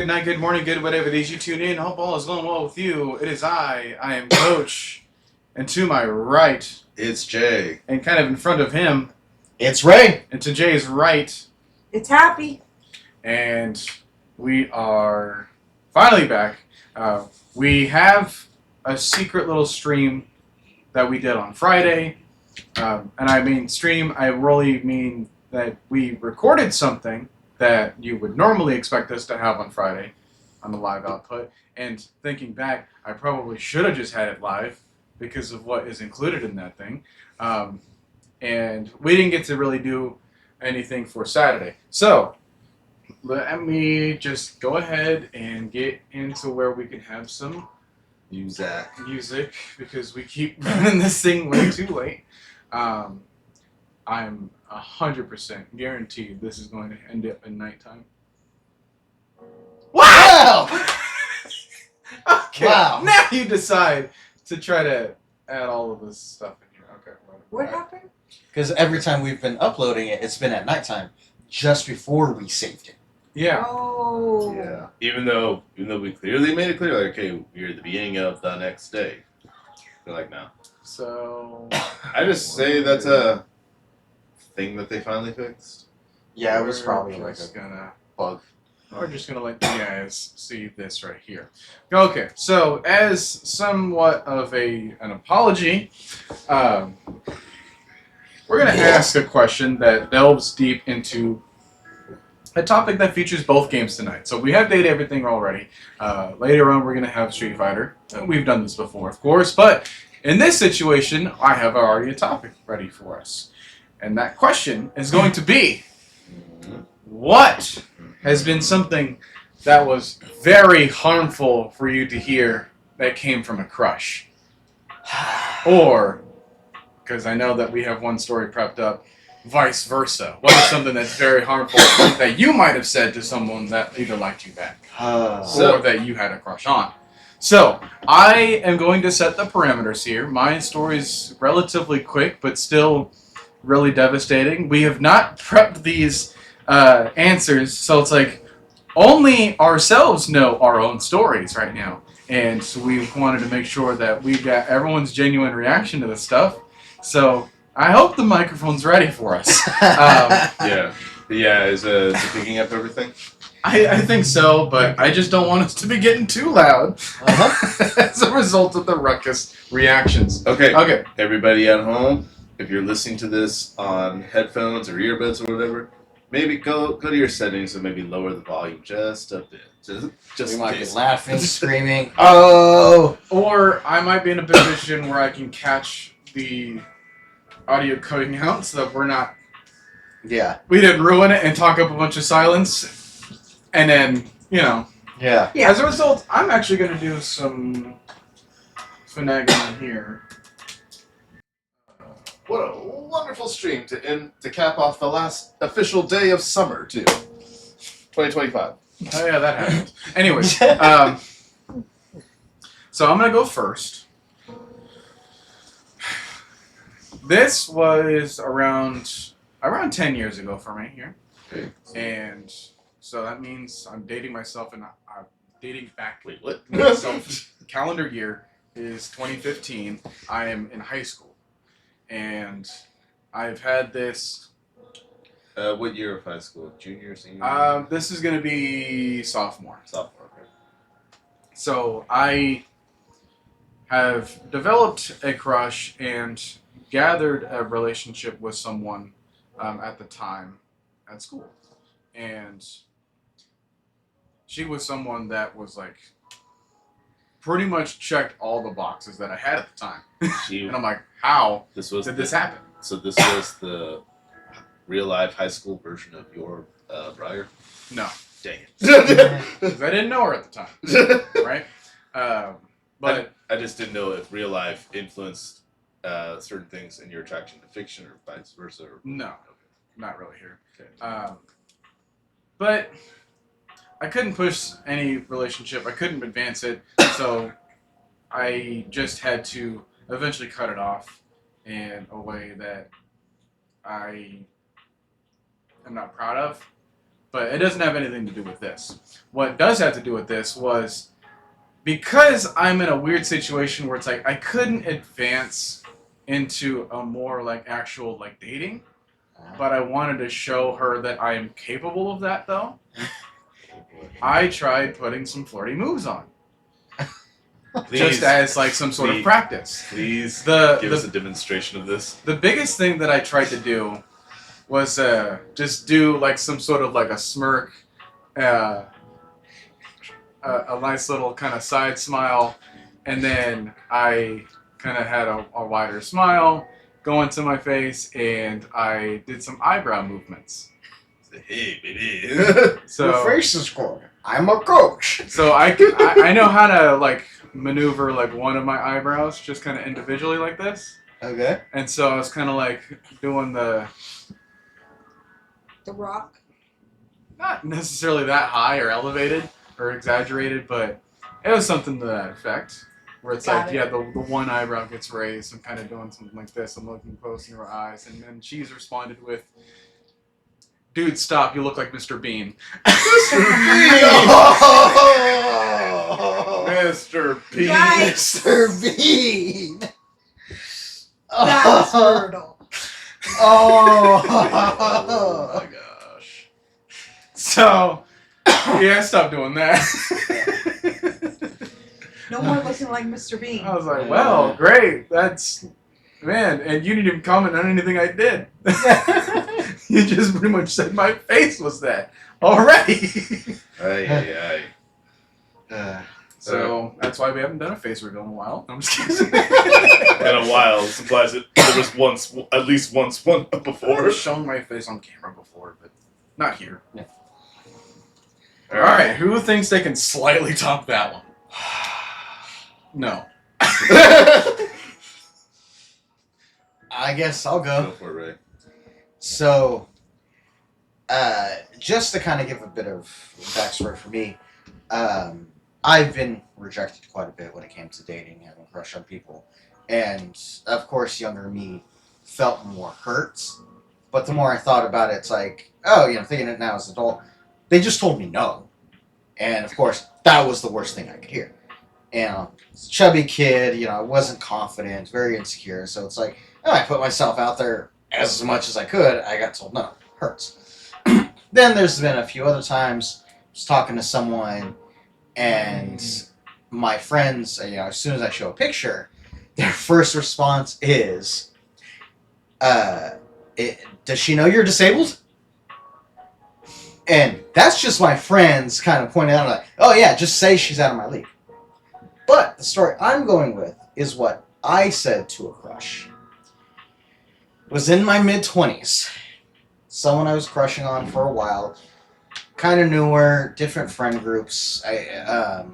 Good night, good morning, good whatever it is you tune in. Hope all is going well with you. It is I am Coach. And to my right, It's Jay. and kind of in front of him, It's Ray. and to Jay's right, It's happy. and we are finally back. We have a secret little stream that we did on Friday. And I mean stream, I really mean that we recorded something that you would normally expect us to have on Friday on the live output. And thinking back, I probably should have just had it live because of what is included in that thing. And we didn't get to really do anything for Saturday. So let me just go ahead and get into where we can have some music because we keep running this thing way too late. I'm 100% guaranteed this is going to end up in nighttime. Wow! Okay, Wow. now you decide to try to add all of this stuff in here. Okay. What happened? Because every time we've been uploading it, it's been at nighttime, just before we saved it. Yeah. Oh. Yeah. Even though we clearly made it clear, like, okay, we're at the beginning of the next day. They're like, no. So. I just say that's a thing that they finally fixed. Yeah, it was we're probably like just a gonna. bug. We're just gonna let you guys see this right here. Okay, so as somewhat of an apology, we're gonna ask a question that delves deep into a topic that features both games tonight. So we have Date Everything already. Later on, we're gonna have Street Fighter. We've done this before, of course, but in this situation, I have already a topic ready for us, and that question is going to be, what has been something that was very harmful for you to hear that came from a crush? Or, because I know that we have one story prepped up, vice versa. What is something that's very harmful that you might have said to someone that either liked you back So- or that you had a crush on? So, I am going to set the parameters here. My story's relatively quick, but still really devastating. We have not prepped these answers, so it's like only ourselves know our own stories right now, and so we wanted to make sure that we got everyone's genuine reaction to this stuff. So I hope the microphone's ready for us. Yeah. Is it picking up everything? I think so, but I just don't want us to be getting too loud as a result of the ruckus reactions. Okay. Okay. Everybody at home, if you're listening to this on headphones or earbuds or whatever, maybe go to your settings and maybe lower the volume just a bit. Just We in might be case. laughing, screaming. Oh! Or I might be in a position where I can catch the audio coding out so that Yeah. we didn't ruin it and talk up a bunch of silence. And then, Yeah. Yeah. as a result, I'm actually going to do some finagling here. What a wonderful stream to cap off the last official day of summer too. 2025. Oh yeah, that happened. Anyways, so I'm going to go first. This was around 10 years ago for me here. Okay. And so that means I'm dating myself and I'm dating back. Wait, what? Myself. Calendar year is 2015. I am in high school. And I've had this. What year of high school? Junior, senior? This is going to be sophomore. Sophomore. Okay. So I have developed a crush and gathered a relationship with someone at the time at school. And she was someone that was like pretty much checked all the boxes that I had at the time. And I'm like, how This was did this happen? So this was the real life high school version of your Briar. No, Dang it! 'cause I didn't know her at the time, right? But I just didn't know if real life influenced certain things in your attraction to fiction or vice versa. no, not really here. Okay. But I couldn't push any relationship. I couldn't advance it, so I just had to eventually cut it off in a way that I am not proud of. But it doesn't have anything to do with this. What does have to do with this was because I'm in a weird situation where it's like I couldn't advance into a more like actual like dating, but I wanted to show her that I am capable of that though. I tried putting some flirty moves on. Just as like some sort of practice. Please give us a demonstration of this. The biggest thing that I tried to do was just do like some sort of like a smirk, a nice little kind of side smile, and then I kind of had a wider smile go into my face, and I did some eyebrow movements. Hey, baby. So face is good. I'm a coach. So I know how to like maneuver like one of my eyebrows just kind of individually like this, Okay. and so I was kind of like doing The Rock. not necessarily that high or elevated or exaggerated, but it was something to that effect. Where it's Got like, it. yeah, the one eyebrow gets raised. I'm kind of doing something like this. I'm looking close in her eyes, and then she's responded with, "Dude, stop! You look like Mr. Bean." Mr. P. Yikes. Mr. Bean. That's brutal. Oh Oh. my gosh. So, yeah, stop doing that. No more looking like Mr. Bean. I was like, well, great. That's, man, and you didn't even comment on anything I did. You just pretty much said my face was that already. Aye. So that's why we haven't done a face reveal in a while. I'm just kidding. In a while, supplies it. There was at least once one before. I've shown my face on camera before, but not here. Yeah. All right, who thinks they can slightly top that one? No. I guess I'll Go go. for it, Ray. So, just to kind of give a bit of backstory for me, I've been rejected quite a bit when it came to dating, having a crush on people. And, of course, younger me felt more hurt. But the more I thought about it, it's like, thinking it now as an adult, they just told me no. And, of course, that was the worst thing I could hear. Chubby kid, I wasn't confident, very insecure. So it's like, I put myself out there as much as I could. I got told no. Hurts. Then there's been a few other times I was talking to someone, and my friends, as soon as I show a picture, their first response is, does she know you're disabled? And that's just my friends kind of pointing out, like, oh yeah, just say she's out of my league. But the story I'm going with is what I said to a crush. It was in my mid-20s. Someone I was crushing on for a while. Kind of knew her, different friend groups. I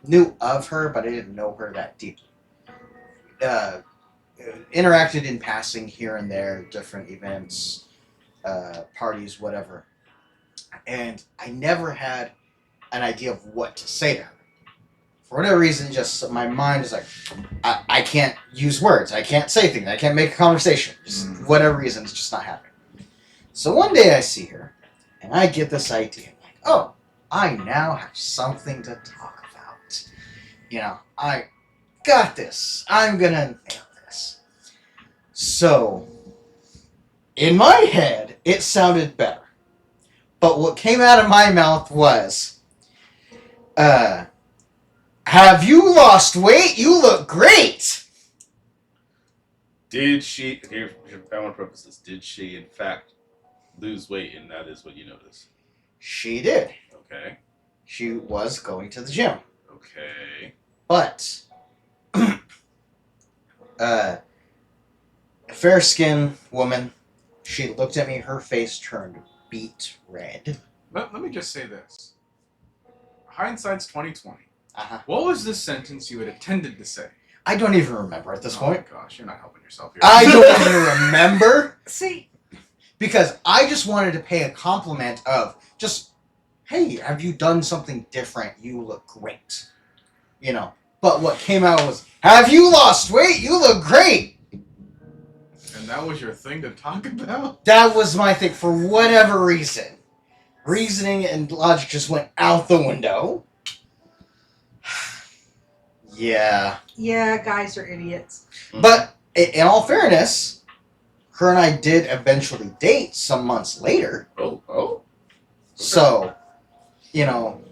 knew of her, but I didn't know her that deeply. Interacted in passing here and there, different events, parties, whatever. And I never had an idea of what to say to her. For whatever reason, just my mind is like, I can't use words. I can't say things. I can't make a conversation. Just whatever reason, it's just not happening. So one day I see her, and I get this idea. Like, oh, I now have something to talk about. I got this. I'm going to nail this. So, in my head, it sounded better. But what came out of my mouth was, have you lost weight? You look great! Did she, here, I want to preface this, did she in fact lose weight, and that is what you noticed? She did. Okay. She was going to the gym. Okay. But, fair-skinned woman, she looked at me, her face turned beet red. Let me just say this. Hindsight's 20/20. Uh-huh. What was the sentence you had intended to say? I don't even remember at this point. Oh my gosh, you're not helping yourself here. I don't even remember. See, Because I just wanted to pay a compliment of just, hey, have you done something different? You look great. But what came out was, have you lost weight? You look great. And that was your thing to talk about? That was my thing for whatever reason. reasoning and logic just went out the window. Yeah. Yeah, guys are idiots. But in all fairness, her and I did eventually date some months later. Oh. So,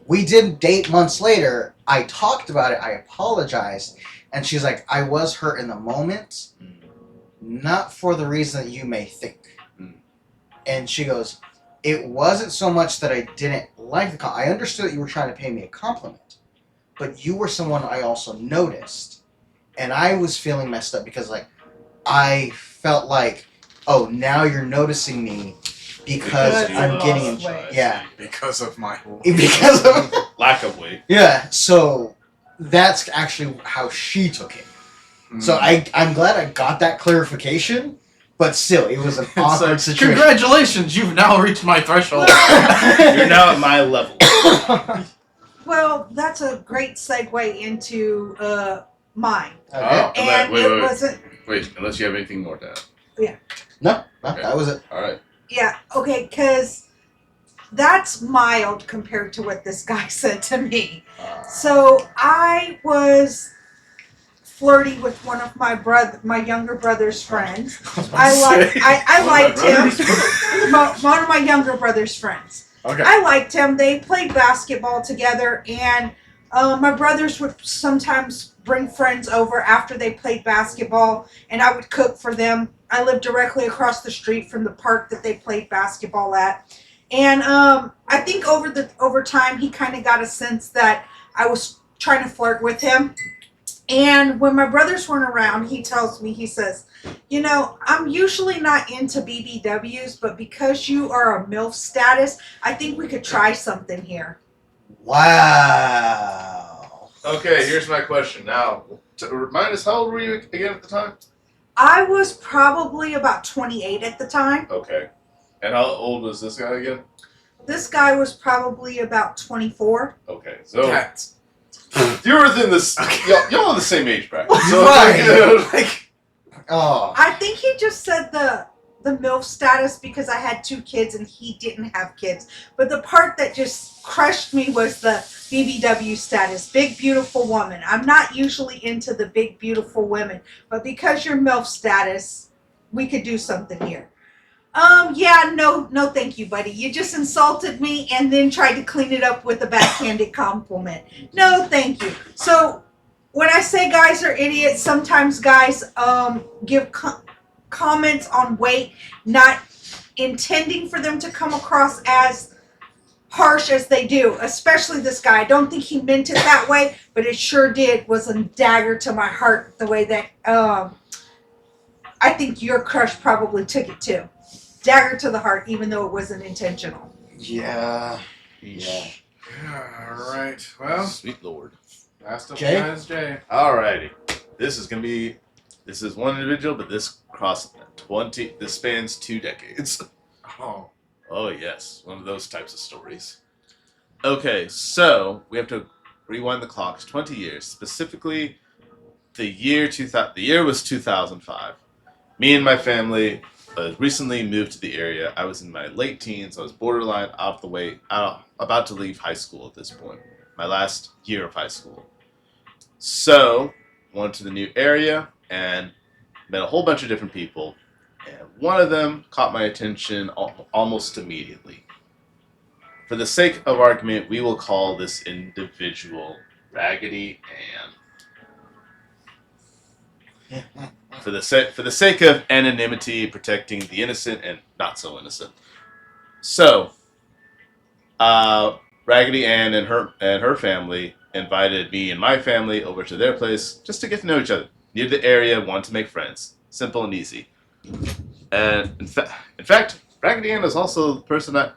we did date months later. I talked about it. I apologized. And she's like, I was hurt in the moment, not for the reason that you may think. Mm. And she goes, it wasn't so much that I didn't like the I understood that you were trying to pay me a compliment, but you were someone I also noticed. And I was feeling messed up because, I felt like, oh, now you're noticing me because you I'm lost getting in. weight. Yeah. Because of my Because of. Lack of weight. Yeah, so that's actually how she took it. So I'm glad I got that clarification, but still, it was an awkward like, situation. congratulations, you've now reached my threshold. You're now at my level. Well, that's a great segue into mine. Okay. And wait. it wasn't. Wait, unless you have anything more to add. No, Okay. that was it. All right. Yeah, okay, because that's mild compared to what this guy said to me. So I was flirty with one of my younger brother's friends. I liked him. One of my younger brother's friends. Okay. I liked him. They played basketball together, and my brothers would sometimes bring friends over after they played basketball, and I would cook for them. I lived directly across the street from the park that they played basketball at. And I think over time, he kind of got a sense that I was trying to flirt with him. And when my brothers weren't around, he tells me, he says, I'm usually not into BBWs, but because you are a MILF status, I think we could try something here. Wow. Okay, here's my question. Now, remind us, how old were you again at the time? I was probably about 28 at the time. Okay. And how old was this guy again? This guy was probably about 24. Okay, so Cats. you're within this. Y'all are the same age bracket. So Right. Oh. I think he just said the MILF status because I had 2 kids and he didn't have kids. But the part that just crushed me was the BBW status, big beautiful woman. I'm not usually into the big beautiful women, but because you're MILF status, we could do something here. Yeah, no, thank you, buddy. You just insulted me and then tried to clean it up with a backhanded compliment. No, thank you. So when I say guys are idiots, sometimes guys give comments on weight, not intending for them to come across as harsh as they do, especially this guy. I don't think he meant it that way, but it sure did, was a dagger to my heart, the way that I think your crush probably took it too. Dagger to the heart, even though it wasn't intentional. Yeah. All right. Well, Sweet Lord. last up Jay? guys, Jay. Alrighty. This is one individual, but this spans 2 decades. Oh. Oh yes, one of those types of stories. Okay, so we have to rewind the clocks 20 years. Specifically, the year was 2005. Me and my family recently moved to the area. I was in my late teens. I was borderline about to leave high school at this point. My last year of high school. So, went to the new area and met a whole bunch of different people. And one of them caught my attention almost immediately. For the sake of argument, we will call this individual Raggedy Ann. For the sake of anonymity, protecting the innocent and not so innocent. So, Raggedy Ann and her family invited me and my family over to their place just to get to know each other. Near the area, wanted to make friends. Simple and easy. And in fact, Raggedy Ann is also the person that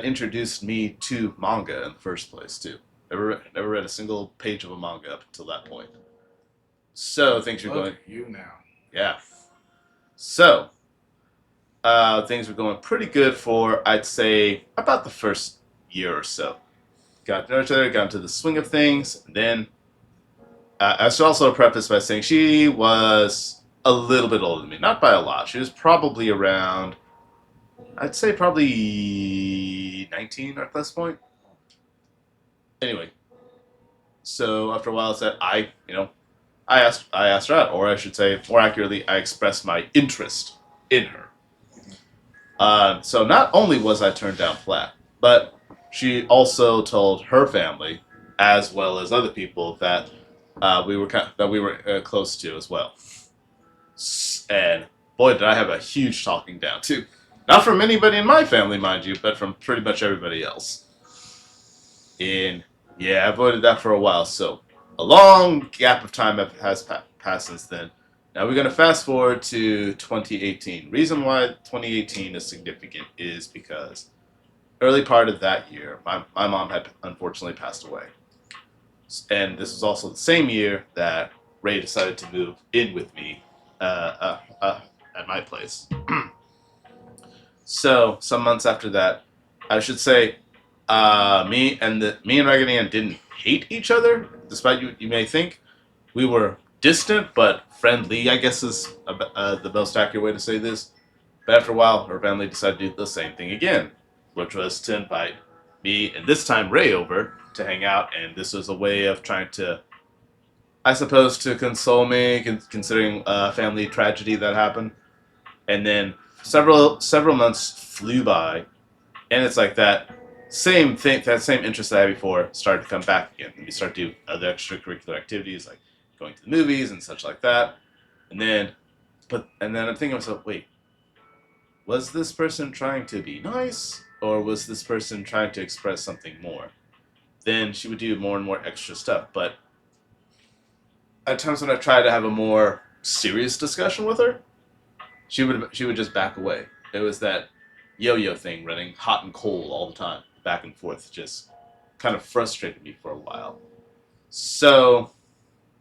introduced me to manga in the first place too. Never read a single page of a manga up until that point. So things were Look going. at you now. Yeah. So, things were going pretty good for, I'd say, about the first year or so. Got to know each other, got into the swing of things, and then I should also preface by saying she was a little bit older than me. Not by a lot. She was probably around I'd say probably 19 at this point. Anyway, so after a while, I said I asked her out, or I should say more accurately, I expressed my interest in her. So not only was I turned down flat, but she also told her family, as well as other people, that we were close to as well. And boy, did I have a huge talking down too. Not from anybody in my family, mind you, but from pretty much everybody else. And yeah, I avoided that for a while. So a long gap of time has passed since then. Now we're going to fast forward to 2018. Reason why 2018 is significant is because early part of that year, my mom had unfortunately passed away. And this was also the same year that Ray decided to move in with me at my place. So some months after that, I should say, me and Raggedy Ann didn't hate each other, despite you may think. We were distant but friendly, I guess is the most accurate way to say this. But after a while, her family decided to do the same thing again, which was to invite me and this time Ray over to hang out, and this was a way of trying to, I suppose, to console me, considering a family tragedy that happened. And then several months flew by, and it's like that same thing, that same interest that I had before started to come back again. And we started to do other extracurricular activities like going to the movies and such like that. And then I'm thinking to myself, wait, was this person trying to be nice, or was this person trying to express something more? Then she would do more and more extra stuff. But at times when I tried to have a more serious discussion with her, she would just back away. It was that yo-yo thing, running hot and cold all the time, back and forth, just kind of frustrated me for a while. So,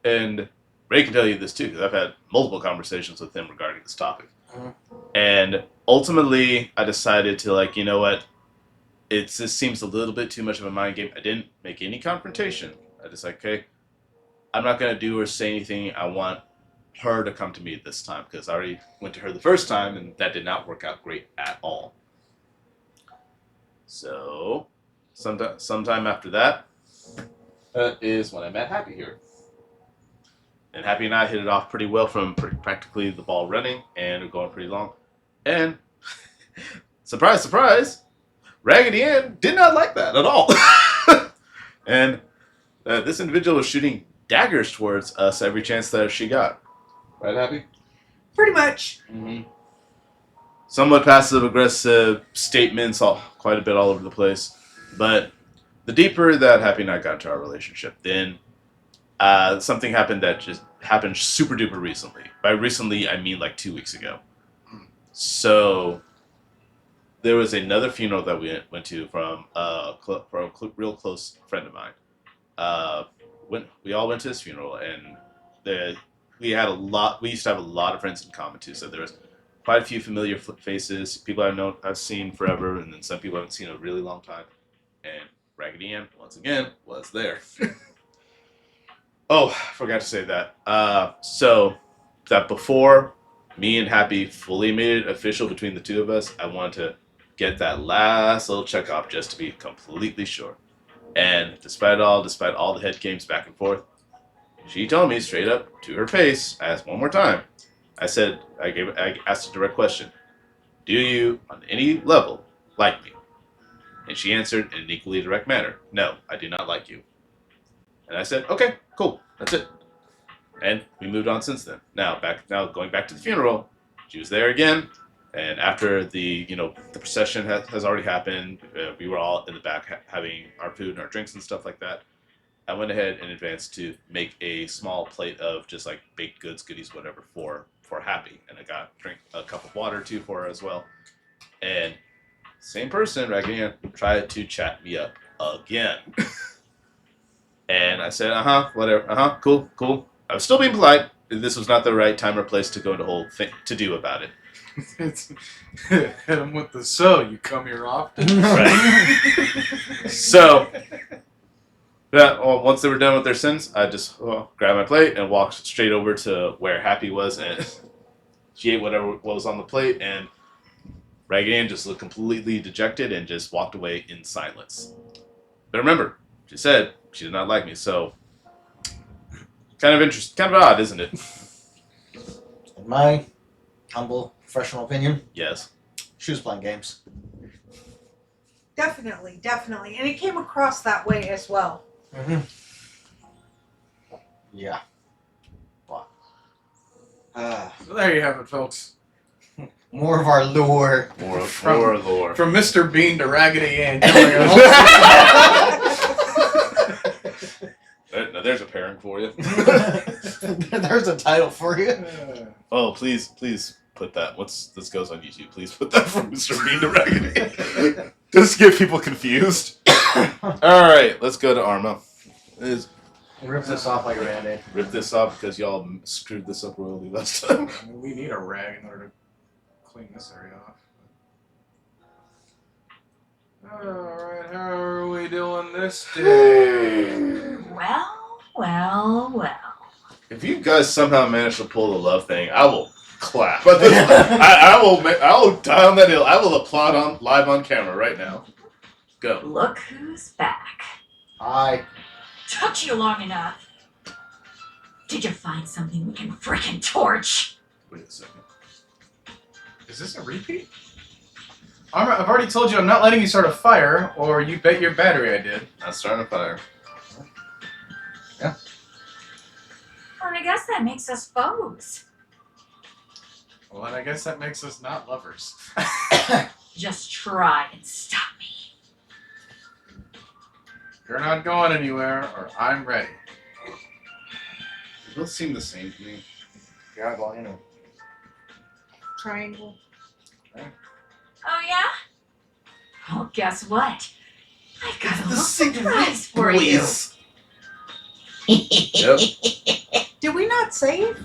and Ray can tell you this too, because I've had multiple conversations with him regarding this topic. And ultimately, I decided to, like, you know what, it just seems a little bit too much of a mind game. I didn't make any confrontation. I just like, okay, I'm not going to do or say anything. I want her to come to me this time, because I already went to her the first time, and that did not work out great at all. So, sometime after that is when I met Happy here. And Happy and I hit it off pretty well from practically the ball running and going pretty long. And, surprise, surprise, Raggedy Ann did not like that at all. And this individual was shooting daggers towards us every chance that she got. Right, Happy? Pretty much. Mm-hmm. Somewhat passive-aggressive statements, quite a bit all over the place. But the deeper that Happy and I got into our relationship, then something happened that just happened super-duper recently. By recently, I mean like 2 weeks ago. So there was another funeral that we went to from a real close friend of mine. We all went to his funeral, and we used to have a lot of friends in common too. So there was quite a few familiar faces, people I've seen forever, and then some people I haven't seen in a really long time. And Raggedy Ann, once again, was there. Oh, I forgot to say that. So that before me and Happy fully made it official between the two of us, I wanted to get that last little check off just to be completely sure. And despite all the head games back and forth, she told me straight up to her face, I asked one more time. I asked a direct question. Do you, on any level, like me? And she answered in an equally direct manner. No, I do not like you. And I said, okay, cool, that's it. And we moved on since then. Now going back to the funeral, she was there again. And after the procession has already happened, we were all in the back having our food and our drinks and stuff like that. I went ahead and advanced to make a small plate of just like baked goods, goodies, whatever for Happy. And I got a cup of water too for her as well. And same person, Raggedy Ann, tried to chat me up again. And I said, whatever, cool. I was still being polite. This was not the right time or place to go into whole thing to do about it. Hit him with the "so you come here often." Right. So, once they were done with their sins, I just grabbed my plate and walked straight over to where Happy was, and she ate whatever was on the plate. And Raggedy Ann just looked completely dejected and just walked away in silence. But remember, she said she did not like me, so kind of odd, isn't it? In my humble professional opinion, Yes. she was playing games. Definitely, definitely. And it came across that way as well. Mm-hmm. Yeah. Wow. So there you have it, folks. More of our lore. More From- lore. From Mr. Bean to Raggedy Ann. Now there's a pairing for you. There's a title for you. Oh, please put that. This goes on YouTube. Please put that from Mr. Bean to Raggedy. Just to get people confused. All right, let's go to Arma. Rip this off like a band-aid. Rip this off because y'all screwed this up royally last time. I mean, we need a rag in order to clean this area off. Alright, how are we doing this day? Well. If you guys somehow manage to pull the love thing, I will clap. But I will die on that hill. I will applaud live on camera right now. Go. Look who's back. Hi. Took you long enough. Did you find something we can frickin' torch? Wait a second. Is this a repeat? I've already told you I'm not letting you start a fire, or you bet your battery I did. Not starting a fire. Well, I guess that makes us foes. Well, then I guess that makes us not lovers. Just try and stop me. You're not going anywhere, or I'm ready. They both seem the same to me. Yeah, well, you know. Triangle. Oh, yeah? Well, guess what? I've got a The little secret surprise for you. Yep. Did we not save?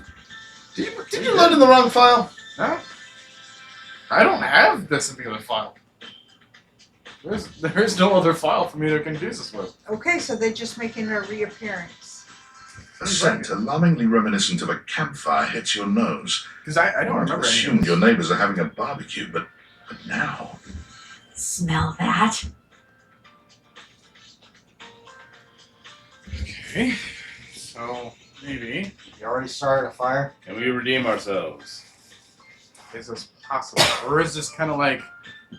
Did you load in the wrong file? No? I don't have this in the other file. There's no other file for me to confuse this with. Okay, so they're just making a reappearance. A scent alarmingly reminiscent of a campfire hits your nose. Because I don't You remember any assume of your this. neighbors are having a barbecue, but now... Smell that? Okay. So, maybe. You already started a fire? Can we redeem ourselves? Is this possible? Or is this kind of like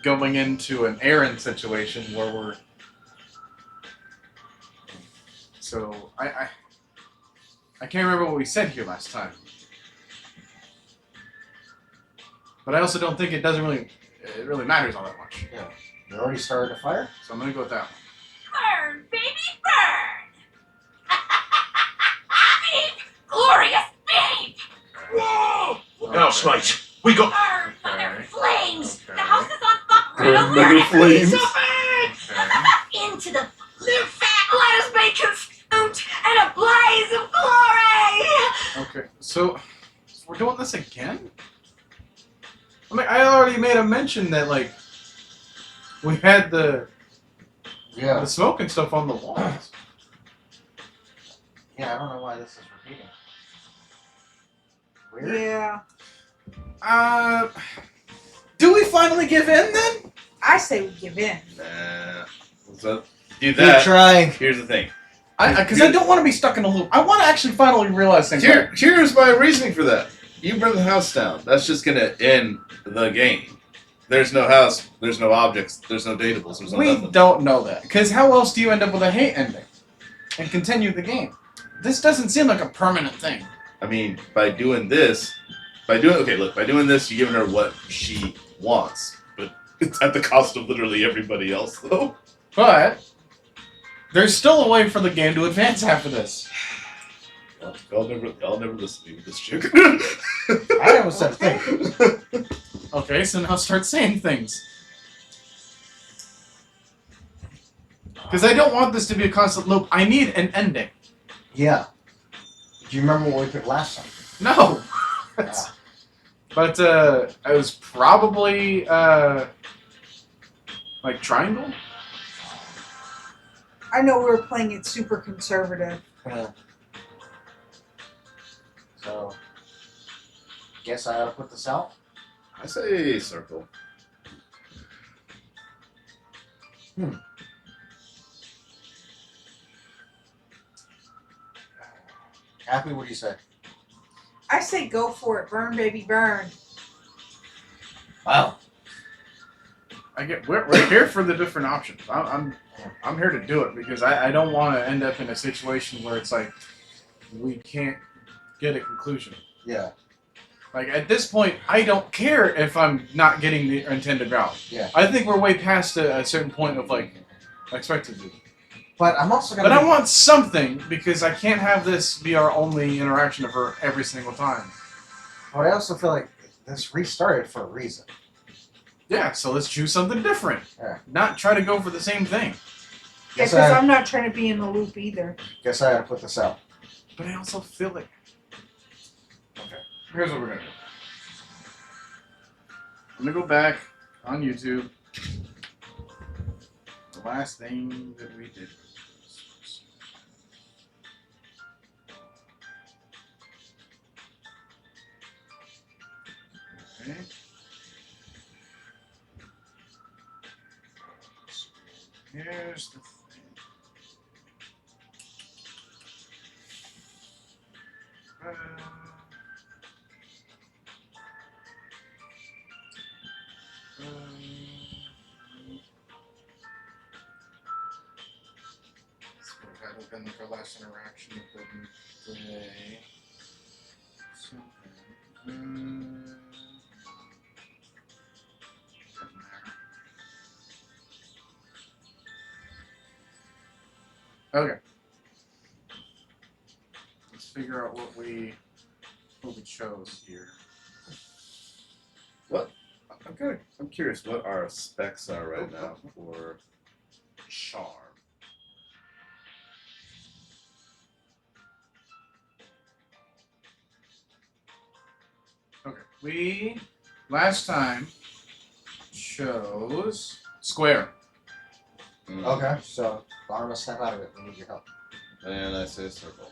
going into an Aaron situation where we're... So, I can't remember what we said here last time. But I also don't think it really matters all that much. You already started a fire? So I'm gonna go with that one. Burn, baby, burn! Beep! Glorious beep! Whoa! Okay. House mate, we got... Burn, mother Okay. flames! Okay. The house is on fire! Burn, mother flames. Okay. Into the blue fat! Let us be consumed in a blaze of glory! Okay, so we're doing this again? I mean, I already made a mention that, like, we had the Yeah. smoke and stuff on the walls. Yeah, I don't know why this is repeating. Weird. Yeah. Do we finally give in then? I say we give in. Nah. So, do Keep that. trying. Here's the thing. Because I don't want to be stuck in a loop. I want to actually finally realize things. Here's my reasoning for that. You burn the house down. That's just gonna end the game. There's no house. There's no objects. There's no datables. There's no We nothing. don't know that. Because how else do you end up with a hate ending and continue the game? This doesn't seem like a permanent thing. I mean, by doing this, by doing this, you're giving her what she wants, but it's at the cost of literally everybody else, though. But there's still a way for the game to advance after this. Y'all never listen to me with this chick. I never said a thing. Okay, so now start saying things. Because I don't want this to be a constant loop. I need an ending. Yeah. Do you remember what we picked last time? No. Yeah. But it was probably like triangle. I know we were playing it super conservative. Yeah. So, guess I ought to put this out. I say circle. Happy, what do you say? I say go for it. Burn, baby, burn. Wow. We're here for the different options. I'm here to do it because I don't want to end up in a situation where it's like we can't get a conclusion. Yeah. Like at this point, I don't care if I'm not getting the intended route. Yeah. I think we're way past a certain point of like expectancy. But I'm also gonna. But I want something because I can't have this be our only interaction of her every single time. But I also feel like this restarted for a reason. Yeah, so let's choose something different. Yeah. Not try to go for the same thing. Yeah, Guess because I I'm not trying to be in the loop either. guess I gotta put this out. But I also feel like. Okay, here's what we're gonna do. I'm gonna go back on YouTube. The last thing that we did. Okay. Here's the thing. So that would have been like our last interaction of the day. So, okay. Let's figure out what we chose here. What? I'm curious what our specs are right now for charm. Okay. We last time chose square. Okay, so Arma, snap out of it. We need your help. And I say circle.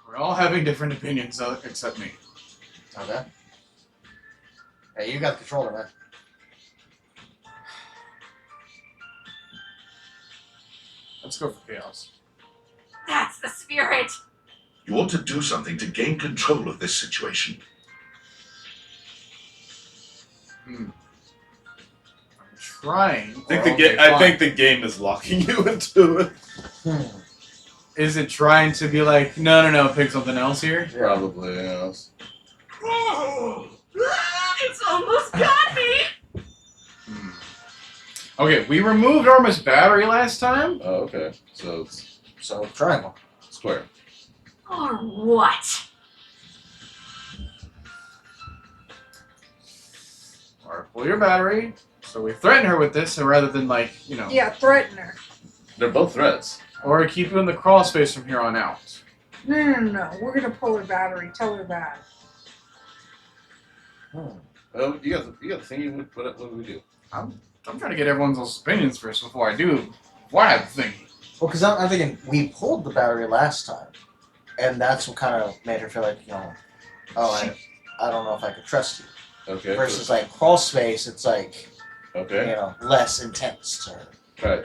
We're all having different opinions, except me. Okay. Hey, you got the controller, man. Let's go for chaos. That's the spirit. You ought to do something to gain control of this situation. I'm trying. I think the game is locking you into it. Is it trying to be like, no, pick something else here? Probably, yes. It's almost got me. Okay, we removed Arma's battery last time. Oh, okay. So it's So, triangle. square. Or what? Or pull your battery. So we threaten her with this, and rather than like, Yeah, threaten her. They're both threats. or keep you in the crawl space from here on out. No. We're gonna pull her battery. Tell her that. Oh, you got the thing. What do we do? I'm trying to get everyone's opinions first before I do. Why have the thing? Well, because I'm thinking we pulled the battery last time, and that's what kind of made her feel like, I don't know if I could trust you. Okay. Versus like crawl space, it's like, Okay. less intense to her. Right.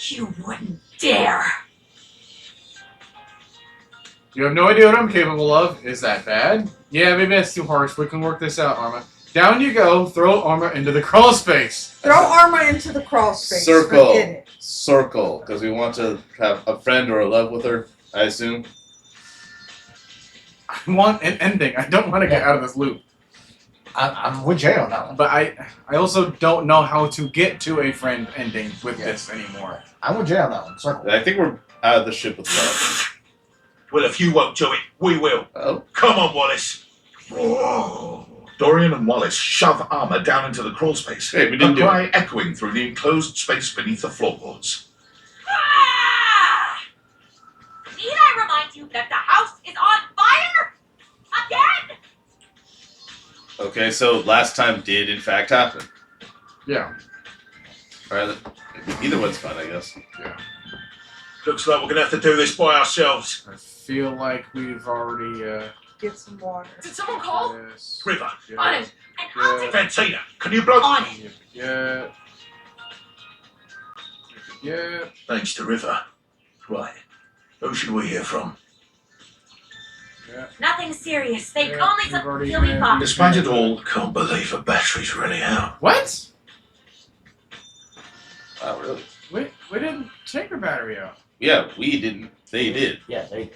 You wouldn't dare. You have no idea what I'm capable of. Is that bad? Yeah, maybe that's too harsh. We can work this out, Arma. Down you go. Throw Arma into the crawl space. Throw Arma into the crawl space. Circle. Forget it. Circle, because we want to have a friend or a love with her, I assume. I want an ending. I don't want to get out of this loop. I'm with Jay on that one. But I also don't know how to get to a friend ending with Yeah. this anymore. I'm with Jay on that one. Circle. I think we're out of the ship with love. Well, if you won't do it, we will. Oh, Come on, Wallace. Dorian and Wallace shove Armour down into the crawl space, Hey, we a didn't do cry echoing through the enclosed space beneath the floorboards. Ah! Need I remind you that the house is on fire? Again? okay. So last time did in fact happen. Yeah. All right. Either one's fine, I guess. Looks like we're going to have to do this by ourselves. I feel like we've already get some water. Did someone call? Yes. River. Yes. On it. And I'll take Fantina, can you blow? on it. Yeah. Yeah. Thanks to River. Right. Who should we hear from? Yeah. Nothing serious. They Yeah, call me we've some already Billy had- Fox. Despite it all, can't believe a battery's running out. What? Oh, really? We didn't take her battery out. Yeah, we didn't. They did. Yeah, they.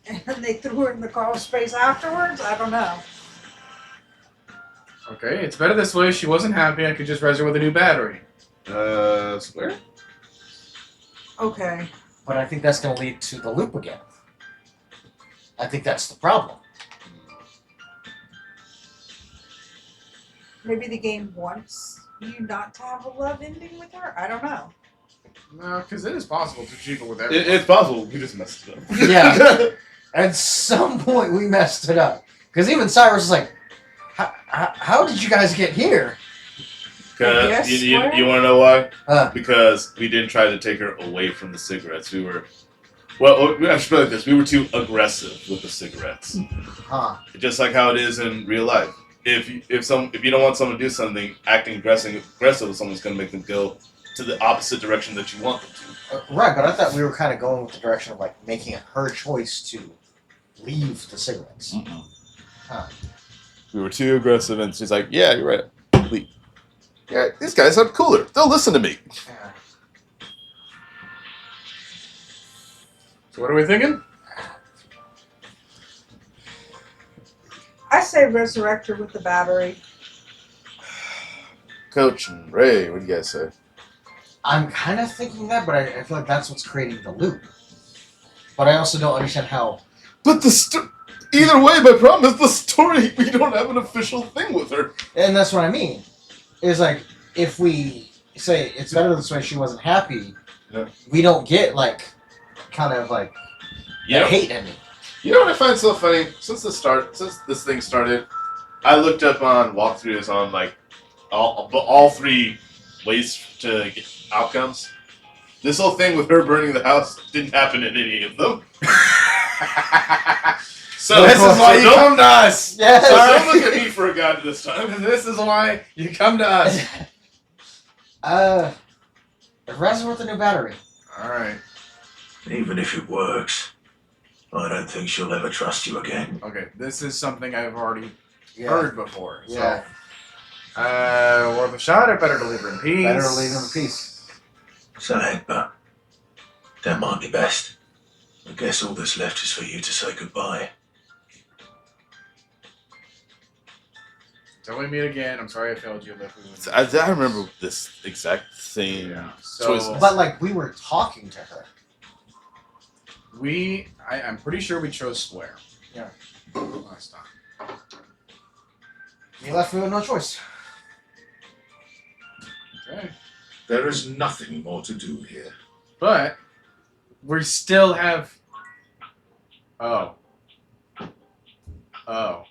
And they threw her in the crawl space afterwards? I don't know. Okay, it's better this way. She wasn't happy. I could just res her with a new battery. Square? Okay. But I think that's going to lead to the loop again. I think that's the problem. Maybe the game wants you not to have a love ending with her? I don't know. No, because it is possible to achieve it with everyone. It's possible. We just messed it up. Yeah. At some point, we messed it up. Because even Cyrus was like, how did you guys get here? Yes, You Square? want to know why? Uh. Because we didn't try to take her away from the cigarettes. We were, well, I should put it like this: we were too aggressive with the cigarettes. Huh. Just like how it is in real life. If you don't want someone to do something, acting aggressive with someone's going to make them go to the opposite direction that you want them to. Right, but I thought we were kind of going with the direction of like making it her choice to leave the cigarettes. Huh. We were too aggressive, and she's like, "Yeah, you're right. Leave. Yeah, these guys sound cooler. They'll listen to me." Yeah. So what are we thinking? I say resurrect her with the battery. Coach and Ray, what do you guys say? I'm kind of thinking that, but I feel like that's what's creating the loop. But I also don't understand how. But either way, my problem is the story. We don't have an official thing with her. And that's what I mean. Is like, if we say it's better this way, she wasn't happy, Yeah. we don't get like, kind of like, Yeah. hate ending. You know what I find so funny? Since this thing started, I looked up on walkthroughs on like all three ways to get outcomes. This whole thing with her burning the house didn't happen in any of them. So This is why you come to us. Yes. So don't look at me for a guide this time. This is why you come to us. Res with a new battery. All right. Even if it works, I don't think she'll ever trust you again. Okay. This is something I've already Yeah. heard before. Yeah. So, worth a shot or better to leave her in peace? Better leave him in peace. Sad, but that might be best. I guess all that's left is for you to say goodbye. Till we meet again. I'm sorry I failed you. I remember this exact same Yeah. So choices. But like we were talking to her. I'm pretty sure we chose square. Yeah. Last time. You left me with no choice. Okay. There is nothing more to do here. But we still have. Oh. Oh.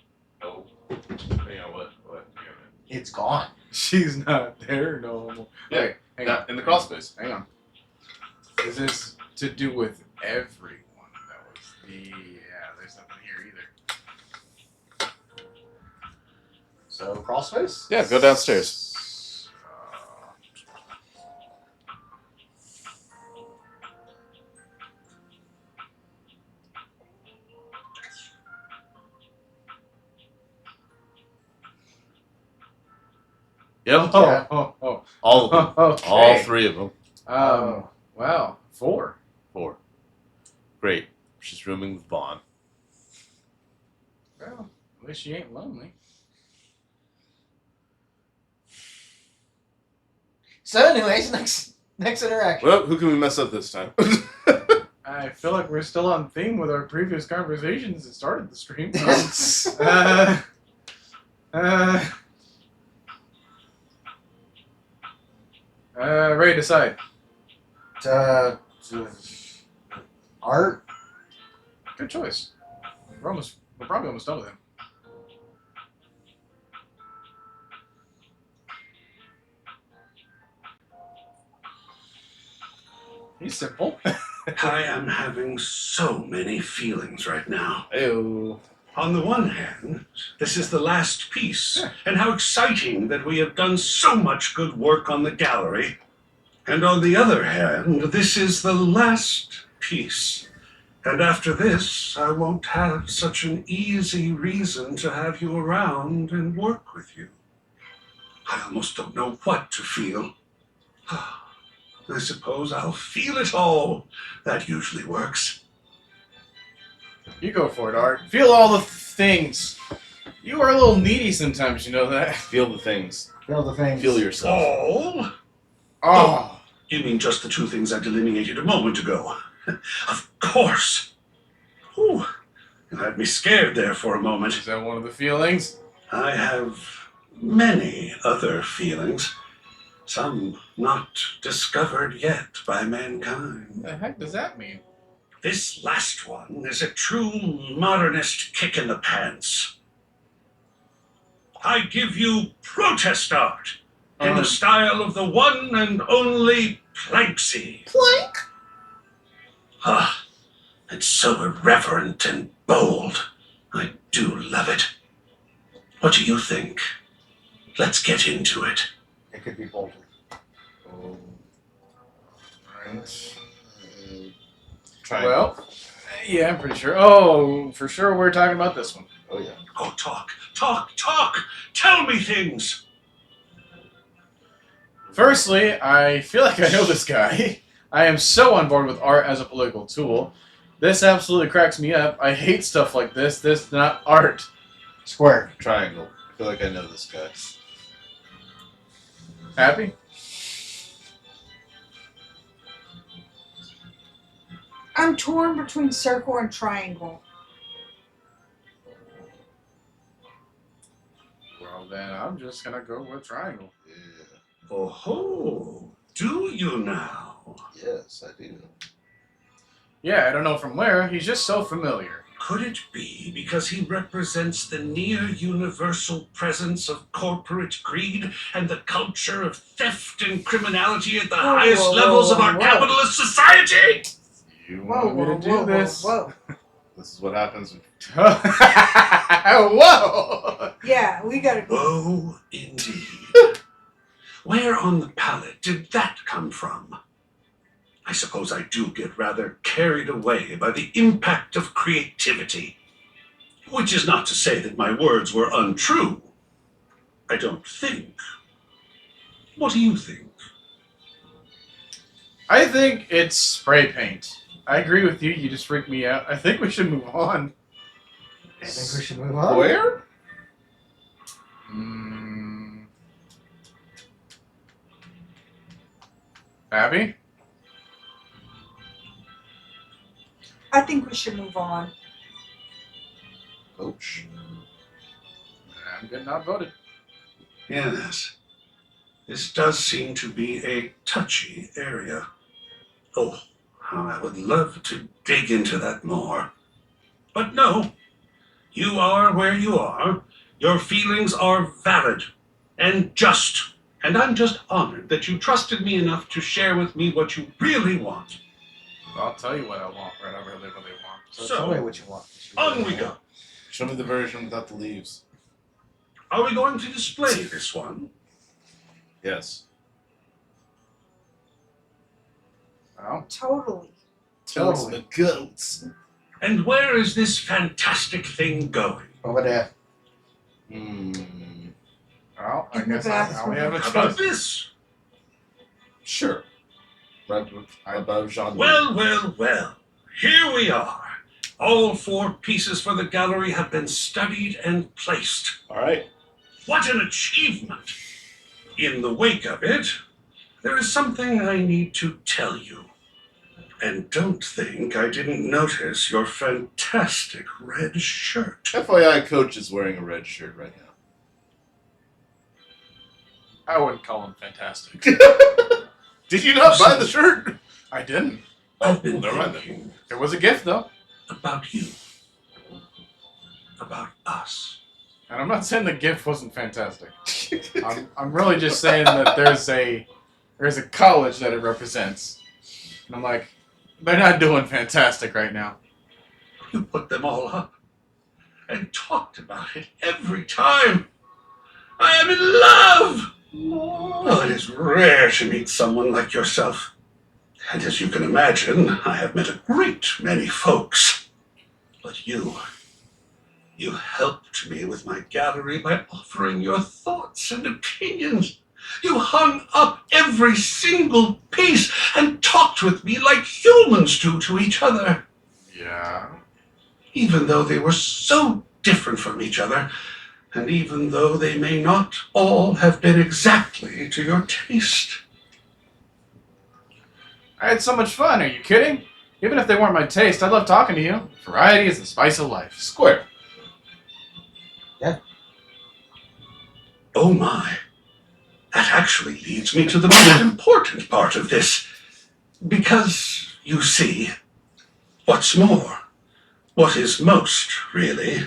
Hang on, what? Hang on. It's gone. She's not there no more. Yeah, Okay, hang on. in the crawl space. Hang on. Is this to do with everyone? That was the. Yeah, there's nothing here either. So crawl space? Yeah, go downstairs. Yep. Oh, oh, oh. All of them. Okay. All three of them. Well, 4. 4. Great. She's rooming with Vaughn. Well, at least she ain't lonely. So anyways, next interaction. Well, who can we mess up this time? I feel like we're still on theme with our previous conversations that started the stream. Ray, decide. Art? Good choice. We're probably almost done with him. He's simple. I am having so many feelings right now. Ew. On the one hand, this is the last piece, and how exciting that we have done so much good work on the gallery. And on the other hand, this is the last piece. And after this, I won't have such an easy reason to have you around and work with you. I almost don't know what to feel. I suppose I'll feel it all. That usually works. You go for it, Art. Feel all the things. You are a little needy sometimes, you know that? Feel the things. Feel the things. Feel yourself. All? Oh. You mean just the two things I delineated a moment ago? Of course. Whew. You had me scared there for a moment. Is that one of the feelings? I have many other feelings. Some not discovered yet by mankind. What the heck does that mean? This last one is a true modernist kick in the pants. I give you protest art in the style of the one and only Planksy. Plank? Ah, it's so irreverent and bold. I do love it. What do you think? Let's get into it. It could be bolder. Oh. Alright. Try. Well, yeah, I'm pretty sure. Oh, for sure we're talking about this one. Oh, yeah. Oh, talk. Tell me things. Firstly, I feel like I know this guy. I am so on board with art as a political tool. This absolutely cracks me up. I hate stuff like this. This not art. Square. Triangle. I feel like I know this guy. Happy? I'm torn between circle and triangle. Well, then I'm just gonna go with triangle. Yeah. Oh ho! Do you now? Yes, I do. Yeah, I don't know from where. He's just so familiar. Could it be because he represents the near-universal presence of corporate greed and the culture of theft and criminality at the highest levels of our capitalist society? You Whoa, want me whoa, to do whoa, this? whoa. This is what happens when Whoa! Yeah, we gotta go. Whoa, indeed. Where on the palette did that come from? I suppose I do get rather carried away by the impact of creativity. Which is not to say that my words were untrue. I don't think. What do you think? I think it's spray paint. I agree with you. You just freaked me out. I think we should move on. I think we should move on. Where? Abby? I think we should move on. Coach. I'm getting outvoted. Yes. This does seem to be a touchy area. Oh, how I would love to dig into that more. But no, you are where you are. Your feelings are valid and just. And I'm just honored that you trusted me enough to share with me what you really want. I'll tell you what I want, right? I really want. So tell me what you want. On we go. Show me the version without the leaves. Are we going to display this one? Yes. Well, Totally. Tell us the goats. And where is this fantastic thing going? Over there. well, I In the guess I bathroom. only have a How about choice. this? Sure. Right above Jean. Well. Here we are. All 4 pieces for the gallery have been studied and placed. All right. What an achievement! In the wake of it, there is something I need to tell you. And don't think I didn't notice your fantastic red shirt. FYI, Coach is wearing a red shirt right now. I wouldn't call him fantastic. Did you not buy the shirt? I didn't. I've been never mind then. thinking It was a gift, though. about you. About us. And I'm not saying the gift wasn't fantastic. I'm really just saying that there's a college that it represents. And I'm like, they're not doing fantastic right now. You put them all up. and talked about it every time. I am in love! Oh, it is rare to meet someone like yourself. And as you can imagine, I have met a great many folks. But you helped me with my gallery by offering your thoughts and opinions. You hung up every single piece and talked with me like humans do to each other. Yeah. Even though they were so different from each other, and even though they may not all have been exactly to your taste. I had so much fun. Are you kidding? Even if they weren't my taste, I love talking to you. Variety is the spice of life. Square. Oh my. That actually leads me to the most important part of this. Because, you see, what's more, what is most, really,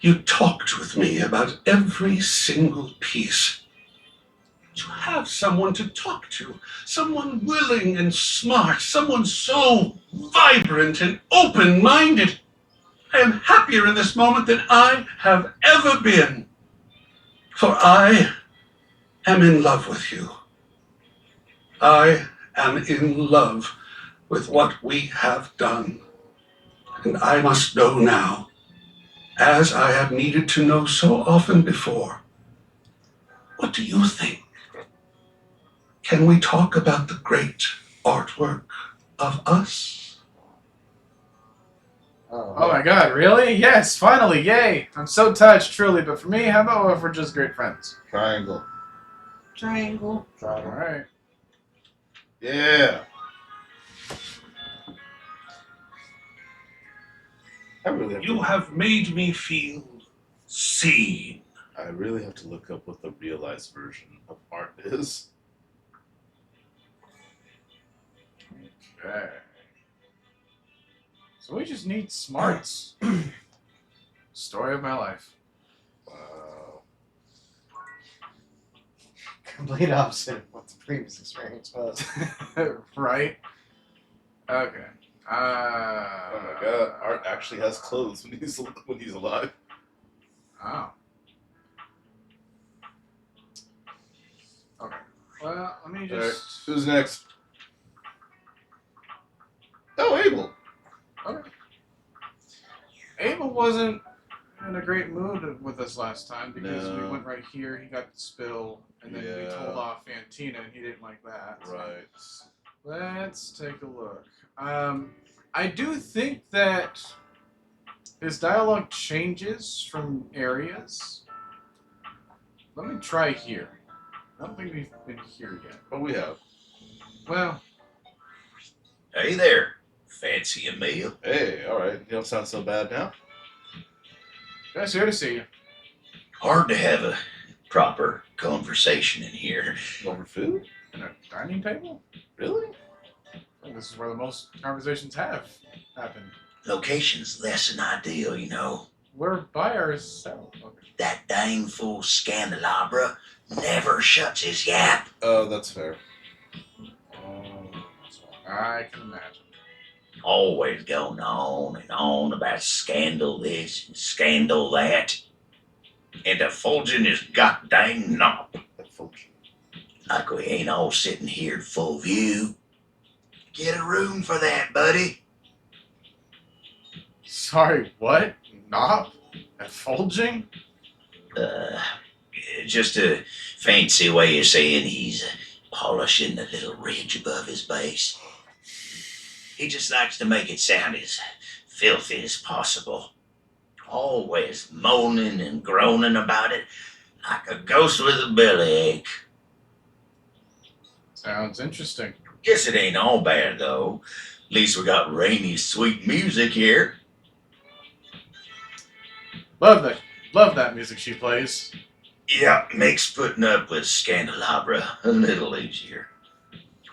you talked with me about every single piece. To have someone to talk to, someone willing and smart, someone so vibrant and open-minded. I am happier in this moment than I have ever been. For I am in love with you. I am in love with what we have done. And I must know now, as I have needed to know so often before. What do you think? Can we talk about the great artwork of us? Oh my god, really? Yes, finally, yay! I'm so touched, truly, but for me, how about if we're just great friends? Triangle. Triangle. Alright. Yeah. I really have You to, have made me feel seen. I really have to look up what the realized version of art is. Okay. So we just need smarts. Story of my life. Wow. Complete opposite of what the previous experience was. Right? Okay. Oh my god, Art actually has clothes when he's alive. Oh. Okay. Well, let me Alright, just. who's next? Oh, Abel. Okay. Abel wasn't in a great mood with us last time because we No. went right here, he got the spill, and then we Yeah. told off Fantina and he didn't like that. Right. Let's take a look. I do think that his dialogue changes from areas. Let me try here. I don't think we've been here yet. But we have. Well, Hey there. Fancy a meal? Hey, alright. You don't sound so bad now. guys, here to see you. Hard to have a proper conversation in here. Over food? In a dining table? Really? I think this is where the most conversations have happened. Location's less than ideal, you know. We're by ourselves. Okay. That dang fool Scandalabra never shuts his yap. Oh, that's fair. I can imagine. Always going on and on about scandal this and scandal that. And effulging his goddamn knob. Like we ain't all sitting here full view. Get a room for that, buddy. Sorry, what? Knob? Effulging? Just a fancy way of saying he's polishing the little ridge above his base. He just likes to make it sound as filthy as possible. Always moaning and groaning about it like a ghost with a bellyache. Sounds interesting. Guess it ain't all bad, though. At least we got Rainy's sweet music here. Love that music she plays. Yeah, makes putting up with Scandalabra a little easier.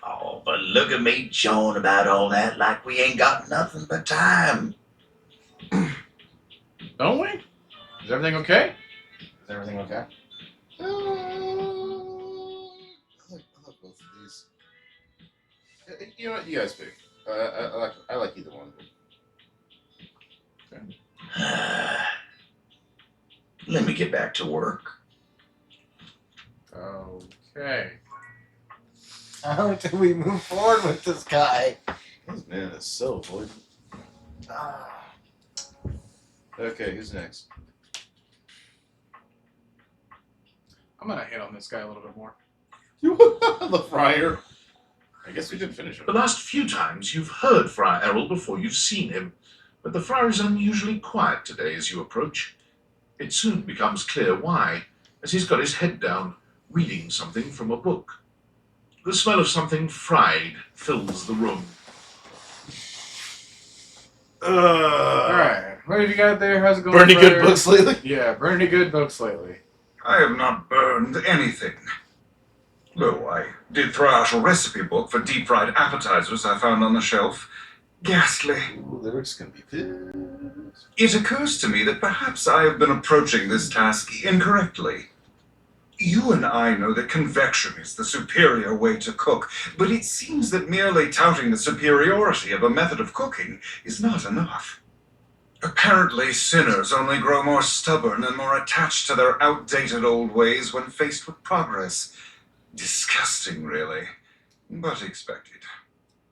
Oh, but look at me jawing about all that like we ain't got nothing but time. Don't we? Is everything okay? Is everything okay? I like both of these. You know what? You guys pick. I like either one. Let me get back to work. Okay. How do we move forward with this guy? This man is so avoidant. Ah. Okay, who's next? I'm gonna hit on this guy a little bit more. The friar. I guess we did finish him. The last few times you've heard Friar Errol before you've seen him, but the friar is unusually quiet today as you approach. It soon becomes clear why, as he's got his head down, reading something from a book. The smell of something fried fills the room. Alright, what have you got there? How's it going? Bernie good Friar? books lately? Yeah, Bernie good books lately. I have not burned anything. Though I did throw out a recipe book for deep-fried appetizers I found on the shelf. Ghastly. Ooh, lyrics can be pissed. It occurs to me that perhaps I have been approaching this task incorrectly. You and I know that convection is the superior way to cook, but it seems that merely touting the superiority of a method of cooking is not enough. Apparently, sinners only grow more stubborn and more attached to their outdated old ways when faced with progress. Disgusting, really, but expected.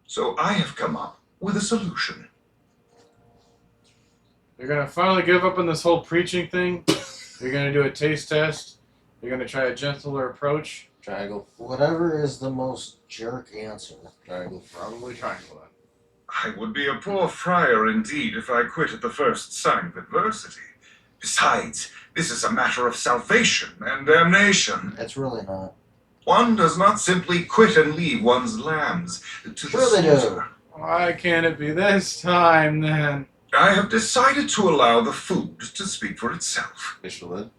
So I have come up with a solution. You're gonna finally give up on this whole preaching thing? You're gonna do a taste test? You're gonna try a gentler approach? Triangle. Whatever is the most jerk answer. Triangle. Probably triangle then. I would be a poor friar indeed if I quit at the first sign of adversity. Besides, this is a matter of salvation and damnation. It's really not. One does not simply quit and leave one's lambs to the Sure they do. slaughter. Why can't it be this time then? I have decided to allow the food to speak for itself. Michelin.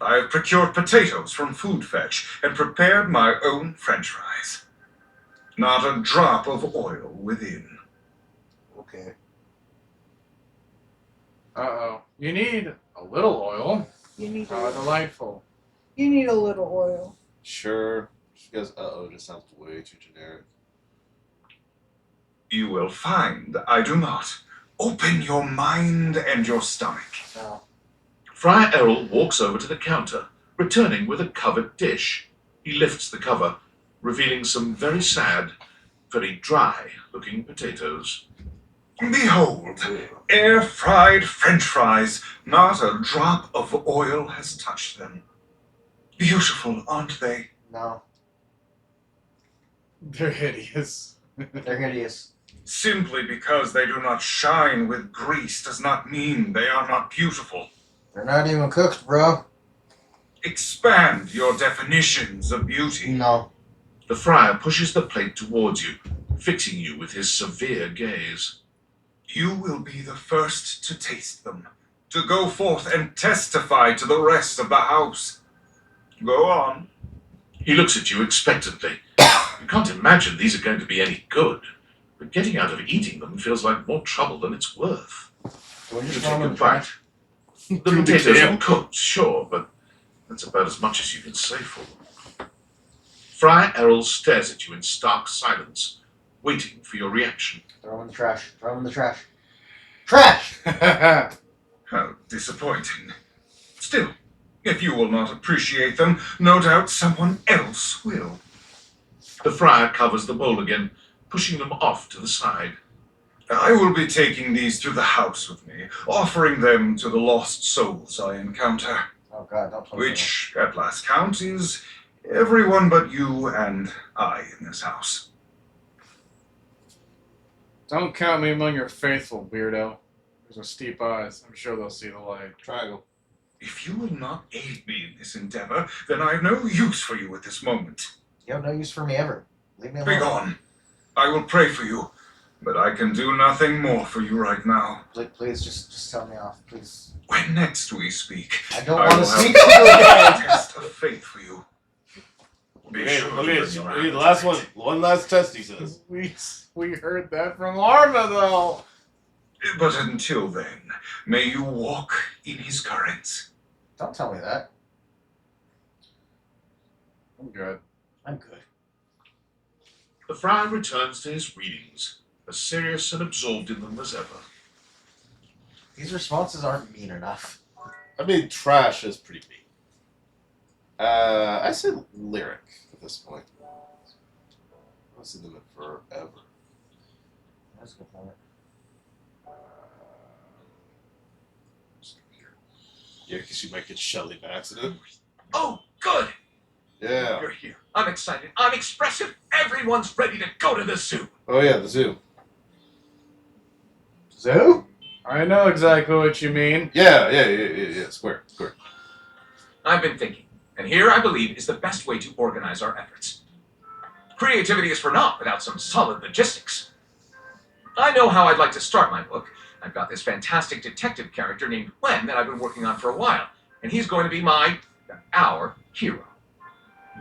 I have procured potatoes from Food Fetch and prepared my own French fries. Not a drop of oil within. Okay. Uh-oh. You need a little oil. You need How delightful. you need a little oil. Sure. She goes, uh-oh, just sounds way too generic. You will find I do not. Open your mind and your stomach. No. Friar Errol walks over to the counter, returning with a covered dish. He lifts the cover, revealing some very sad, very dry-looking potatoes. Behold, air-fried French fries. Not a drop of oil has touched them. Beautiful, aren't they? No. They're hideous. They're hideous. Simply because they do not shine with grease does not mean they are not beautiful. They're not even cooked, bro. Expand your definitions of beauty. No. The friar pushes the plate towards you, fixing you with his severe gaze. You will be the first to taste them, to go forth and testify to the rest of the house. Go on. He looks at you expectantly. You can't imagine these are going to be any good, but getting out of eating them feels like more trouble than it's worth. Can we You just take throw them a in the bite. trash? The potatoes are cooked, sure, but that's about as much as you can say for them. Friar Errol stares at you in stark silence, waiting for your reaction. Throw them in the trash. Throw them in the trash. Trash! How disappointing. Still, if you will not appreciate them, no doubt someone else will. The friar covers the bowl again, pushing them off to the side. I will be taking these to the house with me, offering them to the lost souls I encounter, Oh god, don't close which, at last count, is everyone but you and I in this house. Don't count me among your faithful, weirdo. There's a steep eyes. I'm sure they'll see the light. Triangle. If you will not aid me in this endeavor, then I have no use for you at this moment. You have no use for me ever. Leave me alone. Begone. I will pray for you, but I can do nothing more for you right now. Please, just tell me off, please. When next we speak, I don't I want to will speak have to you a again. test of faith for you. Be sure to bring your Okay, the last one. appetite. One last test, he says. We heard that from Arma, though. But until then, may you walk in his currents. Don't tell me that. I'm good. I'm good. The friar returns to his readings, as serious and absorbed in them as ever. These responses aren't mean enough. I mean, trash is pretty mean. I said lyric at this point. I've seen them forever. That's a good point. Yeah, because you might get Shelly by accident. Oh, good! Yeah. You're here. I'm excited. I'm expressive. Everyone's ready to go to the zoo. Oh yeah, the zoo. Zoo? I know exactly what you mean. Yeah. Square. I've been thinking, and here I believe is the best way to organize our efforts. Creativity is for naught without some solid logistics. I know how I'd like to start my book. I've got this fantastic detective character named Gwen that I've been working on for a while, and he's going to be our hero.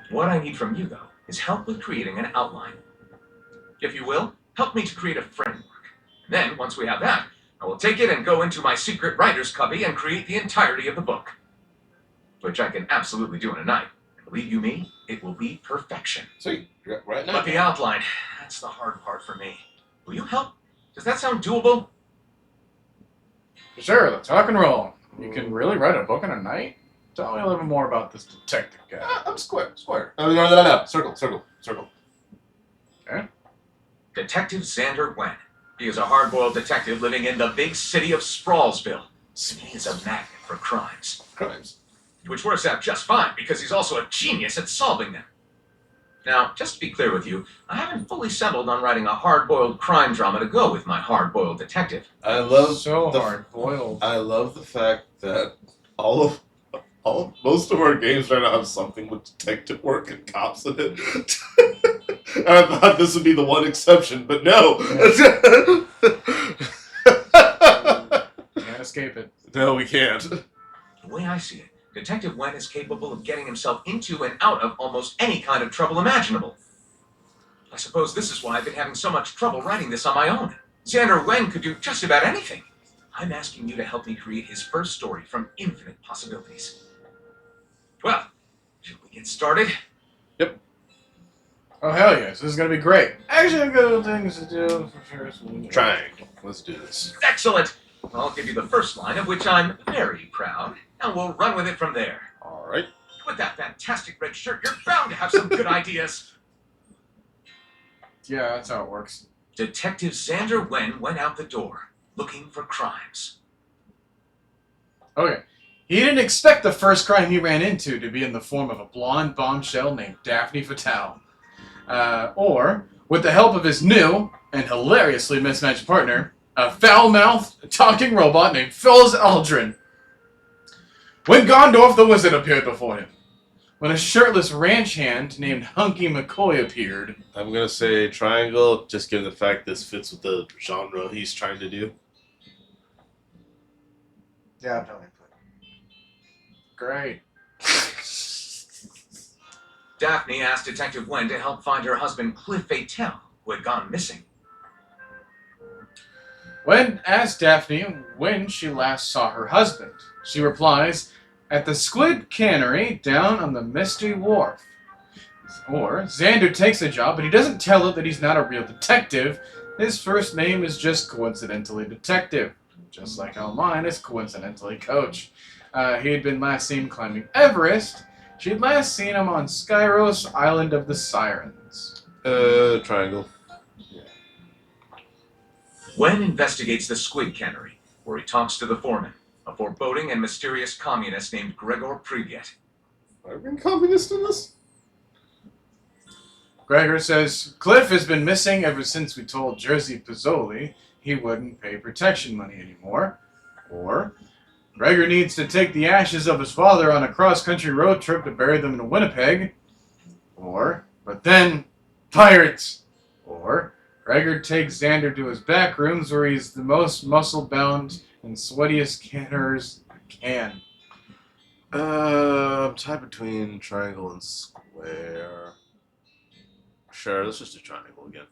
What I need from you, though, is help with creating an outline. If you will, help me to create a framework. And then, once we have that, I will take it and go into my secret writer's cubby and create the entirety of the book. Which I can absolutely do in a night. And believe you me, it will be perfection. Sweet. Right now. But the outline, that's the hard part for me. Will you help? Does that sound doable? Sure, let's rock and roll. You can really write a book in a night? Tell me a little bit more about this detective guy. I'm square. No. Circle. Okay. Detective Xander Wen. He is a hard-boiled detective living in the big city of Sprawlsville. He is a magnet for crimes. Which works out just fine, because he's also a genius at solving them. Now, just to be clear with you, I haven't fully settled on writing a hard-boiled crime drama to go with my hard-boiled detective. I love So hard-boiled. I love the fact that most of our games right now have something with detective work and cops in it. And I thought this would be the one exception, but no. Can't escape it. No, we can't. The way I see it, Detective Wen is capable of getting himself into and out of almost any kind of trouble imaginable. I suppose this is why I've been having so much trouble writing this on my own. Xander Wen could do just about anything. I'm asking you to help me create his first story from infinite possibilities. Well, should we get started? Oh, hell yes. This is going to be great. Actually, I've got things to do first. Triangle. Let's do this. Excellent! I'll give you the first line, of which I'm very proud, and we'll run with it from there. All right. With that fantastic red shirt, you're bound to have some good ideas. Yeah, that's how it works. Detective Xander Wen went out the door, looking for crimes. Okay. He didn't expect the first crime he ran into to be in the form of a blonde bombshell named Daphne Fatale. Or, with the help of his new and hilariously mismatched partner, a foul-mouthed talking robot named Phyllis Aldrin. When Gondorf the Wizard appeared before him. When a shirtless ranch hand named Hunky McCoy appeared. I'm going to say triangle, just given the fact this fits with the genre he's trying to do. Yeah, I've no input. Great. Daphne asked Detective Wen to help find her husband Cliff Fatale, who had gone missing. When asked Daphne when she last saw her husband, she replies, at the Squid Cannery down on the Misty Wharf. Or, Xander takes the job, but he doesn't tell her that he's not a real detective. His first name is just coincidentally Detective, just like how mine is coincidentally Coach. He had been last seen climbing Everest. She had last seen him on Skyros, Island of the Sirens. Triangle. Wen investigates the Squid Cannery, where he talks to the foreman, a foreboding and mysterious communist named Gregor Privyet. Are we communist in this? Gregor says, Cliff has been missing ever since we told Jerzy Pizzoli he wouldn't pay protection money anymore. Or, Gregor needs to take the ashes of his father on a cross-country road trip to bury them in Winnipeg. Or, but then, pirates. Or, Gregor takes Xander to his back rooms where he's the most muscle-bound and sweatiest canners can. I'm tied between triangle and square. Sure, let's just do triangle again.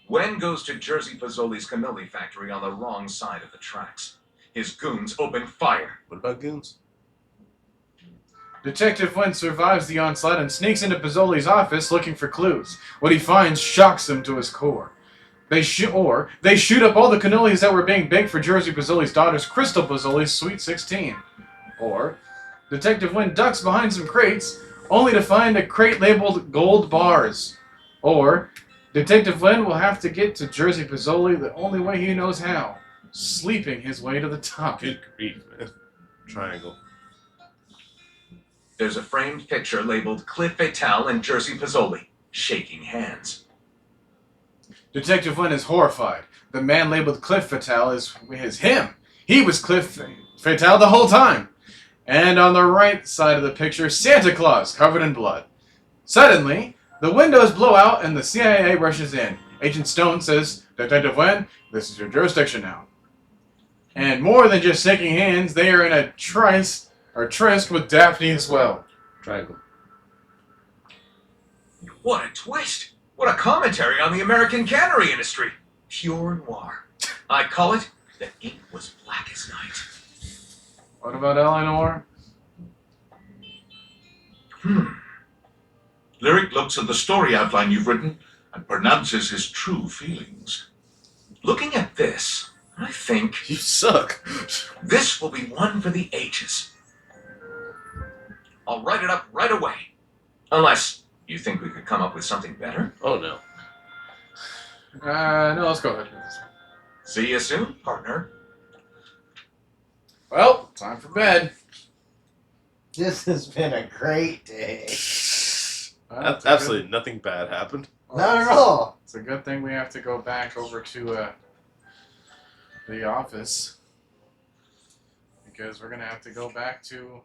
Wen goes to Jerzy Pizzoli's cannoli factory on the wrong side of the tracks. His goons open fire. What about goons? Detective Wen survives the onslaught and sneaks into Pizzoli's office looking for clues. What he finds shocks him to his core. they shoot up all the cannolis that were being baked for Jersey Pizzoli's daughter's Crystal Pizzoli's Sweet 16. Or Detective Wynn ducks behind some crates only to find a crate labeled gold bars. Or Detective Wynn will have to get to Jersey Pizzoli the only way he knows how, sleeping his way to the top. Good grief, man. Triangle. There's a framed picture labeled Cliff Fatale and Jersey Pizzoli, shaking hands. Detective Wynn is horrified. The man labeled Cliff Fatale is him. He was Cliff Fatale the whole time. And on the right side of the picture, Santa Claus, covered in blood. Suddenly, the windows blow out and the CIA rushes in. Agent Stone says, Detective Wynn, this is your jurisdiction now. And more than just shaking hands, they are in a tryst with Daphne as well. Triangle. What a twist! What a commentary on the American cannery industry. Pure noir. I call it The Ink Was Black as Night. What about Eleanor? Lyric looks at the story outline you've written and pronounces his true feelings. Looking at this, I think You suck. this will be one for the ages. I'll write it up right away. Unless you think we could come up with something better. Oh no. No, let's go ahead with this one. See you soon, partner. Well, time for bed. This has been a great day. Well, Absolutely nothing bad happened. Not at all. It's a good thing we have to go back over to the office. Because we're going to have to go back to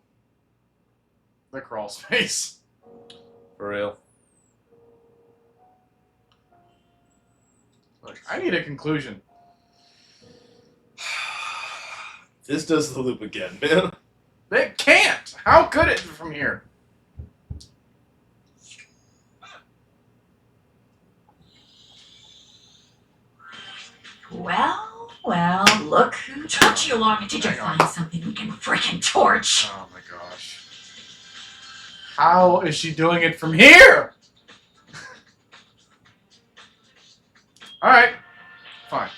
the crawl space. For real. Look, I need a conclusion. This does the loop again, man. It can't! How could it from here? Well, look who took you along. Did you find something we can freaking torch? Oh my gosh. How is she doing it from here? Alright. Fine.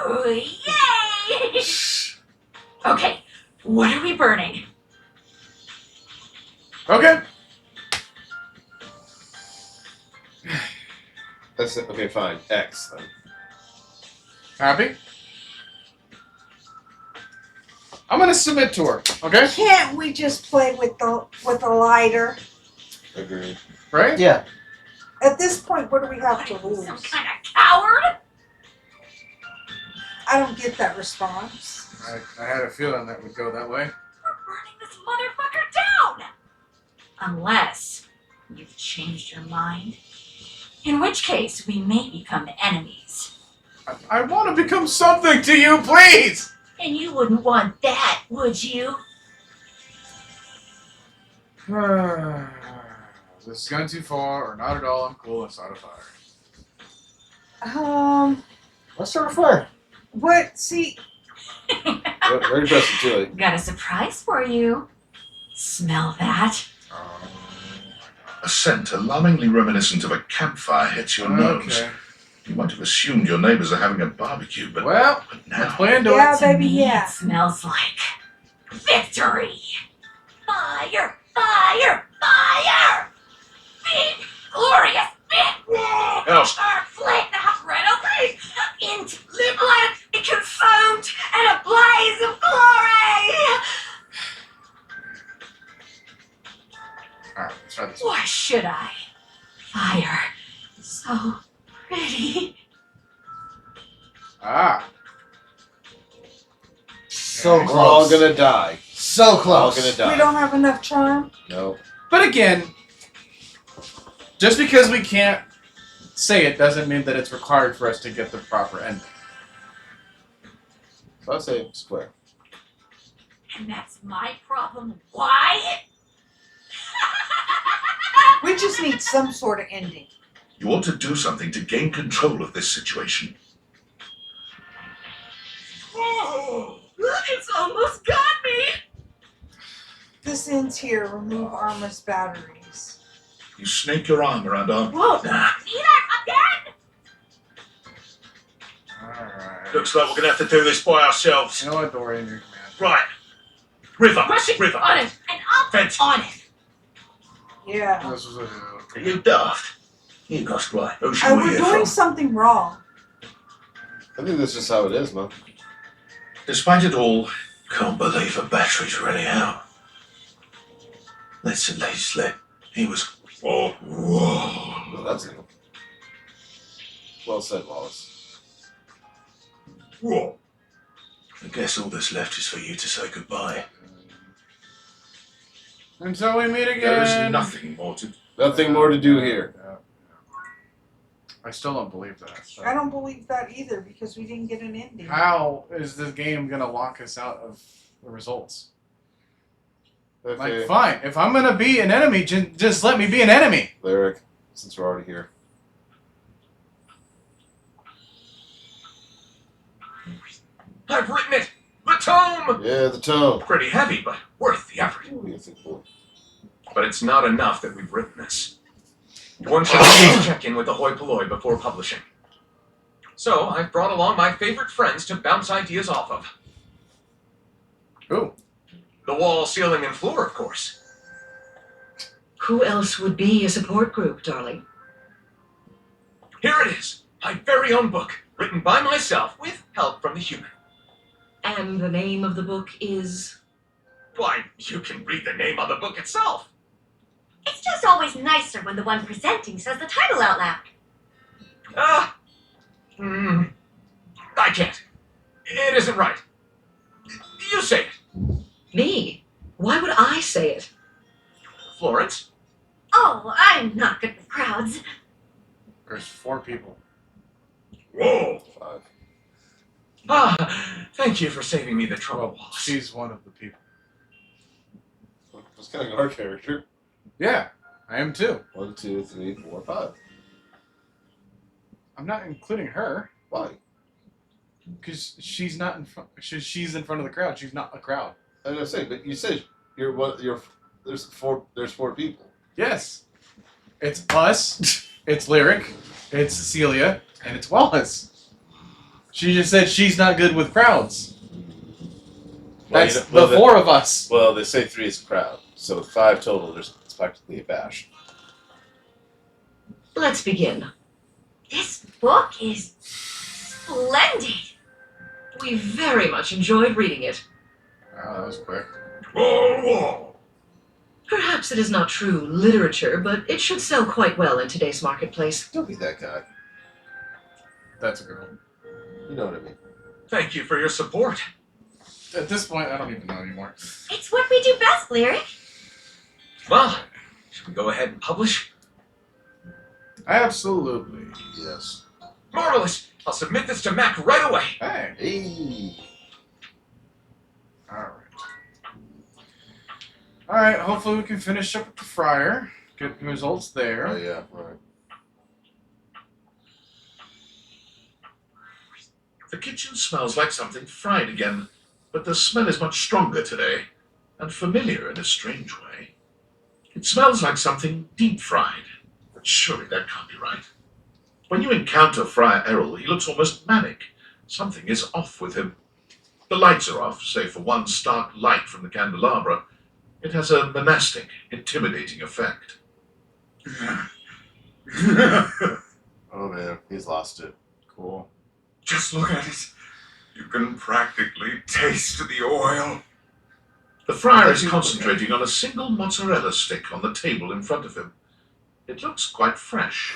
Ooh, yay! Okay, what are we burning? Okay. That's it. Okay, fine. X then. Happy? I'm gonna submit to her, okay? Can't we just play with the lighter? Agreed. Right? Yeah. At this point, what do we have to What are you, lose? some kind of coward? I don't get that response. I had a feeling that would go that way. We're burning this motherfucker down! Unless you've changed your mind. In which case, we may become enemies. I want to become something to you, please! And you wouldn't want that, would you? This has gone too far, or not at all. I'm cool. Let's start a fire. Let's start a fire. What? See, We're pressing to it. Got a surprise for you. Smell that? Oh, A scent alarmingly reminiscent of a campfire hits your nose. okay. You might have assumed your neighbors are having a barbecue, but, Well, but let's now. play into yeah, it. To baby, me, yeah. it smells like victory. Fire! Fire! Fire! Big, glorious, big, Else. flame that red open into the blood, be consumed and a blaze of glory. Alright, let's try this. Why should I? Fire, so pretty. Ah. So We're all close. gonna die. So All close. gonna we die. don't have enough charm. No. But again, just because we can't say it doesn't mean that it's required for us to get the proper ending. So I'll say square. And that's my problem. Why? We just need some sort of ending. You ought to do something to gain control of this situation. Oh, it's almost got me. This ends here. Remove armor's batteries. You snake your arm around our. Whoa, Nah. see that again? Looks like we're gonna have to do this by ourselves. You know what, Dorian, your command. Right. River. Rush it River. on it, and I'll Fence. on it. Yeah. This was a Are you daft? You got right. Who should we We're hear doing from? something wrong. I think that's just how it is, man. Despite it all, Can't believe a battery's running out. Let's at least let. He was. whoa, Well, that's it. Well said, Wallace. whoa. I guess all that's left is for you to say goodbye. Until we meet again. There is nothing more to Nothing more to do here. Yeah. I still don't believe that. so. I don't believe that either because we didn't get an ending. How is this game gonna lock us out of the results? Okay, Like, fine. If I'm gonna be an enemy, just let me be an enemy. Lyric, since we're already here. I've written it! The tome! Yeah, the tone. Pretty heavy, but worth the effort. What do you think, boy? But it's not enough that we've written this. One should always check in with the hoi polloi before publishing. So I've brought along my favorite friends to bounce ideas off of. Ooh. The wall, ceiling, and floor, of course. Who else would be a support group, darling? Here it is, my very own book, written by myself with help from the human. And the name of the book is... Why, you can read the name on the book itself. It's just always nicer when the one presenting says the title out loud. I can't. It isn't right. You say it. Me? Why would I say it? Florence. Oh, I'm not good with crowds. There's 4 people. Whoa. 5. Thank you for saving me the trouble, Well, Wallace. she's one of the people. That's kind of our character. Yeah, I am too. 1, 2, 3, 4, 5. I'm not including her Why? because she's not in front. She's in front of the crowd. She's not a crowd. I was gonna say, but you said you're one. There's 4 people. Yes, it's us. It's Lyric. It's Cecilia, and it's Wallace. She just said she's not good with crowds. That's the 4 of us. Well, they say 3 is a crowd, so with 5 total, it's practically a bash. Let's begin. This book is splendid. We very much enjoyed reading it. Oh, that was quick. Whoa. Perhaps it is not true literature, but it should sell quite well in today's marketplace. Don't be that guy. That's a girl. You know what I mean. Thank you for your support. At this point, I don't even know anymore. It's what we do best, Lyric. Well, should we go ahead and publish? Absolutely. Yes. Marvelous! I'll submit this to Mac right away. Hey. Hey. All right. Hopefully, we can finish up with the fryer. Get the results Oh there. yeah. Right. The kitchen smells like something fried again, but the smell is much stronger today, and familiar in a strange way. It smells like something deep fried, but surely that can't be right. When you encounter Friar Errol, he looks almost manic. Something is off with him. The lights are off, save for one stark light from the candelabra. It has a monastic, intimidating effect. Oh man, he's lost it. Cool. Just look at it. You can practically taste the oil. The friar is concentrating on a single mozzarella stick on the table in front of him. It looks quite fresh.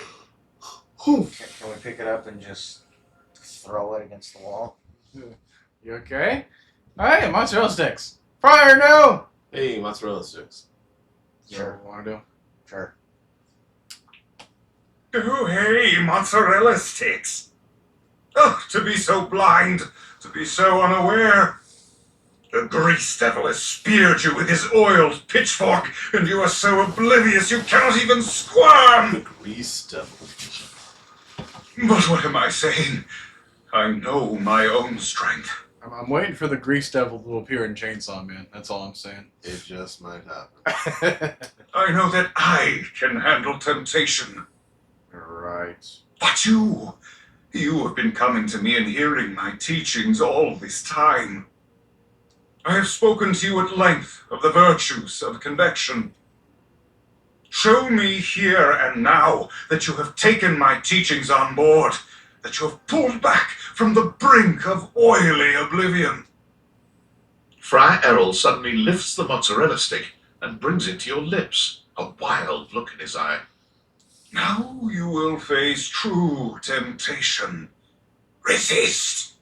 Can we pick it up and just throw it against the wall? You okay? Hey, mozzarella sticks. Fryer, no. Hey, mozzarella sticks. Sure. What want to do? Sure. Oh, hey, mozzarella sticks. Oh, to be so blind, to be so unaware. The grease devil has speared you with his oiled pitchfork, and you are so oblivious you cannot even The squirm. grease devil. But what am I saying? I know my own strength. I'm waiting for the grease devil to appear in Chainsaw Man. That's all I'm saying. It just might happen. I know that I can handle temptation. Right. But you You have been coming to me and hearing my teachings all this time. I have spoken to you at length of the virtues of convection. Show me here and now that you have taken my teachings on board, that you have pulled back from the brink of oily oblivion. Friar Errol suddenly lifts the mozzarella stick and brings it to your lips, a wild look in his eye. Now you will face true temptation. Resist!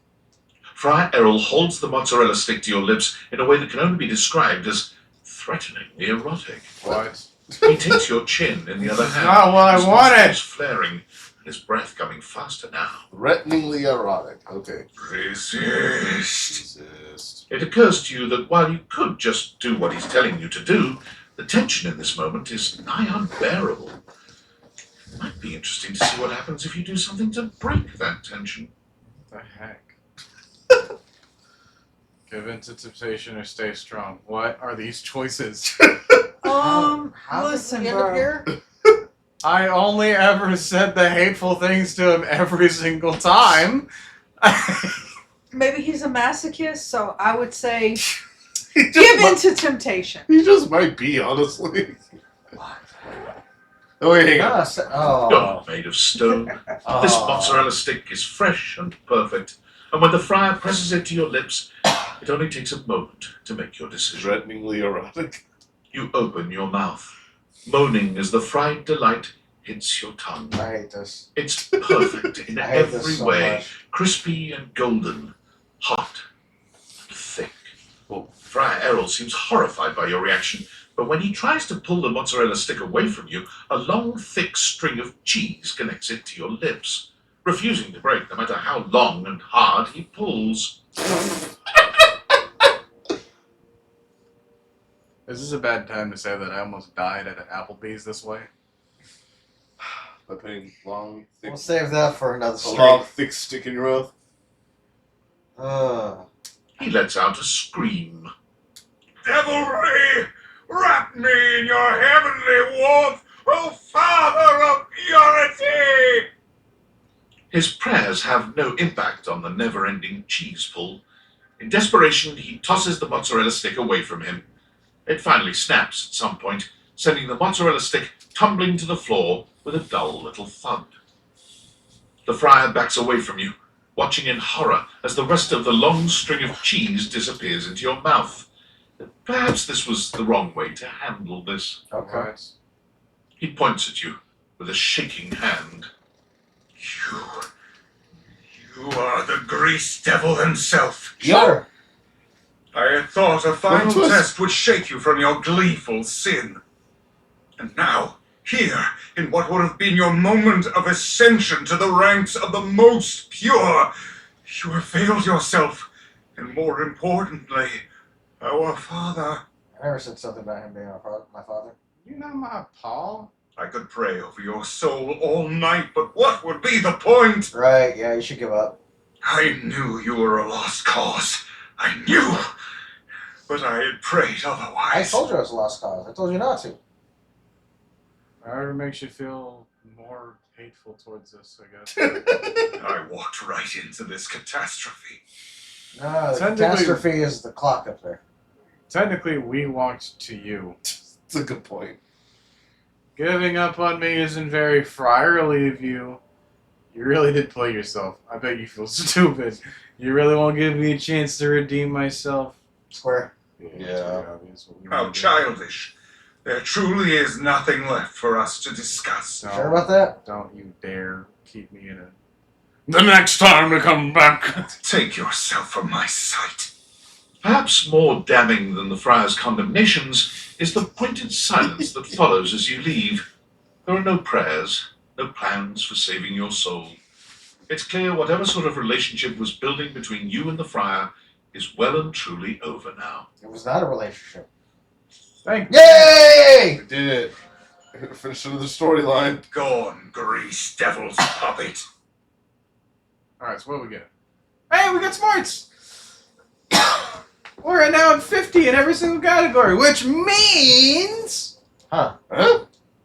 Friar Errol holds the mozzarella stick to your lips in a way that can only be described as threateningly erotic. What? He takes your chin in the other hand. Not what I his wanted. nostrils flaring, and his breath coming faster now. Threateningly erotic. Okay. Resist! It occurs to you that while you could just do what he's telling you to do, the tension in this moment is nigh unbearable. It might be interesting to see what happens if you do something to break that tension. What the heck? Give in to temptation or stay strong. What are these choices? How Listen, did we end up bro. here? I only ever said the hateful things to him every single time. Maybe he's a masochist, so I would say He give just, in to temptation. he just might be, honestly. Oh, wait, hang on. You're Oh. not made of stone. This mozzarella stick is fresh and perfect, and when the friar presses it to your lips, it only takes a moment to make your decision. Threateningly erotic. You open your mouth, moaning as the fried delight hits your tongue. I hate this. It's perfect in I hate this every so way, much. crispy and golden, hot and thick. Well, Friar Errol seems horrified by your reaction, but when he tries to pull the mozzarella stick away from you, a long, thick string of cheese connects it to your lips, refusing to break no matter how long and hard he pulls. Is this a bad time to say that I almost died at an Applebee's this way? By putting long, thick, We'll save that for another a stream. long, thick stick in your mouth. He lets out a scream. Devilry! Wrap me in your heavenly warmth, O Father of purity! His prayers have no impact on the never-ending cheese pull. In desperation, he tosses the mozzarella stick away from him. It finally snaps at some point, sending the mozzarella stick tumbling to the floor with a dull little thud. The friar backs away from you, watching in horror as the rest of the long string of cheese disappears into your mouth. Perhaps this was the wrong way to handle this. Okay. What? He points at you with a shaking hand. You are the grease devil himself. Sure. I had thought a final twist. test would shake you from your gleeful sin. And now, here, in what would have been your moment of ascension to the ranks of the most pure, you have failed yourself, and more importantly, our Father. I never said something about him being my father. You know my Paul? I could pray over your soul all night, but what would be the point? Right, yeah, you should give up. I knew you were a lost cause. I knew. But I had prayed I otherwise. told you I was a lost cause. I told you not to. However makes you feel more hateful towards this, I guess. I walked right into this catastrophe. No, the Technically- catastrophe is the clock up there. Technically, we walked to you. It's a good point. Giving up on me isn't very friarly of you. You really did play yourself. I bet you feel stupid. You really won't give me a chance to redeem myself. Square. It's Yeah. very obvious what you How wanna do. childish. There truly is nothing left for us to discuss. Don't, Sure about that? Don't you dare keep me in a... The next time to come back! Take yourself from my sight. Perhaps more damning than the friar's condemnations is the pointed silence that follows as you leave. There are no prayers, no plans for saving your soul. It's clear whatever sort of relationship was building between you and the friar is well and truly over now. It was not a relationship. Thank you. Yay! We did it. Finish another storyline. Gone, grease devil's puppet. Alright, so what do we get? Hey, we got smarts! We're now at 50 in every single category, which means... Huh?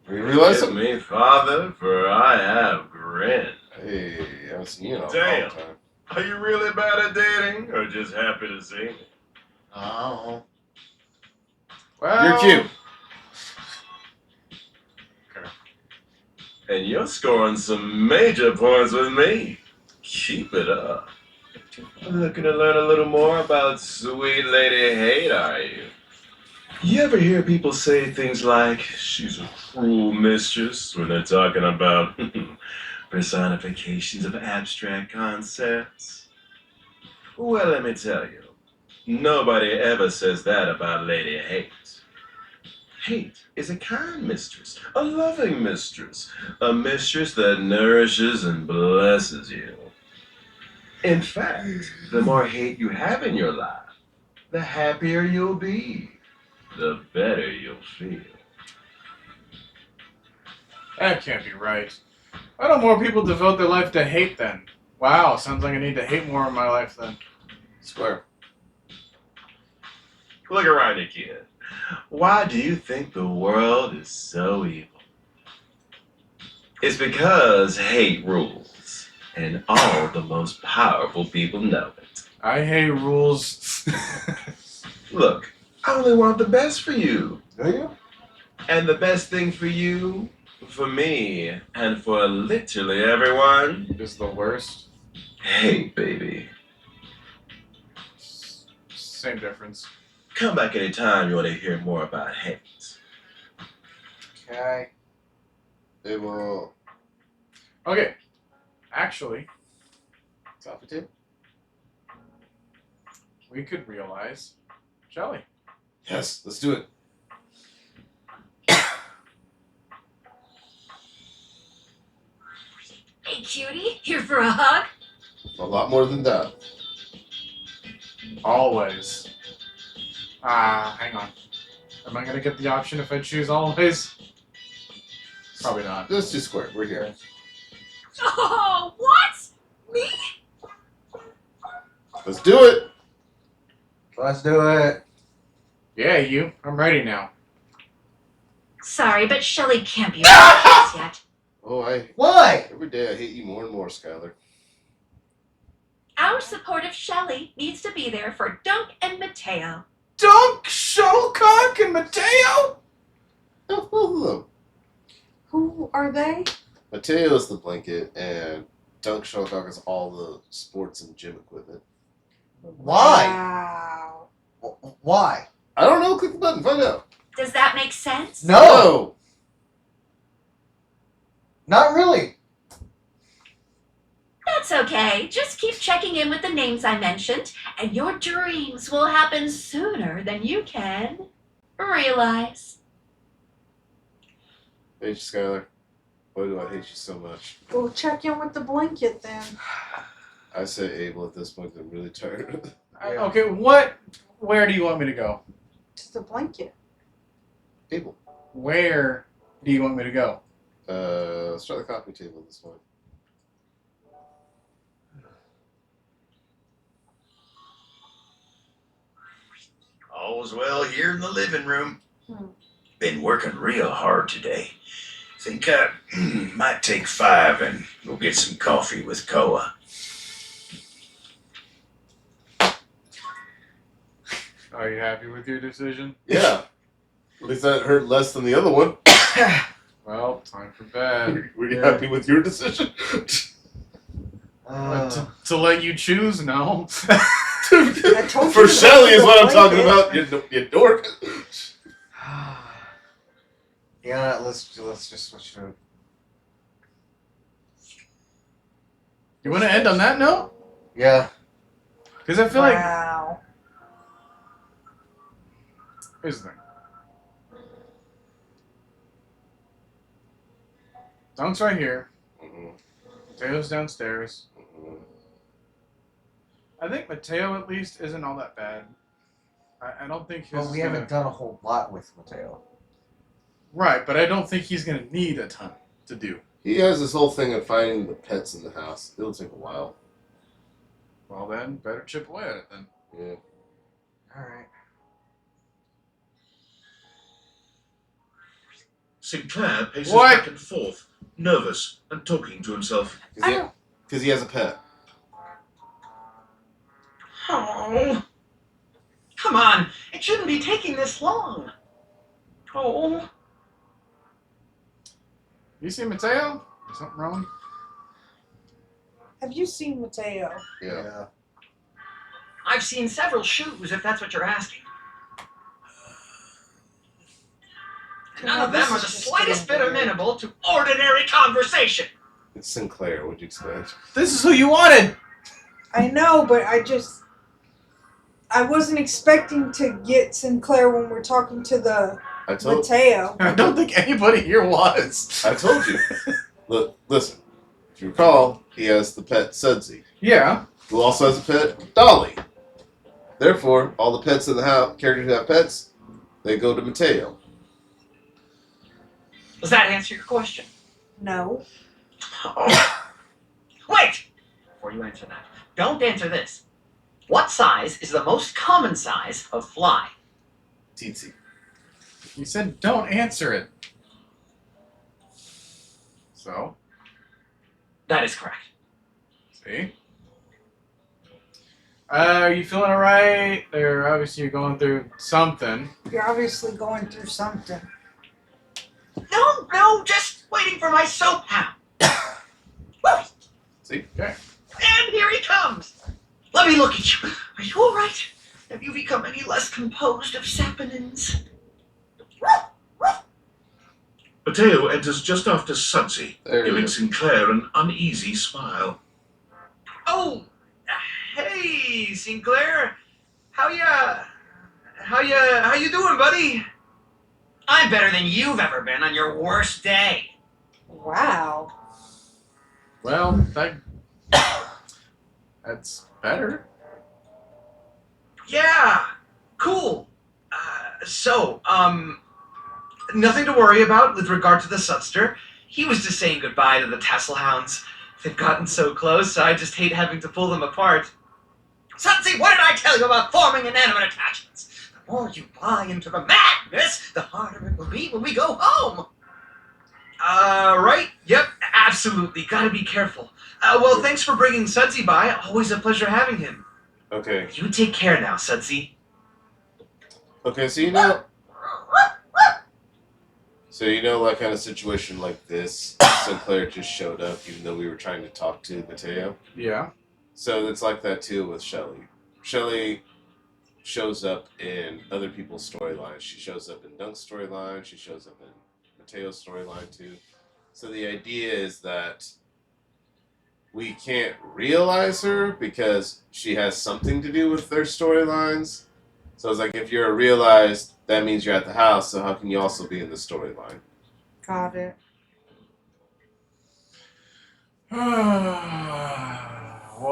We realize Give something? me, Father, for I have grin. Hey, haven't seen you in a long Damn. time. Are you really bad at dating, or just happy to see me? Oh. Well, You're cute. And you're scoring some major points with me. Keep it up. Looking to learn a little more about sweet Lady Hate, are you? You ever hear people say things like, she's a cruel mistress, when they're talking about personifications of abstract concepts? Well, let me tell you, nobody ever says that about Lady Hate. Hate is a kind mistress, a loving mistress, a mistress that nourishes and blesses you. In fact, the more hate you have in your life, the happier you'll be, the better you'll feel. that can't be right. Why don't more people devote their life to hate then? Wow, sounds like I need to hate more in my life then. Square. Look around you, kid. Why do you think the world is so evil? It's because hate rules, and all the most powerful people know it. I hate rules. Look, I only want the best for you. Do you? And the best thing for you, for me, and for literally everyone, Is the worst. hate, baby. Same difference. Come back anytime you want to hear more about hate. Okay. They will. Okay, actually, Top of tip? we could realize Shelly. Yes, let's do it. Hey, cutie, here for a hug? A lot more than that. Always. Hang on. Am I gonna get the option if I choose always? Probably not. Let's do square. We're here. Oh, what? Me? Let's do it. Let's do it. Yeah, you. I'm ready now. Sorry, but Shelly can't be with us yet. Oh, Why? every day I hate you more and more, Skylar. Our supportive Shelly needs to be there for Dunk and Mateo. Dunk, Shuttlecock, and Mateo? Oh, both of them. Who are they? Mateo is the blanket, and Dunk Shuttlecock is all the sports and gym equipment. Why? Wow. Why? I don't know. Click the button. Find out. Does that make sense? No. Not really. That's okay. Just keep checking in with the names I mentioned, and your dreams will happen sooner than you can realize. Hey, Skylar. Why do I hate you so much? Go check in with the blanket then. I say Abel at this point. I'm really tired. Okay, where do you want me to go? To the blanket. Abel. Where do you want me to go? Let's try the coffee table this one. All's well here in the living room. Hmm. Been working real hard today. Think I might take 5 and go get some coffee with Koa. Are you happy with your decision? Yeah. At least that hurt less than the other one. Well, time for bed. Were you happy with your decision? To let you choose? No. I told For you to Shelly is go what to I'm the talking blanket. about, you dork. Yeah, let's just switch to. You want to end on that note? Yeah. Because I feel like Wow. here's the thing. Dunk's right here. Mateo's downstairs. I think Mateo at least isn't all that bad. I don't think his. Well, we haven't done a whole lot with Mateo. Right, but I don't think he's gonna need a ton to do. He has this whole thing of finding the pets in the house. It'll take a while. Well then, better chip away at it then. Yeah. Alright. Sinclair paces What? back and forth, nervous and talking to himself. Is he, Because he has a pet. Oh. Come on. It shouldn't be taking this long. Oh. You see Mateo? Is something wrong? Have you seen Mateo? Yeah. I've seen several shoes, if that's what you're asking. None of them are the slightest bit amenable to ordinary conversation. It's Sinclair, what'd you expect? This is who you wanted! I know, but I wasn't expecting to get Sinclair when we're talking to the I told Mateo. I don't think anybody here was. I told you. Look, listen. If you recall, he has the pet Sudsy. Yeah. Who also has a pet Dolly. Therefore, all the pets in the house, characters who have pets, they go to Mateo. Does that answer your question? No. Oh. Wait! Before you answer that, don't answer this. What size is the most common size of fly? Tsetse. You said don't answer it. So? That is correct. See? Are you feeling alright? Or obviously you're going through something. You're obviously going through something. No, just waiting for my soap hound. See? Okay. And here he comes. Let me look at you. Are you all right? Have you become any less composed of saponins? Mateo enters just after Sudsy, There he giving is. Sinclair an uneasy smile. Oh, hey, Sinclair. How you doing, buddy? I'm better than you've ever been on your worst day. Wow. Well, that's better. Yeah, cool. Nothing to worry about with regard to the Sudster. He was just saying goodbye to the Tasselhounds. They've gotten so close, I just hate having to pull them apart. Sudsy, what did I tell you about forming inanimate attachments? The more you buy into the madness, the harder it will be when we go home. Right? Yep, absolutely. Gotta be careful. Well, thanks for bringing Sudsy by. Always a pleasure having him. Okay. You take care now, Sudsy. Okay, so you know... So you know, like, kind of situation like this, Sinclair just showed up even though we were trying to talk to Mateo. Yeah. So it's like that too with Shelly. Shelly shows up in other people's storylines. She shows up in Dunk's storyline. She shows up in Mateo's storyline too. So the idea is that we can't realize her because she has something to do with their storylines. So it's like if you're realized, that means you're at the house, so how can you also be in the storyline? Got it. Well,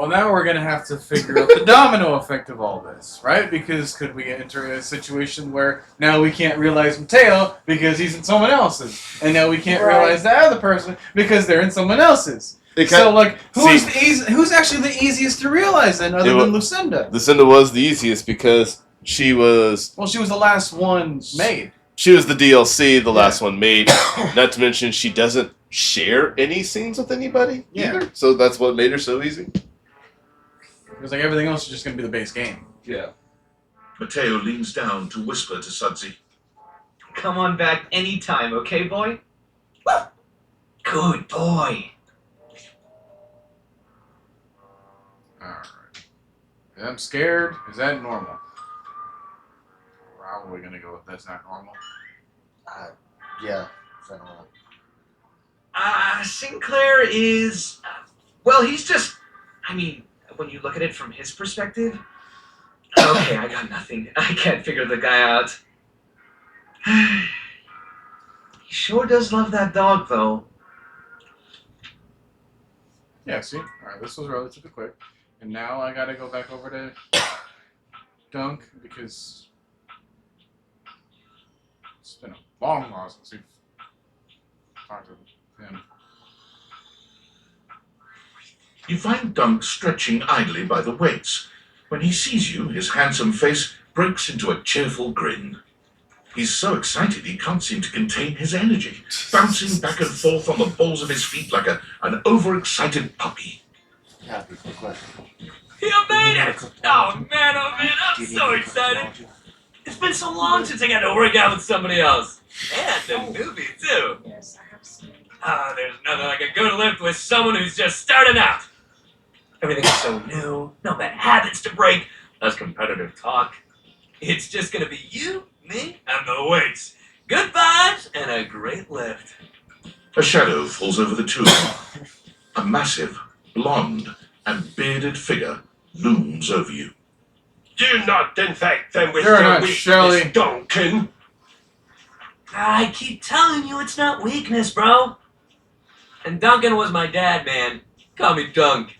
now we're going to have to figure out the domino effect of all this, right? Because could we enter a situation where now we can't realize Mateo because he's in someone else's, and now we can't realize that other person because they're in someone else's. So, like, who's actually the easiest to realize then, other than Lucinda? Lucinda was the easiest because she was... Well, she was the last one made. She was the DLC, the last one made. Not to mention, she doesn't share any scenes with anybody either. So that's what made her so easy. Because like everything else is just going to be the base game. Yeah. Mateo leans down to whisper to Sudsy. Come on back anytime, okay, boy? Good boy. Alright. I'm scared. Is that normal? Probably going to go with that's not normal. Yeah. I don't know. Sinclair is... well, he's just... I mean, when you look at it from his perspective... Okay, I got nothing. I can't figure the guy out. He sure does love that dog, though. Yeah, see? Alright, this was relatively quick. And now I gotta go back over to Dunk because it's been a long while since we've talked to him. You find Dunk stretching idly by the weights. When he sees you, his handsome face breaks into a cheerful grin. He's so excited he can't seem to contain his energy, bouncing back and forth on the balls of his feet like an overexcited puppy. Happy for question. You made it! Oh man, I'm so excited. It's been so long since I got to work out with somebody else. And the movie, too. Yes, I have seen. There's nothing like a good lift with someone who's just starting out. Everything's so new, no bad habits to break, less competitive talk. It's just gonna be you, me, and the weights. Good vibes and a great lift. A shadow falls over the two of you. A massive, blonde, and bearded figure looms over you. Do not infect them with You're your not weakness, Shelley. Duncan. I keep telling you it's not weakness, bro. And Duncan was my dad, man. Call me Dunk.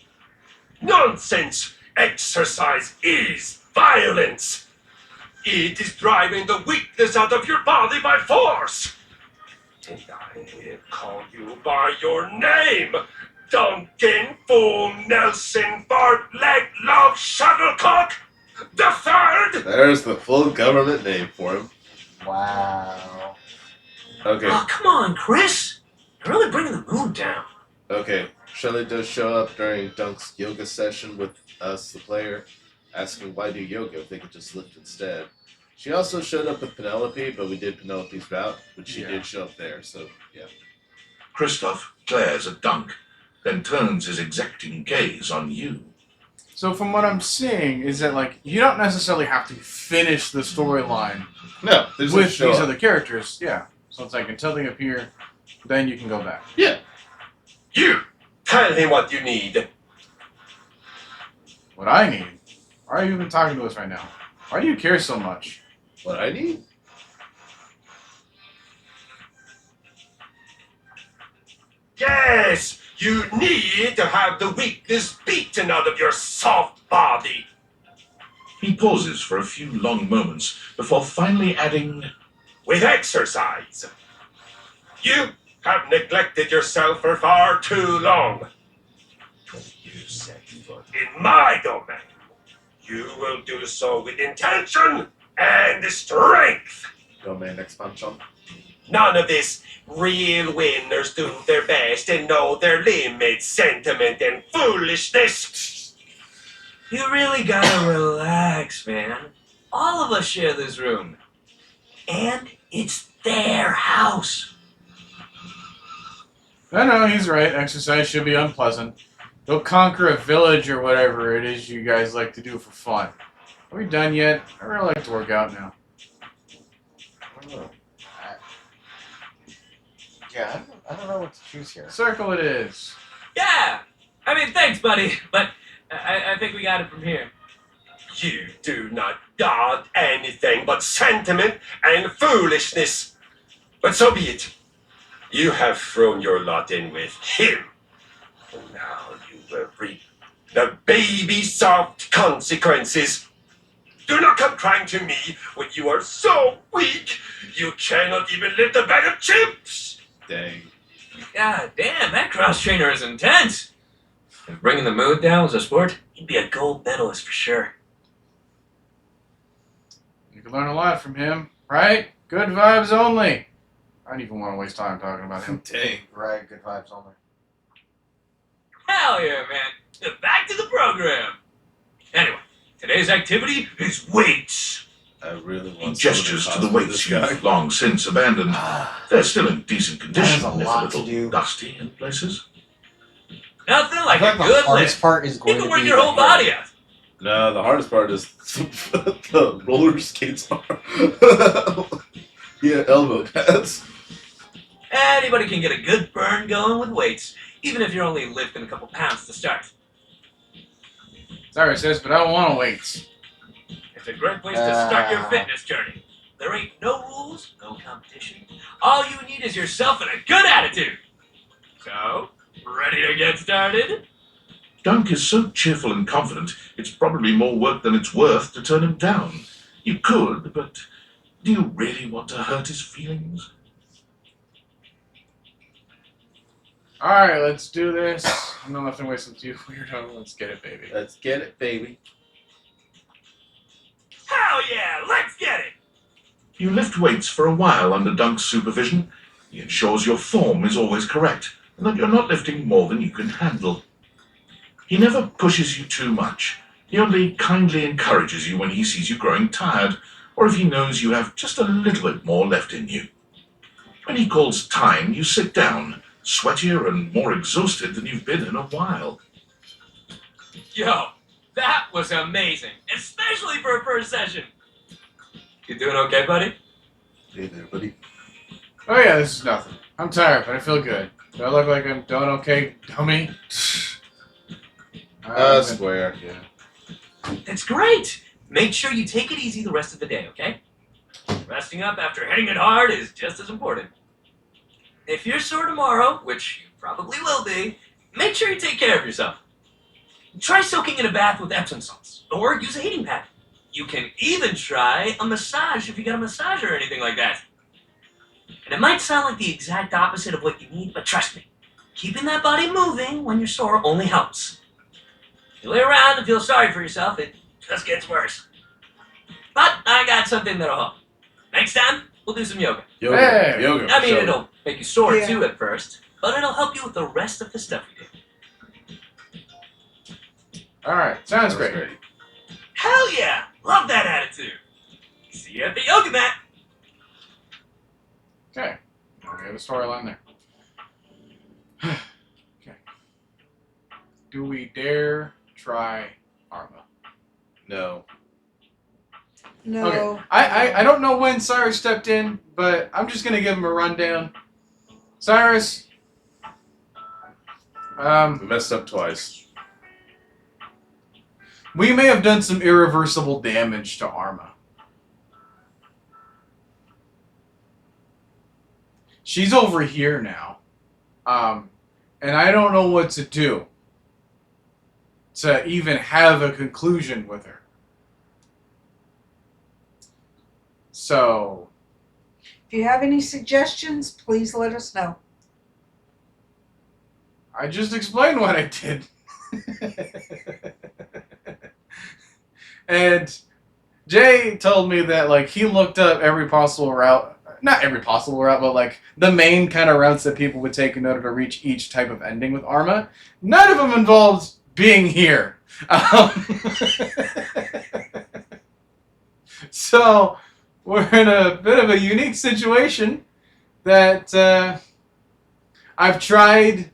Nonsense! Exercise is violence. It is driving the weakness out of your body by force. And I call you by your name. Duncan Fool Nelson Fart Leg Love Shuttlecock the Third. There's the full government name for him. Wow. Okay. Oh, come on, Chris. You're really bringing the mood down. Okay. Shelley does show up during Dunk's yoga session with us, the player, asking why do yoga if they could just lift instead. She also showed up with Penelope, but we did Penelope's route, but she did show up there, so yeah. Christoph glares at Dunk, then turns his exacting gaze on you. So from what I'm seeing is that like you don't necessarily have to finish the storyline No, there's with no show these up. other characters. Yeah. So it's like until they appear, then you can go back. Yeah. You tell him what you need. What I need. Why are you even talking to us right now? Why do you care so much? What I need? Yes, you need to have the weakness beaten out of your soft body. He pauses for a few long moments before finally adding, With exercise. You have neglected yourself for far too long. When you set foot in my domain, you will do so with intention and strength. Domain expansion. None of this real winners do their best and know their limits sentiment and foolishness. You really gotta relax, man. All of us share this room. And it's their house. No, he's right. Exercise should be unpleasant. Go conquer a village or whatever it is you guys like to do for fun. Are we done yet? I really like to work out now. I don't know. I don't know what to choose here. Circle it is. Yeah! I mean, thanks, buddy, but I think we got it from here. You do not guard anything but sentiment and foolishness. But so be it. You have thrown your lot in with him. And now you will reap the baby soft consequences. Do not come crying to me when you are so weak you cannot even lift a bag of chips. Dang. God damn, that cross trainer is intense. If bringing the mood down was a sport, he'd be a gold medalist for sure. You can learn a lot from him, right? Good vibes only. I don't even want to waste time talking about him. Dang. Right, good vibes only. Hell yeah, man. Back to the program. Anyway, today's activity is weights. I really he want gestures to the someone weights to cosplay this you've long since abandoned. They're still in decent condition, That is a if lot a little to do. dusty in places. Nothing like I a feel like good the hardest lift. part is You going can to work be your whole the- body out. No, the hardest part is the roller skates are. Yeah, elbow pads. Anybody can get a good burn going with weights, even if you're only lifting a couple pounds to start. Sorry, sis, but I don't want to wait. It's a great place to start your fitness journey. There ain't no rules, no competition. All you need is yourself and a good attitude. So, ready to get started? Dunk is so cheerful and confident, it's probably more work than it's worth to turn him down. You could, but do you really want to hurt his feelings? Alright, let's do this. I'm not left to waste with you, weirdo. Let's get it, baby. Let's get it, baby. Hell yeah, let's get it! You lift weights for a while under Dunk's supervision. He ensures your form is always correct, and that you're not lifting more than you can handle. He never pushes you too much. He only kindly encourages you when he sees you growing tired, or if he knows you have just a little bit more left in you. When he calls time, you sit down, sweatier and more exhausted than you've been in a while. Yo, that was amazing, especially for a first session. You doing okay, buddy? Hey there, buddy. Oh yeah, this is nothing. I'm tired, but I feel good. Do I look like I'm doing okay, dummy? Square, yeah. That's great. Make sure you take it easy the rest of the day, okay? Resting up after hitting it hard is just as important. If you're sore tomorrow, which you probably will be, make sure you take care of yourself. Try soaking in a bath with Epsom salts, or use a heating pad. You can even try a massage if you got a massager or anything like that. And it might sound like the exact opposite of what you need, but trust me, keeping that body moving when you're sore only helps. If you lay around and feel sorry for yourself, it just gets worse. But I got something that'll help. Next time, we'll do some yoga. Yoga. Hey. Yoga. I mean, Sure. it'll make you sore Yeah. too at first, but it'll help you with the rest of the stuff you do. Alright, sounds That was great. Hell yeah! Love that attitude. See you at the yoga mat. Okay. We have a storyline there. Okay. Do we dare try Arma? No. No. Okay. I don't know when Cyrus stepped in, but I'm just gonna give him a rundown. Cyrus. We messed up twice. We may have done some irreversible damage to Arma. She's over here now. And I don't know what to do to even have a conclusion with her. So, If you have any suggestions, please let us know. I just explained what I did. And Jay told me that, like, he looked up every possible route, not every possible route, but, like, the main kind of routes that people would take in order to reach each type of ending with Arma. None of them involved being here. So, we're in a bit of a unique situation that I've tried,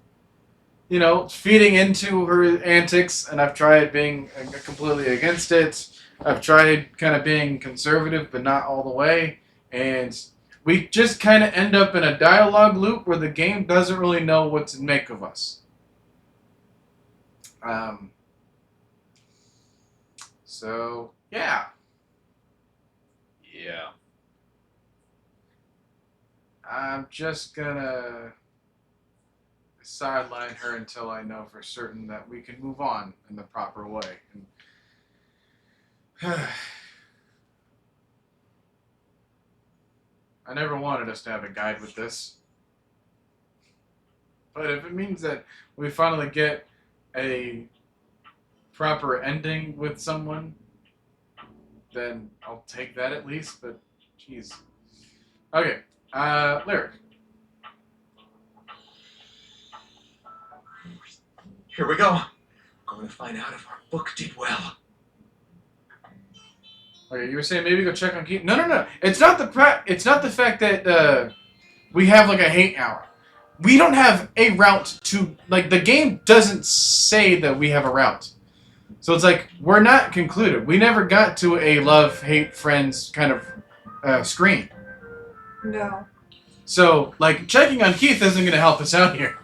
you know, feeding into her antics, and I've tried being completely against it. I've tried kind of being conservative, but not all the way. And we just kind of end up in a dialogue loop where the game doesn't really know what to make of us. So, yeah. Yeah. I'm just gonna sideline her until I know for certain that we can move on in the proper way. And I never wanted us to have a guide with this. But if it means that we finally get a proper ending with someone, then I'll take that at least, but jeez. Okay, Lyric. Here we go. Going to find out if our book did well. Okay, you were saying maybe go check on Keith. No. It's not the fact that we have like a hate hour. We don't have a route to, like, the game doesn't say that we have a route. So it's like we're not concluded. We never got to a love, hate, friends kind of screen. No. So like checking on Keith isn't going to help us out here.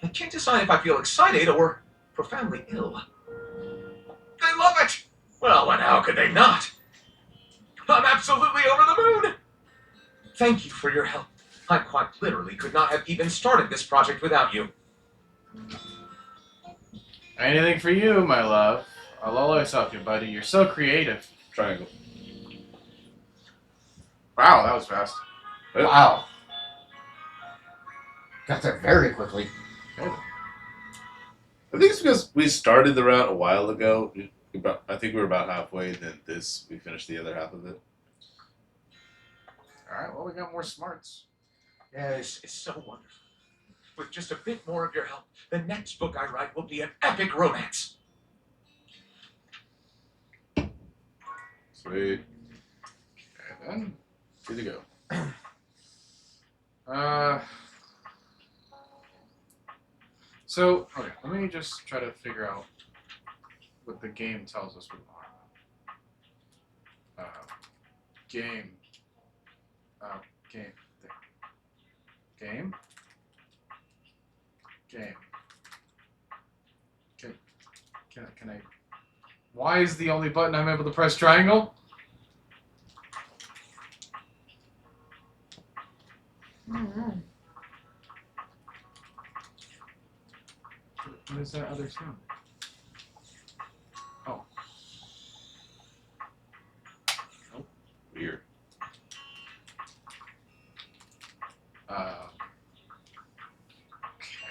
I can't decide if I feel excited or profoundly ill. They love it! Well, and how could they not? I'm absolutely over the moon! Thank you for your help. I quite literally could not have even started this project without you. Anything for you, my love. I'll always help you, buddy. You're so creative. Triangle. Wow, that was fast. Wow. Got there very quickly. I think it's because we started the route a while ago. I think we were about halfway, then we finished the other half of it. Alright, well, we got more smarts. Yes, it's so wonderful. With just a bit more of your help, the next book I write will be an epic romance. Sweet. Okay, then. Good to go. So, okay, let me just try to figure out what the game tells us we want. Game. Game. Game. Game. Can I? Why is the only button I'm able to press triangle? Mm-hmm. What is that other sound? Oh. Nope. Weird.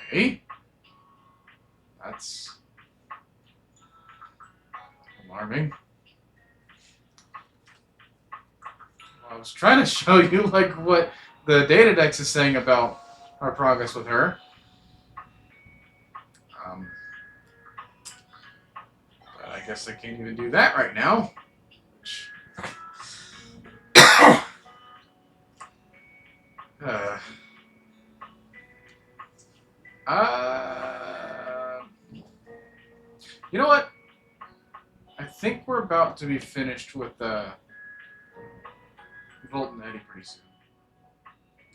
Okay. That's alarming. Well, I was trying to show you like what the data dex is saying about our progress with her. But I guess I can't even do that right now. You know what? I think we're about to be finished with Volt and Eddie pretty soon.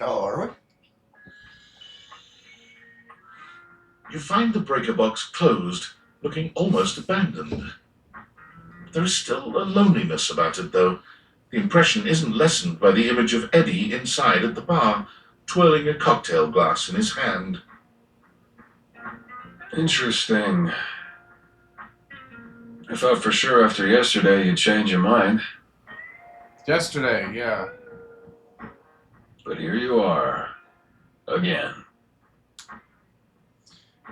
Oh, are we? You find the breaker box closed, looking almost abandoned. There is still a loneliness about it, though. The impression isn't lessened by the image of Eddie inside at the bar, twirling a cocktail glass in his hand. Interesting. I thought for sure after yesterday you'd change your mind. Yesterday, yeah. But here you are. Again.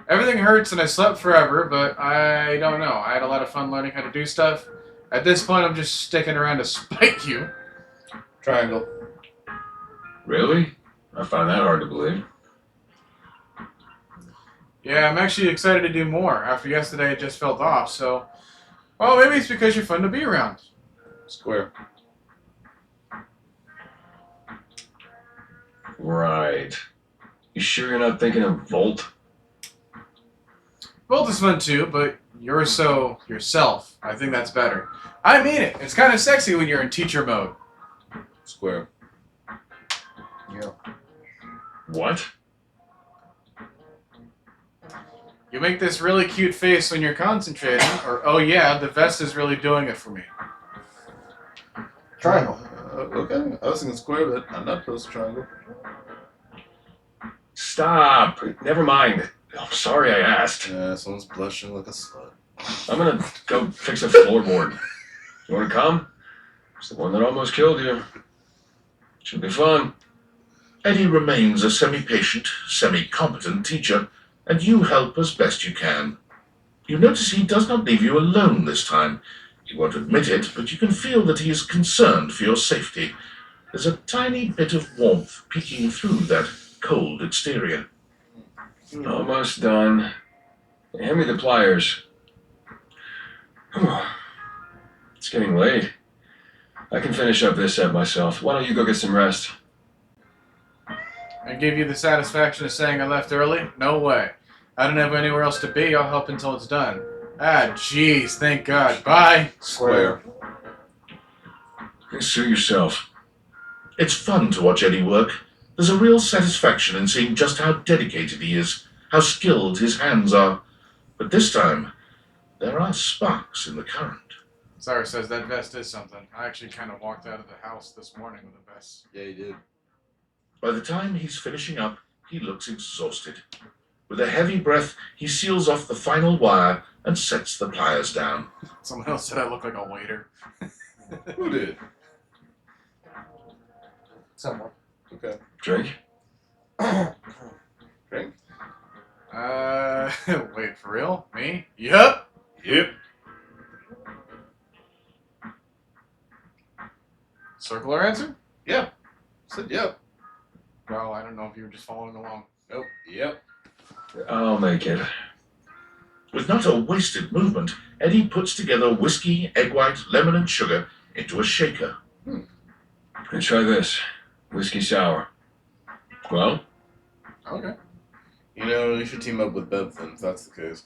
Everything hurts and I slept forever, but I don't know. I had a lot of fun learning how to do stuff. At this point, I'm just sticking around to spite you. Triangle. Really? I find that hard to believe. Yeah, I'm actually excited to do more. After yesterday, it just felt off, so... Well, maybe it's because you're fun to be around. Square. Right. You sure you're not thinking of Volt? Volt is fun too, but you're so yourself. I think that's better. I mean it. It's kind of sexy when you're in teacher mode. Square. Yeah. What? You make this really cute face when you're concentrating, or oh yeah, the vest is really doing it for me. Triangle. Okay. I was thinking square, but I'm not opposed to triangle. Stop. Never mind. I'm sorry I asked. Yeah, someone's blushing like a slut. I'm gonna go fix a floorboard. You wanna come? It's the one that almost killed you. Should be fun. Eddie remains a semi-patient, semi-competent teacher, and you help as best you can. You notice he does not leave you alone this time. He won't admit it, but you can feel that he is concerned for your safety. There's a tiny bit of warmth peeking through that cold exterior. Almost done. Hand me the pliers. It's getting late. I can finish up this set myself. Why don't you go get some rest? I give you the satisfaction of saying I left early? No way. I don't have anywhere else to be. I'll help until it's done. Ah, jeez. Thank God. Bye. Square. Suit yourself. It's fun to watch Eddie work. There's a real satisfaction in seeing just how dedicated he is, how skilled his hands are. But this time, there are sparks in the current. Sarah says that vest is something. I actually kind of walked out of the house this morning with a vest. Yeah, you did. By the time he's finishing up, he looks exhausted. With a heavy breath, he seals off the final wire and sets the pliers down. Someone else said I look like a waiter. Who did? Someone. Okay. Drink? Drink? Wait, for real? Me? Yep. Yep. Circular answer? Yeah. Said yep. Well, I don't know if you were just following along. long. Nope. Yep. I'll make it. With not a wasted movement, Eddie puts together whiskey, egg white, lemon, and sugar into a shaker. And try this. Whiskey sour. Well? Okay. You know, you should team up with Bev then, if that's the case.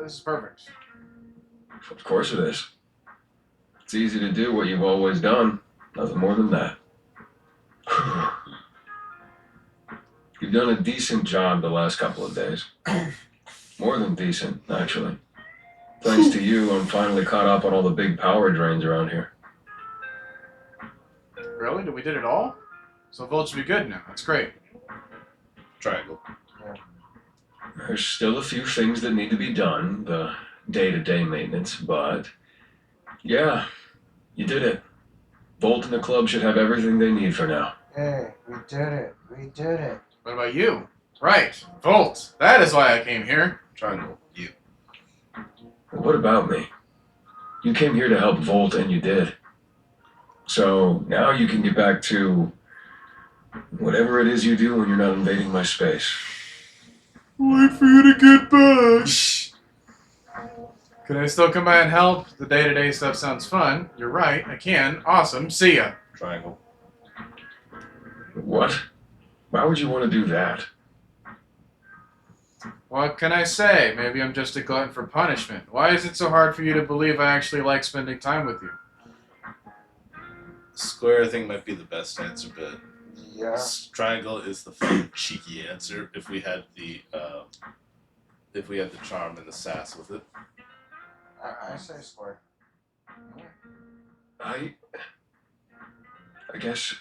This is perfect. Of course it is. It's easy to do what you've always done. Nothing more than that. You've done a decent job the last couple of days. More than decent, actually. Thanks to you, I'm finally caught up on all the big power drains around here. Really? We did it all? So Volt should be good now. That's great. Triangle. There's still a few things that need to be done, the day-to-day maintenance, but yeah, you did it. Volt and the club should have everything they need for now. Hey, we did it. We did it. What about you? Right. Volt. That is why I came here. Triangle. You. But what about me? You came here to help Volt, and you did. So now you can get back to whatever it is you do when you're not invading my space. Wait for you to get back. Can I still come by and help? The day-to-day stuff sounds fun. You're right. I can. Awesome. See ya. Triangle. What? Why would you want to do that? What can I say? Maybe I'm just a glutton for punishment. Why is it so hard for you to believe I actually like spending time with you? Square thing might be the best answer, but Yeah. triangle is the fun, cheeky answer. If we had the charm and the sass with it. I say square. I guess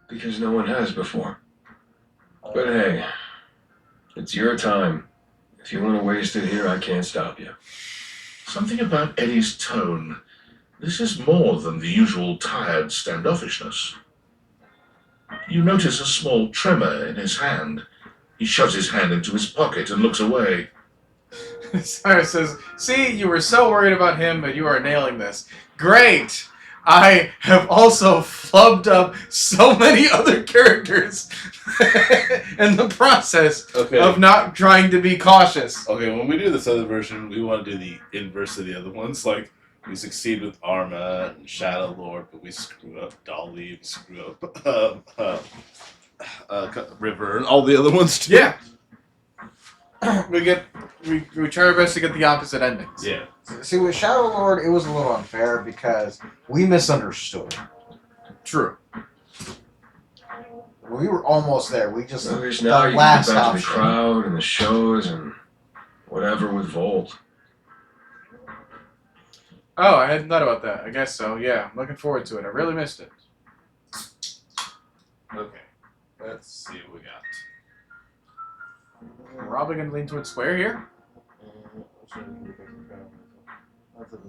because no one has before. But hey, it's your time. If you want to waste it here, I can't stop you. Something about Eddie's tone. This is more than the usual tired standoffishness. You notice a small tremor in his hand. He shoves his hand into his pocket and looks away. Cyrus says, see, you were so worried about him, but you are nailing this. Great! I have also flubbed up so many other characters in the process of not trying to be cautious. Okay, when we do this other version, we want to do the inverse of the other ones. Like, we succeed with Arma and Shadow Lord, but we screw up Dolly, we screw up River, and all the other ones too. Yeah. We try our best to get the opposite endings. Yeah. See, with Shadow Lord, it was a little unfair because we misunderstood. True. We were almost there. We just Now the you can last get back to the option. crowd and the shows and whatever with Volt. Oh, I hadn't thought about that. I guess so. Yeah, I'm looking forward to it. I really missed it. Okay. Let's see what we got. We're probably going to lean towards square here.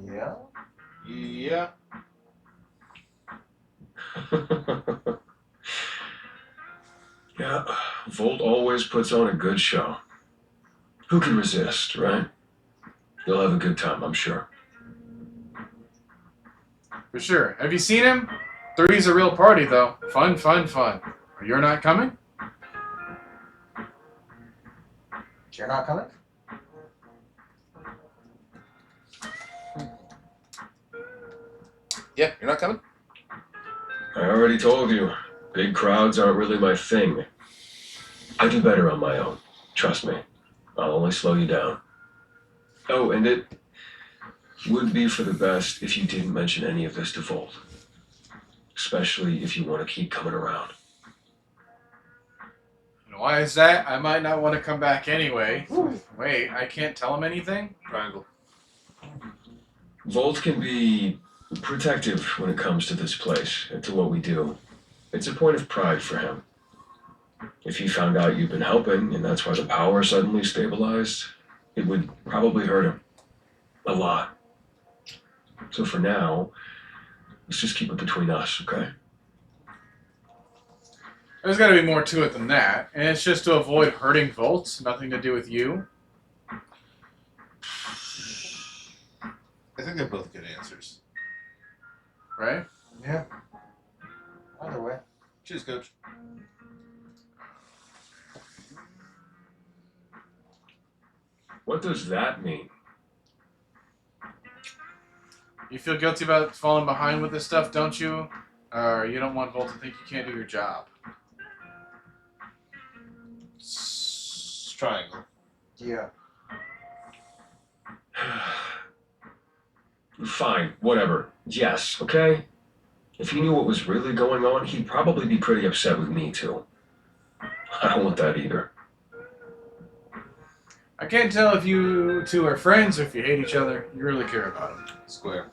Yeah. Yeah. Yeah, Volt always puts on a good show. Who can resist, right? You'll have a good time, I'm sure. For sure. Have you seen him? Three's a real party, though. Fun, fun, fun. You're not coming? You're not coming? Yeah, you're not coming? I already told you, big crowds aren't really my thing. I do better on my own. Trust me. I'll only slow you down. Oh, and it would be for the best if you didn't mention any of this to Volt. Especially if you want to keep coming around. And why is that? I might not want to come back anyway. Wait, I can't tell him anything? Triangle. Volt can be protective when it comes to this place and to what we do. It's a point of pride for him. If he found out you've been helping and that's why the power suddenly stabilized, it would probably hurt him. A lot. So for now, let's just keep it between us, okay? There's got to be more to it than that. And it's just to avoid hurting Volt. Nothing to do with you. I think they're both good answers. Right? Yeah. Either way. Cheers, Coach. What does that mean? You feel guilty about falling behind with this stuff, don't you? Or you don't want Volt to think you can't do your job. Triangle. Yeah. Fine, whatever. Yes, okay? If he knew what was really going on, he'd probably be pretty upset with me, too. I don't want that either. I can't tell if you two are friends or if you hate each other. You really care about him. Square.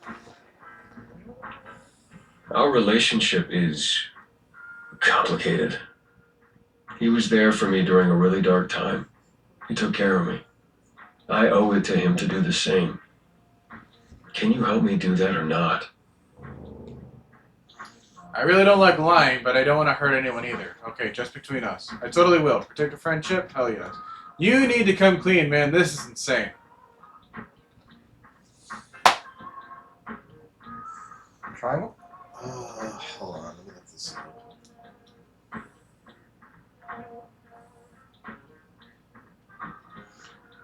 Our relationship is complicated. He was there for me during a really dark time. He took care of me. I owe it to him to do the same. Can you help me do that or not? I really don't like lying, but I don't want to hurt anyone either. Okay, just between us. I totally will. Protect a friendship? Hell yes. You need to come clean, man. This is insane. Triangle? Hold on. Let me look this up.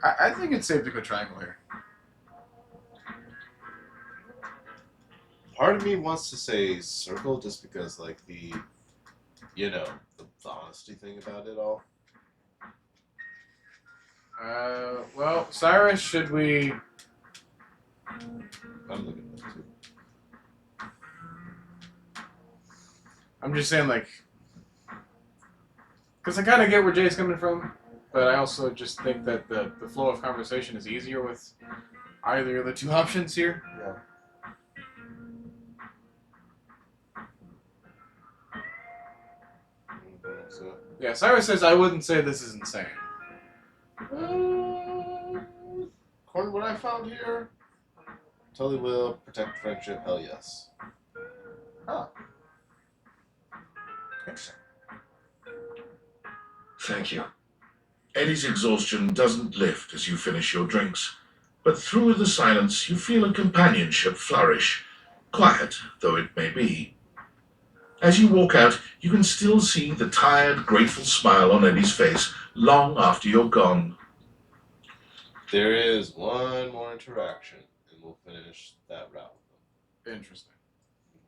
I think it's safe to go triangle here. Part of me wants to say circle just because, like, the honesty thing about it all. Well, Cyrus, should we... I'm looking at that too. I'm just saying, like... Because I kind of get where Jay's coming from, but I also just think that the flow of conversation is easier with either of the two options here. Yeah. So, Yeah, Cyrus says, I wouldn't say this is insane. according to what I found here, totally will protect friendship. Hell yes. Huh. Interesting. Thank you. Eddie's exhaustion doesn't lift as you finish your drinks, but through the silence you feel a companionship flourish, quiet though it may be. As you walk out, you can still see the tired, grateful smile on Eddie's face long after you're gone. There is one more interaction, and we'll finish that route. Interesting.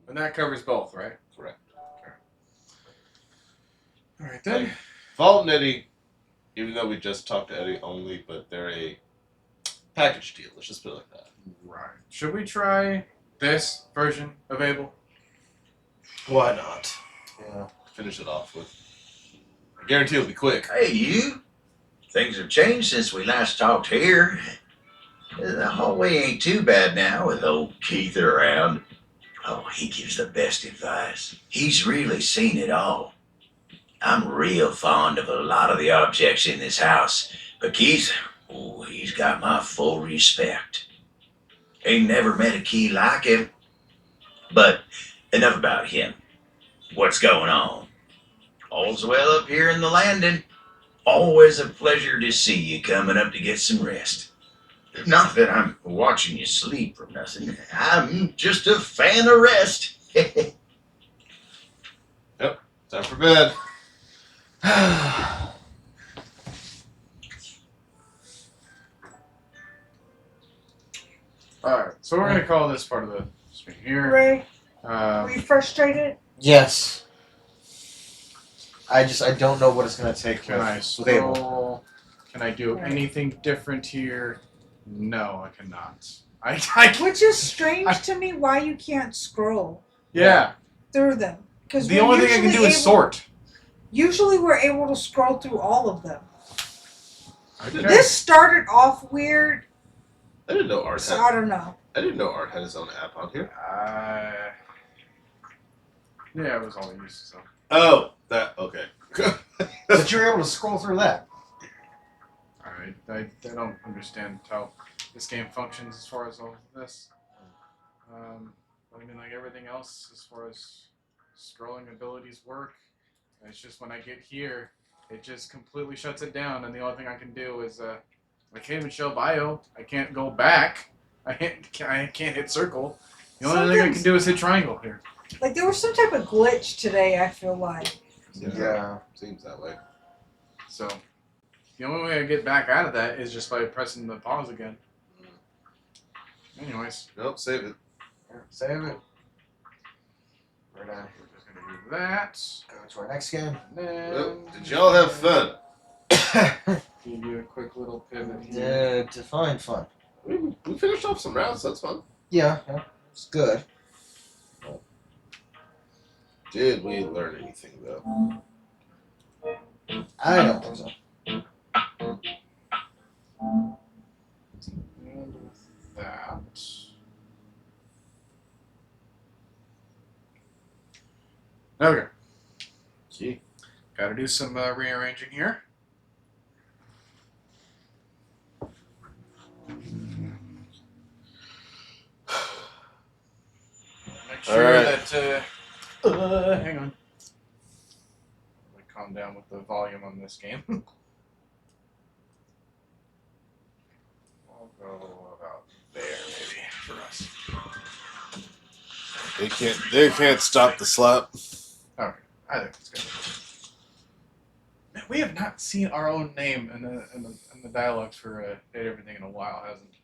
And that covers both, right? Correct. All right, then. Like, Vault and Eddie, even though we just talked to Eddie only, but they're a package deal. Let's just put it like that. Right. Should we try this version of Abel? Why not? Yeah. Finish it off with. I guarantee it'll be quick. Hey, you. Things have changed since we last talked here. The hallway ain't too bad now with old Keith around. Oh, he gives the best advice. He's really seen it all. I'm real fond of a lot of the objects in this house, but Keith, oh, he's got my full respect. Ain't never met a key like him. But enough about him. What's going on? All's well up here in the landing. Always a pleasure to see you coming up to get some rest. Not that I'm watching you sleep or nothing. I'm just a fan of rest. Yep. Time for bed. Alright, so we're going to call this part of the screen here. Ray, were you frustrated? Yes. I don't know what it's gonna take Can I with Abel. scroll? Can I do anything different here? No, I cannot. I Which is strange to me why you can't scroll yeah. through them. Because The only thing I can do is sort. Usually we're able to scroll through all of them. Okay. This started off weird, I didn't know Art so had. I don't know. I didn't know Art had his own app on here. Yeah, it was all I used, so. Oh, that okay. But you're able to scroll through that. Alright, I don't understand how this game functions as far as all of this. But I mean, like everything else, as far as scrolling abilities work, it's just when I get here, it just completely shuts it down, and the only thing I can do is, I can't even show bio. I can't go back. I can't hit circle. The only thing I can do is hit triangle here. Like there was some type of glitch today. I feel like. Yeah. Seems that way. So, the only way I get back out of that is just by pressing the pause again. Anyways. Nope, save it. Save it. We're done. We're just going to do that. Go to our next game. And then Well, did y'all have fun? we'll do a quick little pivot here. Yeah, define fun. We finished off some rounds, that's fun. Yeah, it's good. Did we learn anything, though? I don't think so. And with that. Okay. Gee. Gotta do some rearranging here. Make sure Alright. that. Hang on. Let me calm down with the volume on this game. I'll go about there, maybe, for us. They can't stop the slap. Okay, I think it's good. Man, we have not seen our own name in the dialogues for Date Everything in a while, hasn't it?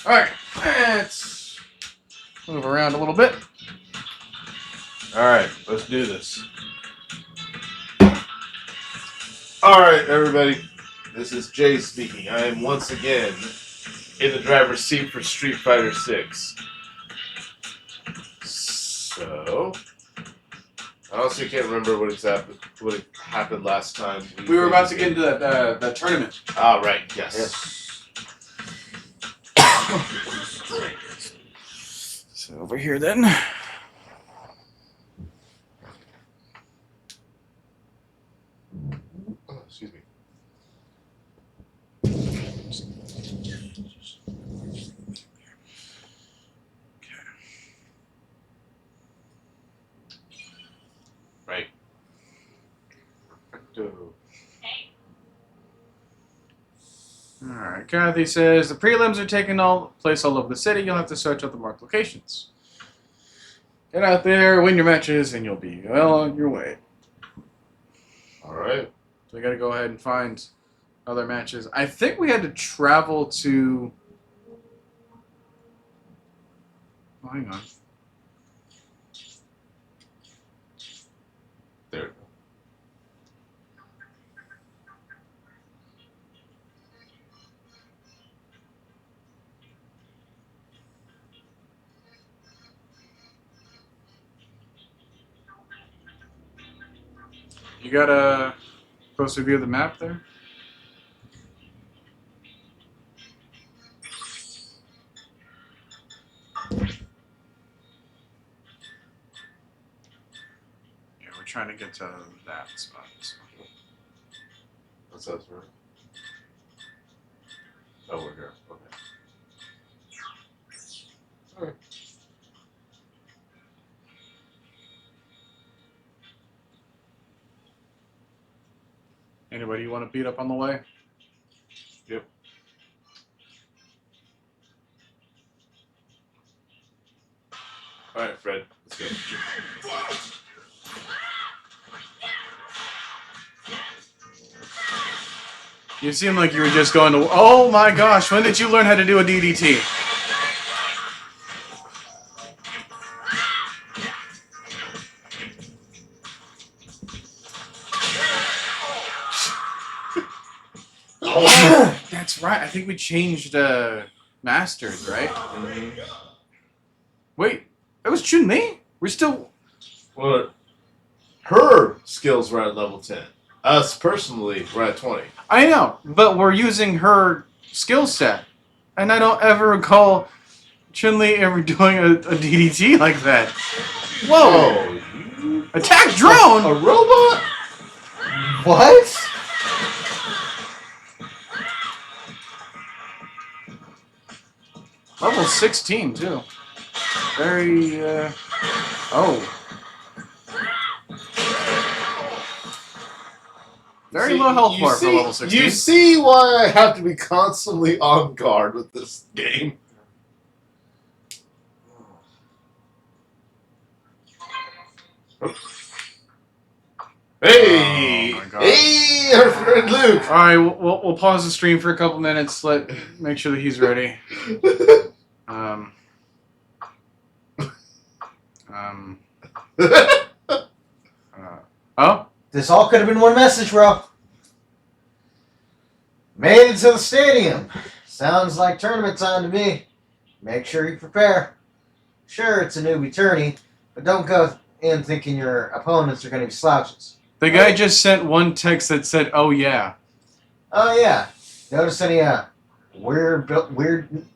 Alright, let's move around a little bit. Alright, let's do this. Alright, everybody. This is Jay speaking. I am once again in the driver's seat for Street Fighter 6. So, I honestly can't remember what happened last time. We were about to get into that tournament. Ah, right, yes. So over here then. Oh, excuse me. Right. Perfecto. Alright, Kathy says the prelims are taking place all over the city. You'll have to search out the marked locations. Get out there, win your matches, and you'll be well on your way. Alright. So we gotta go ahead and find other matches. I think we had to travel to. Oh, hang on. There we go. You got a closer view of the map there? Yeah, we're trying to get to that spot. So. What's that, sir? Oh, we're here. Okay. Alright. Anybody you want to beat up on the way? Yep. Alright, Fred. Let's go. You seem like you were just going to. Oh my gosh, when did you learn how to do a DDT? That's right. I think we changed masters, right? Mm-hmm. Wait, that was Chun-Li? We're still. Well, her skills were at level 10. Us, personally, we're at 20. I know, but we're using her skill set. And I don't ever recall Chun-Li ever doing a DDT like that. Whoa! Oh, Attack drone! a robot? What? Level 16, too. Very, Oh. Very Very low health bar for level 16. You see why I have to be constantly on guard with this game. Hey! Oh my God. Hey, our friend Luke! Alright, we'll pause the stream for a couple minutes. Make sure that he's ready. Oh? This all could have been one message, bro. Made it to the stadium. Sounds like tournament time to me. Make sure you prepare. Sure, it's a newbie tourney, but don't go in thinking your opponents are going to be slouches. The guy just sent one text that said, "Oh yeah." Oh yeah. Notice any weird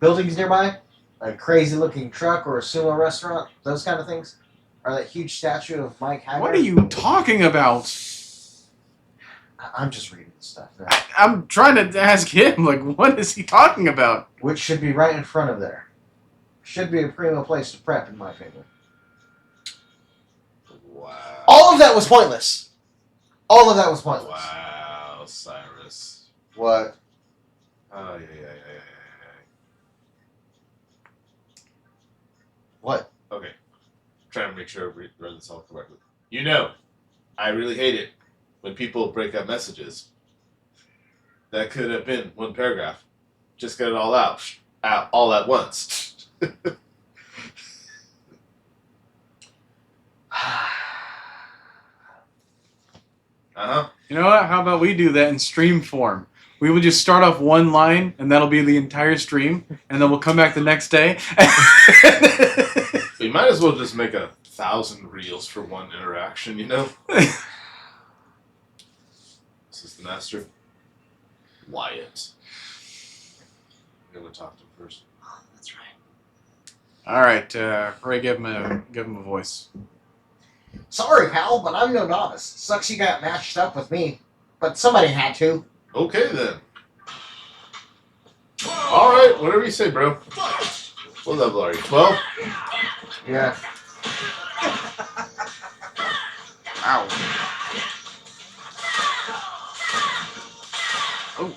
buildings nearby? A crazy looking truck or a sumo restaurant? Those kind of things? Or that huge statue of Mike Haggard? What are you talking about? I'm just reading this stuff. I'm trying to ask him, like, what is he talking about? Which should be right in front of there. Should be a primo place to prep, in my opinion. Wow. All of that was pointless. All of that was pointless. Wow, Cyrus. What? Oh, yeah. What? Okay. Trying to make sure I run this all correctly. You know, I really hate it when people break up messages. That could have been one paragraph. Just get it all out all at once. Uh-huh. You know what? How about we do that in stream form? We will just start off one line, and that'll be the entire stream, and then we'll come back the next day. We might as well just make 1,000 reels for one interaction, you know? This is the master. Wyatt. I'm gonna talk to him first. Oh, that's right. All right, Ray, give him a voice. Sorry, pal, but I'm no novice. Sucks you got matched up with me. But somebody had to. Okay, then. Alright, whatever you say, bro. What level are you? 12? Yeah. Ow. Oh.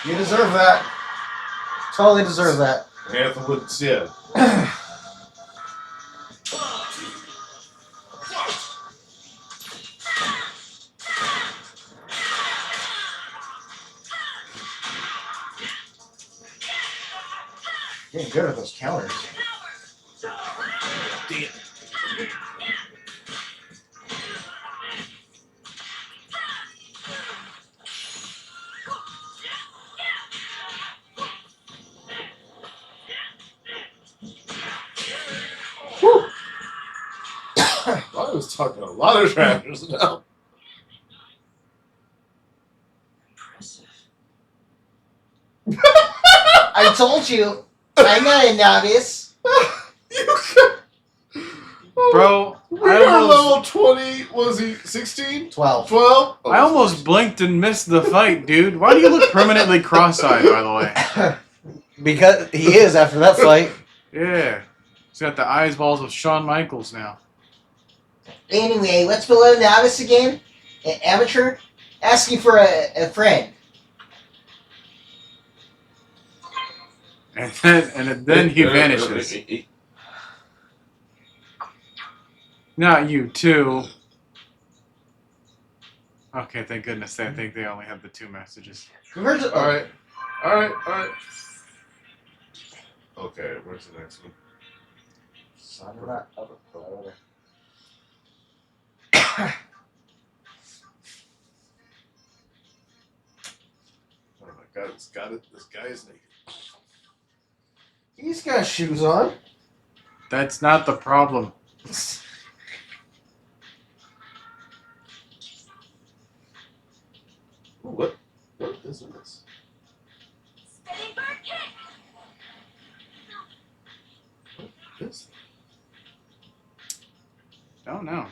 You deserve that. Totally deserve that. Anthem wouldn't see it. Getting good at those counters. Damn. I was talking a lot of trash now. Impressive. I told you. I'm not a novice. Bro, We I are almost, level 20, was he 16? 12. 12? I almost blinked and missed the fight, dude. Why do you look permanently cross-eyed, by the way? Because he is after that fight. Yeah. He's got the eyeballs of Shawn Michaels now. Anyway, what's below novice again? Amateur? Asking for a friend. And then he vanishes. Not you, too. Okay, thank goodness. I think they only have the 2 messages. Alright. Okay, where's the next one? Oh my god, this guy is naked. He's got shoes on. That's not the problem. Ooh, what is this? Spinning bird kick! What is Oh, no.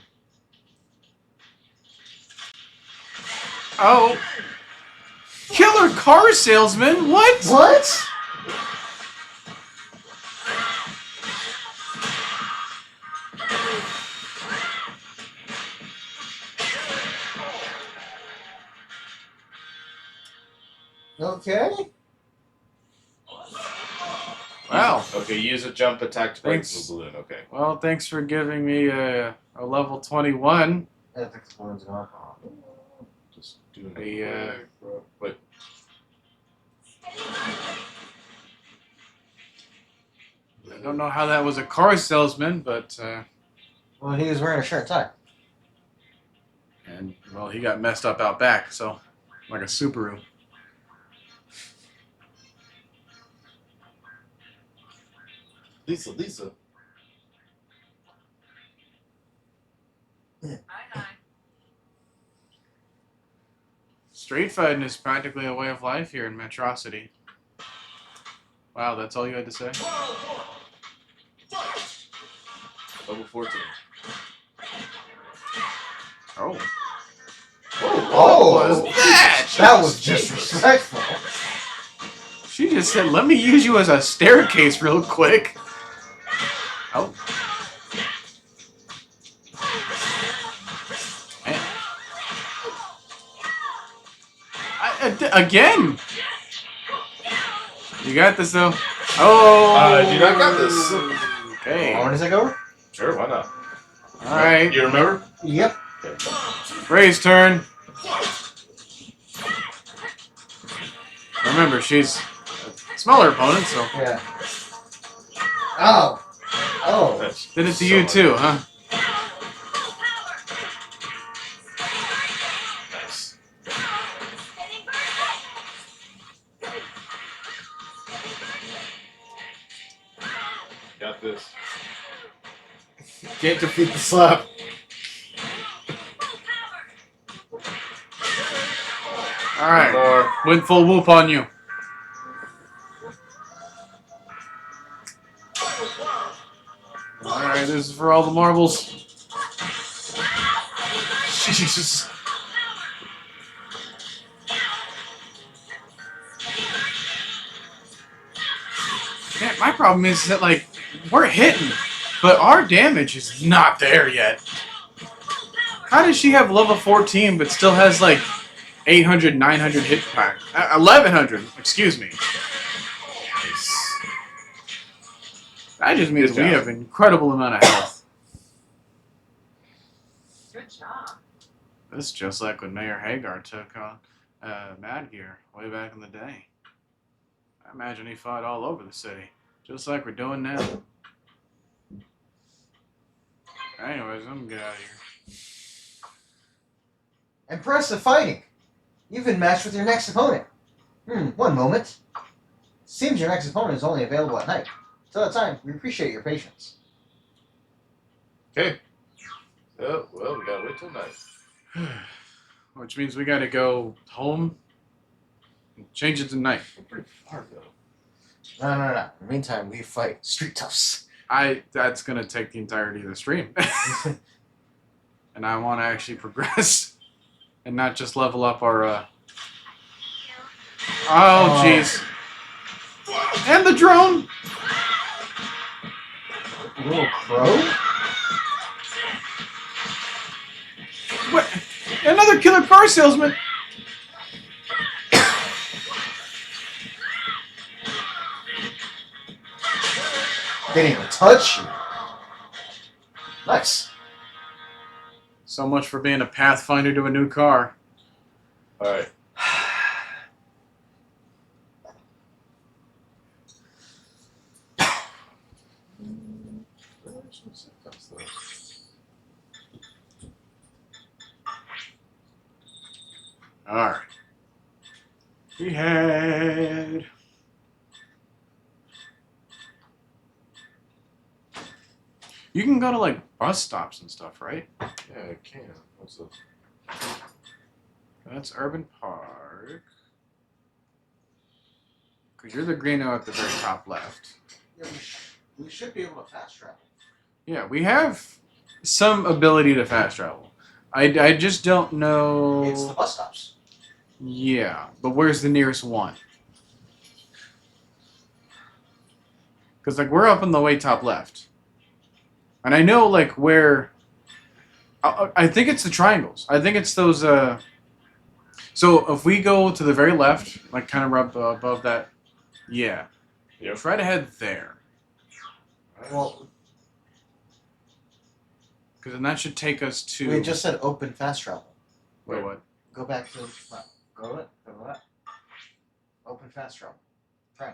Oh. Killer car salesman? What? What? Okay. Wow. Okay, use a jump attack to break Thanks. the balloon. Okay. Well, thanks for giving me a level 21. I think the balloon's gone. Just doing The, Wait. I don't know how that was a car salesman, but Well, he was wearing a shirt and tie. and well, he got messed up out back, so like a Subaru. Lisa. Street fighting is practically a way of life here in Metrocity. Wow, that's all you had to say? Level 14. Oh. Oh, What was that? That was disrespectful. She just said, let me use you as a staircase real quick. Oh. Man. Again! You got this, though. Oh! I do not got this. Okay. How long does that go over? Sure, why not? Alright. You remember? Yep. Okay. Ray's turn. Remember, she's a smaller opponent, so. Yeah. Oh. Oh. That's Did it to so you, much. too, huh? Nice. Got this. Can't defeat the slap. Alright. More. Went full whoop on you. Alright, this is for all the marbles. Jesus. Man, my problem is that, like, we're hitting, but our damage is not there yet. How does she have level 14 but still has, like, 800, 900 hit pack? 1100, excuse me. That just means Good we job. have an incredible amount of health. Good job. This is just like when Mayor Hagar took on Mad Gear way back in the day. I imagine he fought all over the city, just like we're doing now. Anyways, I'm gonna get out of here. Impressive fighting. You've been matched with your next opponent. One moment. Seems your next opponent is only available at night. Till that time, we appreciate your patience. Okay. Oh, well, we gotta wait till night. Which means we gotta go home and change it to night. We're pretty far, though. No. In the meantime, we fight street toughs. That's gonna take the entirety of the stream. And I wanna actually progress and not just level up our Oh jeez. And the drone! Little crow? What? Another killer car salesman! They didn't even touch you. Nice. So much for being a pathfinder to a new car. Alright. Alright. We had... You can go to, like, bus stops and stuff, right? Yeah, I can. What's this? That's Urban Park. Because you're the greeno at the very top left. Yeah, we should be able to fast travel. Yeah, we have some ability to fast travel. I just don't know... It's the bus stops. Yeah, but where's the nearest one? Because, like, we're up in the way top left. And I know, like, where... I think it's the triangles. I think it's those, So if we go to the very left, like kind of above that, yeah. Yep. Try to head there. Well, Because then that should take us to. we just said open fast travel. Wait, what? Go back to go it. Go what? Open fast travel. Try.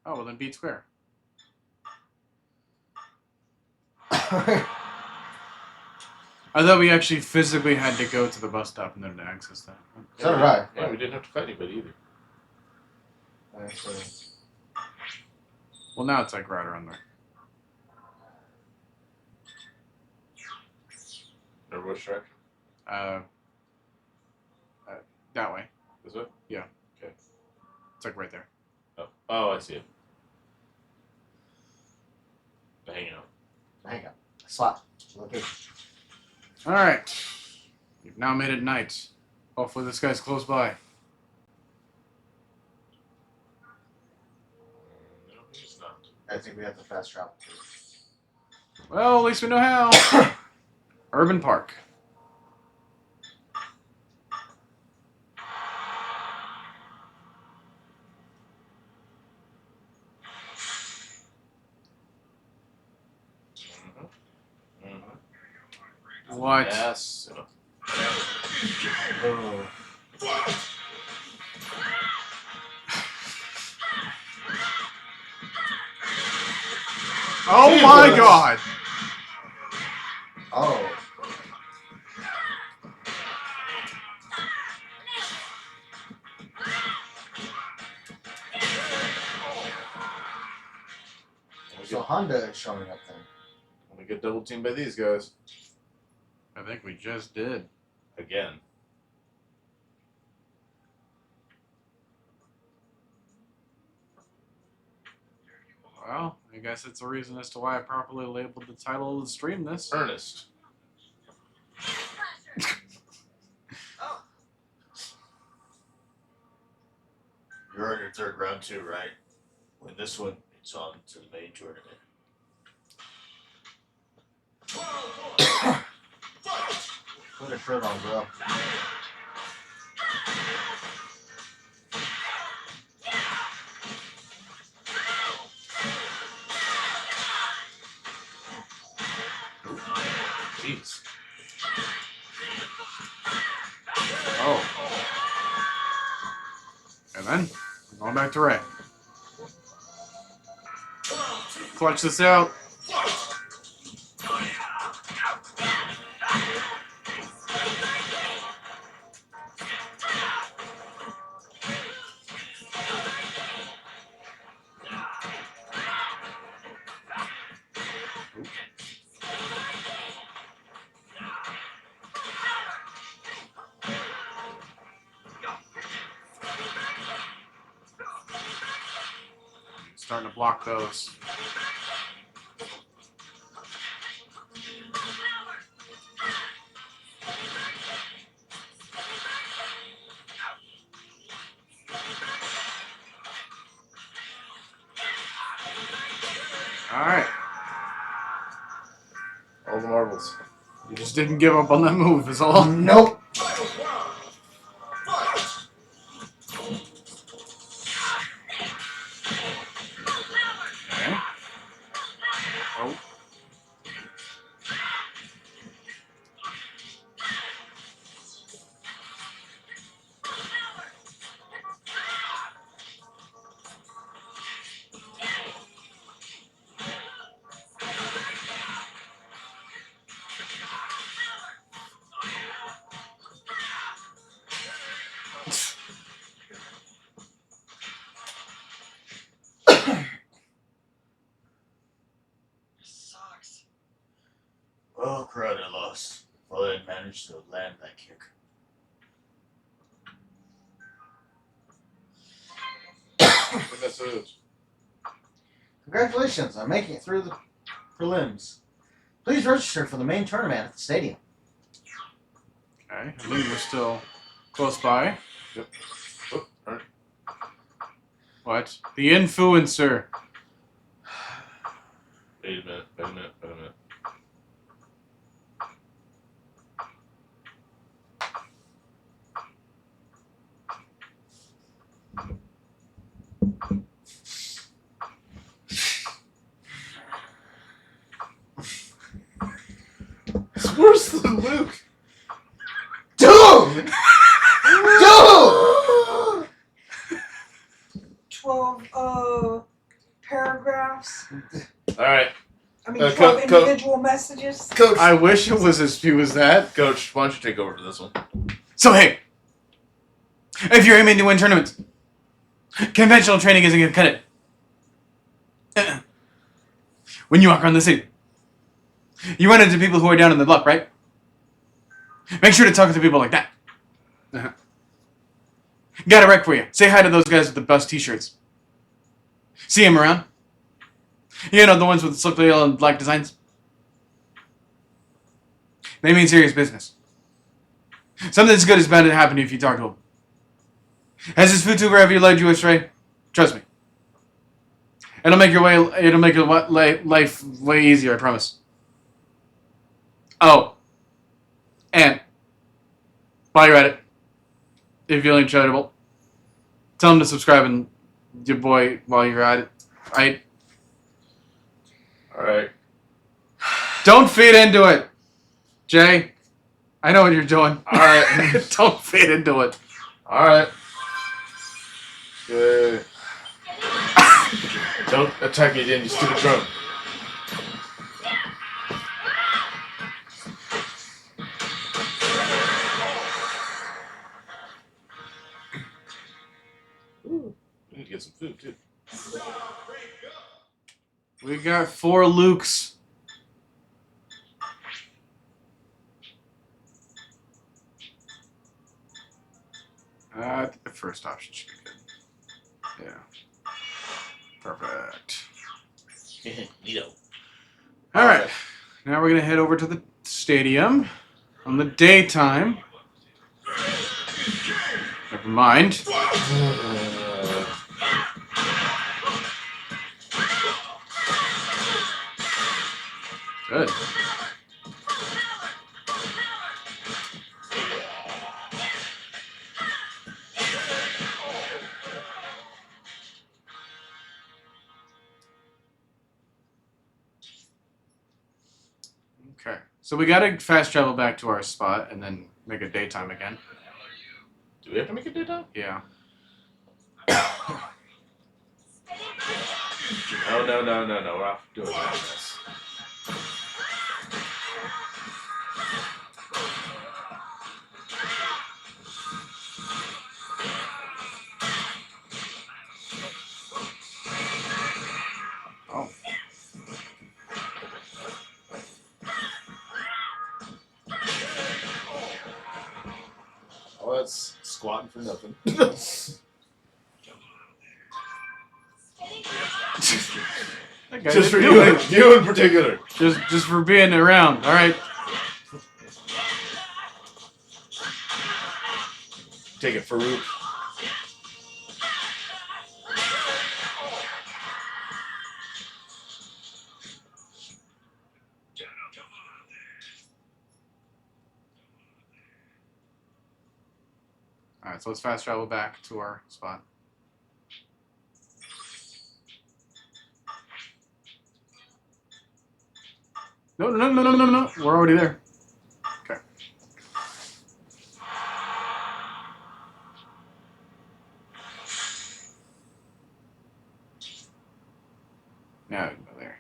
Oh, well then beat square. I thought we actually physically had to go to the bus stop in order to access that. So did I. Yeah, we didn't have to fight anybody either. Actually, Well, now it's like right around there. Remember which direction? That way. This way? Yeah. Okay. It's like right there. Oh, I see it. Hang out. hang on. Slot. Location. All right. We've now made it night. Hopefully this guy's close by. No, he's not. I think we have to fast travel. Well, at least we know how. Urban Park. What? Yes. Oh. Oh my god! Oh. So Honda is showing up then. We get double teamed by these guys. I think we just did. Again. Well, I guess it's a reason as to why I properly labeled the title of the stream this. Ernest. You're on your third round too, right? Win this one, it's on to the main tournament. Put a shirt on, bro. Jeez. Oh. And then, we're going back to Ray. Clutch this out. Starting to block those. Alright. All the marbles. You just didn't give up on that move, is all. Nope. Okay. Oh. Sucks. Well, crud, I lost. Well, I didn't manage to land that kick. I think that's what it is. Congratulations on making it through the prelims. Please register for the main tournament at the stadium. Okay. I believe we're still close by. Yep. Oh, alright. What? The influencer. Wait a minute, wait a minute, wait a minute. Where's the Luke? Dude! Dude! 12 paragraphs. All right, I mean, 12 Co- individual messages. Coach. I wish it was as few as that. Coach, why don't you take over for this one? So hey, if you're aiming to win tournaments, conventional training isn't gonna cut it. When you walk around the city, you run into people who are down in the luck, right? Make sure to talk to people like that. Got a rec for you. Say hi to those guys with the best t-shirts. See them around? You know, the ones with the slip yellow and black designs? They mean serious business. Something as good as bound to happen to you if you talk to them. Has this food tuber ever led you astray? Trust me. It'll make your life way easier, I promise. Oh. And while you're at it, if you're feeling charitable, tell them to subscribe and your boy while you're at it. Right? Alright. Don't feed into it, Jay. I know what you're doing. Alright. Don't feed into it. Alright. Good. Don't attack me again, you stupid drunk. Ooh, we need to get some food too. We got 4 Lukes. I think the first option should be good. Yeah. Perfect. Neato. Alright. Now we're going to head over to the stadium on the daytime. Never mind. Good. Okay. So we gotta fast travel back to our spot and then make a daytime again. Do we have to make a daytime? Yeah. Oh, no. We're off doing that. Oh. Oh, that's squatting for nothing. That guy Just for didn't do you, it. you in particular. Just for being around. All right. Take it, Farouk. All right. So let's fast travel back to our spot. No. We're already there. Okay. Now we can go there.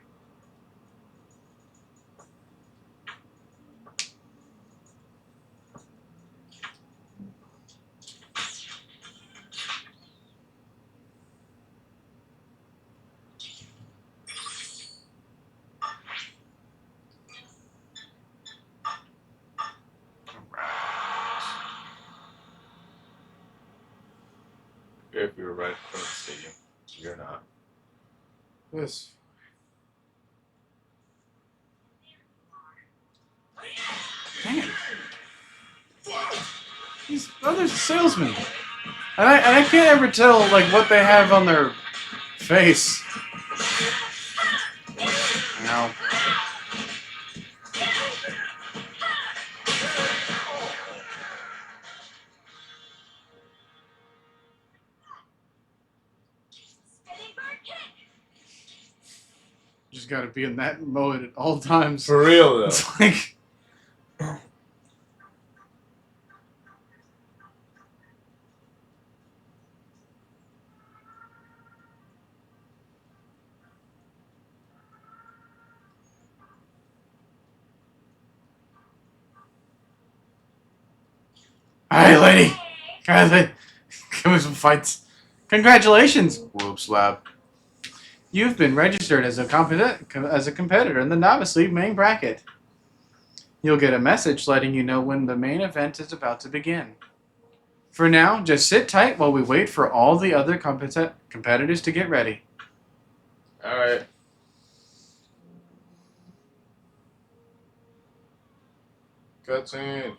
If we were right in front of the stadium. You're not. This. Dang it. These other salesmen. And I can't ever tell like what they have on their face. Ow. Just gotta be in that mode at all times. For real though. It's like Hi, lady. Guys, give me some fights. Congratulations, Whoop Slap. You've been registered as a competitor in the Novice League main bracket. You'll get a message letting you know when the main event is about to begin. For now, just sit tight while we wait for all the other competitors to get ready. Alright. Cutscene.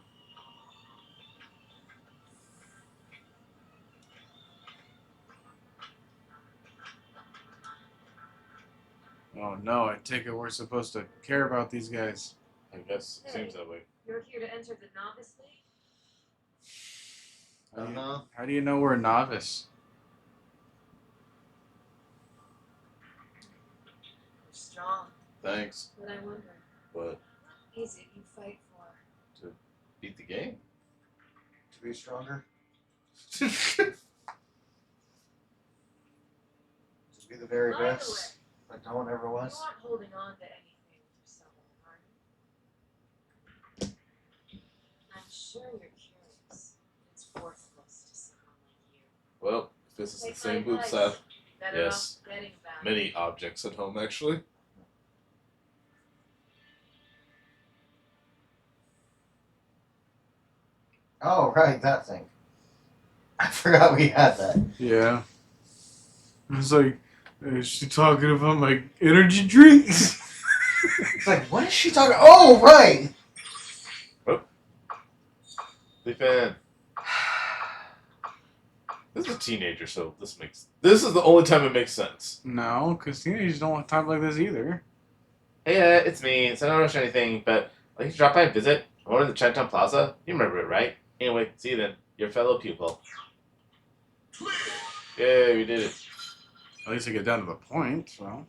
Oh no, I take it we're supposed to care about these guys. I guess it seems that way. You're here to enter the Novice League? How do you know we're a novice? You're strong, Thanks. but I wonder, But what is it you fight for? to beat the game? To be stronger. To be the very By the best. Like no one ever You was. aren't holding on to anything for someone, are you? I'm sure you're curious. It's worthless to someone like you. Well, if this is Take the same my boot advice. set, Better yes. off forgetting about it. Many objects at home, actually. Oh, right, that thing. I forgot we had that. Yeah. I was like, is she talking about my energy drinks? It's like, what is she talking? Oh, right. Big fan. This is a teenager, so this is the only time it makes sense. No, because teenagers don't want to talk like this either. Hey, it's me. So I don't rush anything, but I'd like to drop by and visit. I'm over in the Chinatown Plaza. You remember it, right? Anyway, see you then. Your fellow pupil. Yay, we did it. At least I get down to the point, so.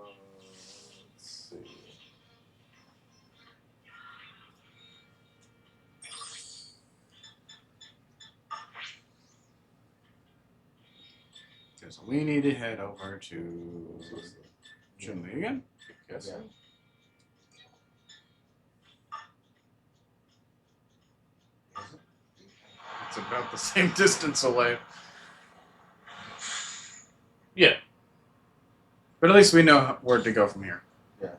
Let's see. Okay, so we need to head over to Chun-Li again? Guess. Yeah. It's about the same distance away. Yeah. But at least we know where to go from here. Yeah.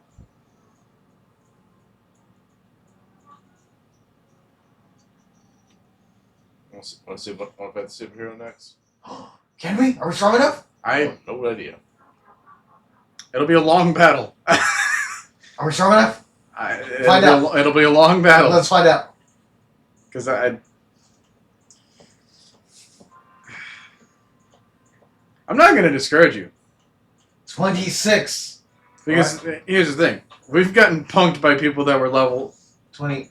Want to see what want to fight the superhero next? Can we? Are we strong enough? No idea. It'll be a long battle. Are we strong enough? Find out. It'll be a long battle. Let's find out. Because I'm not going to discourage you. 26. Because here's the thing. We've gotten punked by people that were level 28.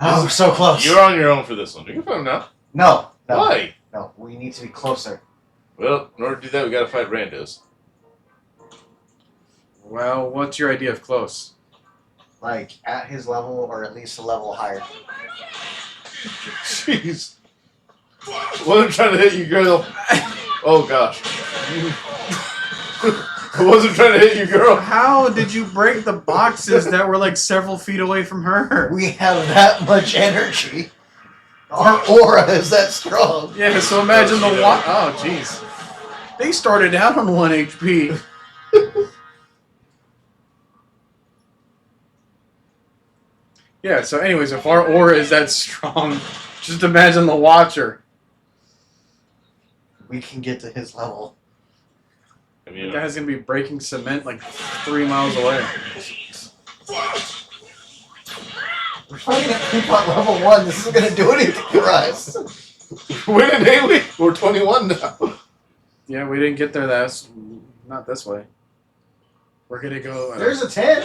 Oh, we're so close. You're on your own for this one. You can fight him now. No. Why? No, we need to be closer. Well, in order to do that, we got to fight randos. Well, what's your idea of close? Like, at his level, or at least a level higher. Jeez. What I'm trying to hit you, girl. Oh gosh. I wasn't trying to hit you, girl. How did you break the boxes that were like several feet away from her? We have that much energy. Our aura is that strong. Yeah, so imagine the wa- Oh, jeez. They started out on 1 HP. Yeah, so anyways, if our aura is that strong, just imagine the Watcher. We can get to his level. I The mean, guy's gonna be breaking cement like 3 miles away. We're fighting at people at level 1. This isn't going to do anything for us. winning, Haley. We're 21 now. Yeah, we didn't get there. That's not this way. We're gonna go. There's a 10.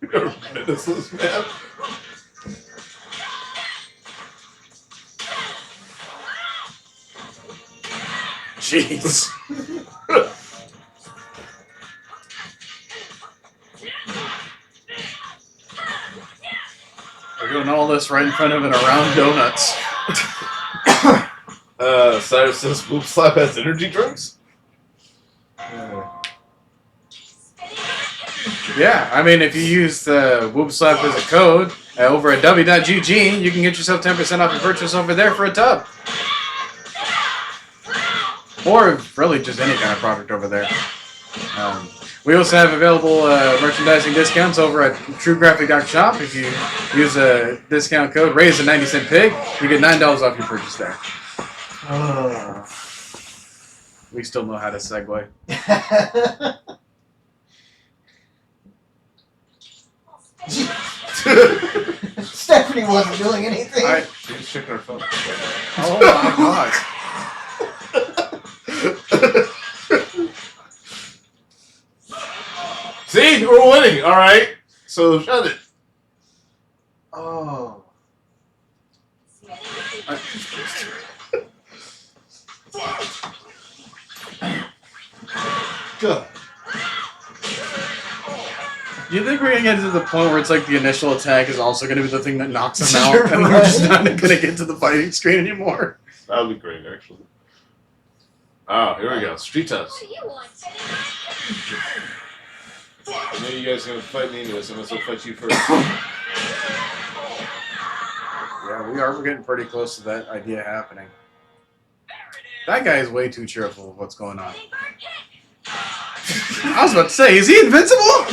You're menaceless, man. Jeez. We're doing all this right in front of an around donuts. Cyrus says Boop Slap has energy drinks? Yeah, I mean, if you use the Whoop Slap as a code over at w.gg, you can get yourself 10% off your purchase over there for a tub. Or really just any kind of product over there. We also have available merchandising discounts over at TrueGraphic.shop. If you use a discount code, raise a 90-cent pig, you get $9 off your purchase there. We still know how to segue. Stephanie wasn't doing anything. She was checking her phone. Oh my god. See, we're winning. All right. So shut it. Oh. Good. You think we're gonna get to the point where it's like the initial attack is also gonna be the thing that knocks them out, and we're just not gonna get to the fighting screen anymore? That would be great, actually. Oh, here we go. Street tubs. What do you want? I know you guys are gonna fight me into this. I'm gonna fight you first. Yeah, we are. We're getting pretty close to that idea happening. That guy is way too cheerful of what's going on. I was about to say, is he invincible?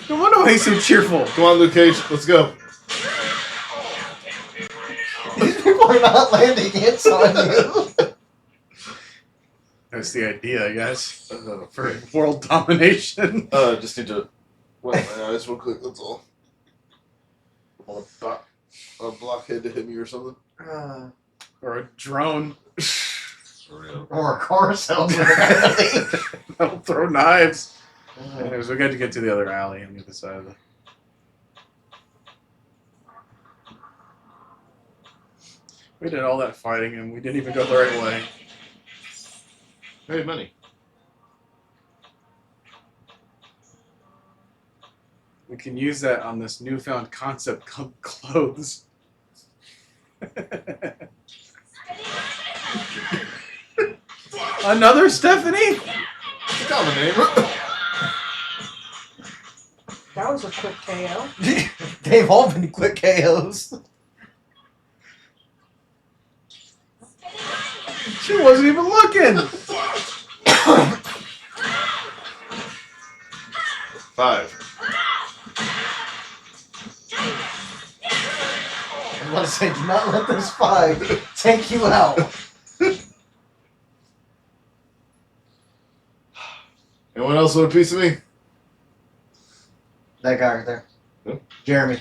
No wonder why he's so cheerful. Come on, Luke Cage. Let's go. These people are not landing hits on you. That's the idea, I guess, for world domination. Just need to wet my eyes real quick. That's all. Want a blockhead to hit me or something? Or a drone. For real. Or a car salesman. That'll throw knives. Anyways, we got to get to the other alley on the other side of the... We did all that fighting and we didn't even go the right way. Hey, money. We can use that on this newfound concept called clothes. Another Stephanie? Call the name. That was a quick KO. They've all been quick KOs. She wasn't even looking. 5. I want to say, do not let this 5 take you out. Anyone else want a piece of me? That guy right there. Who? Jeremy.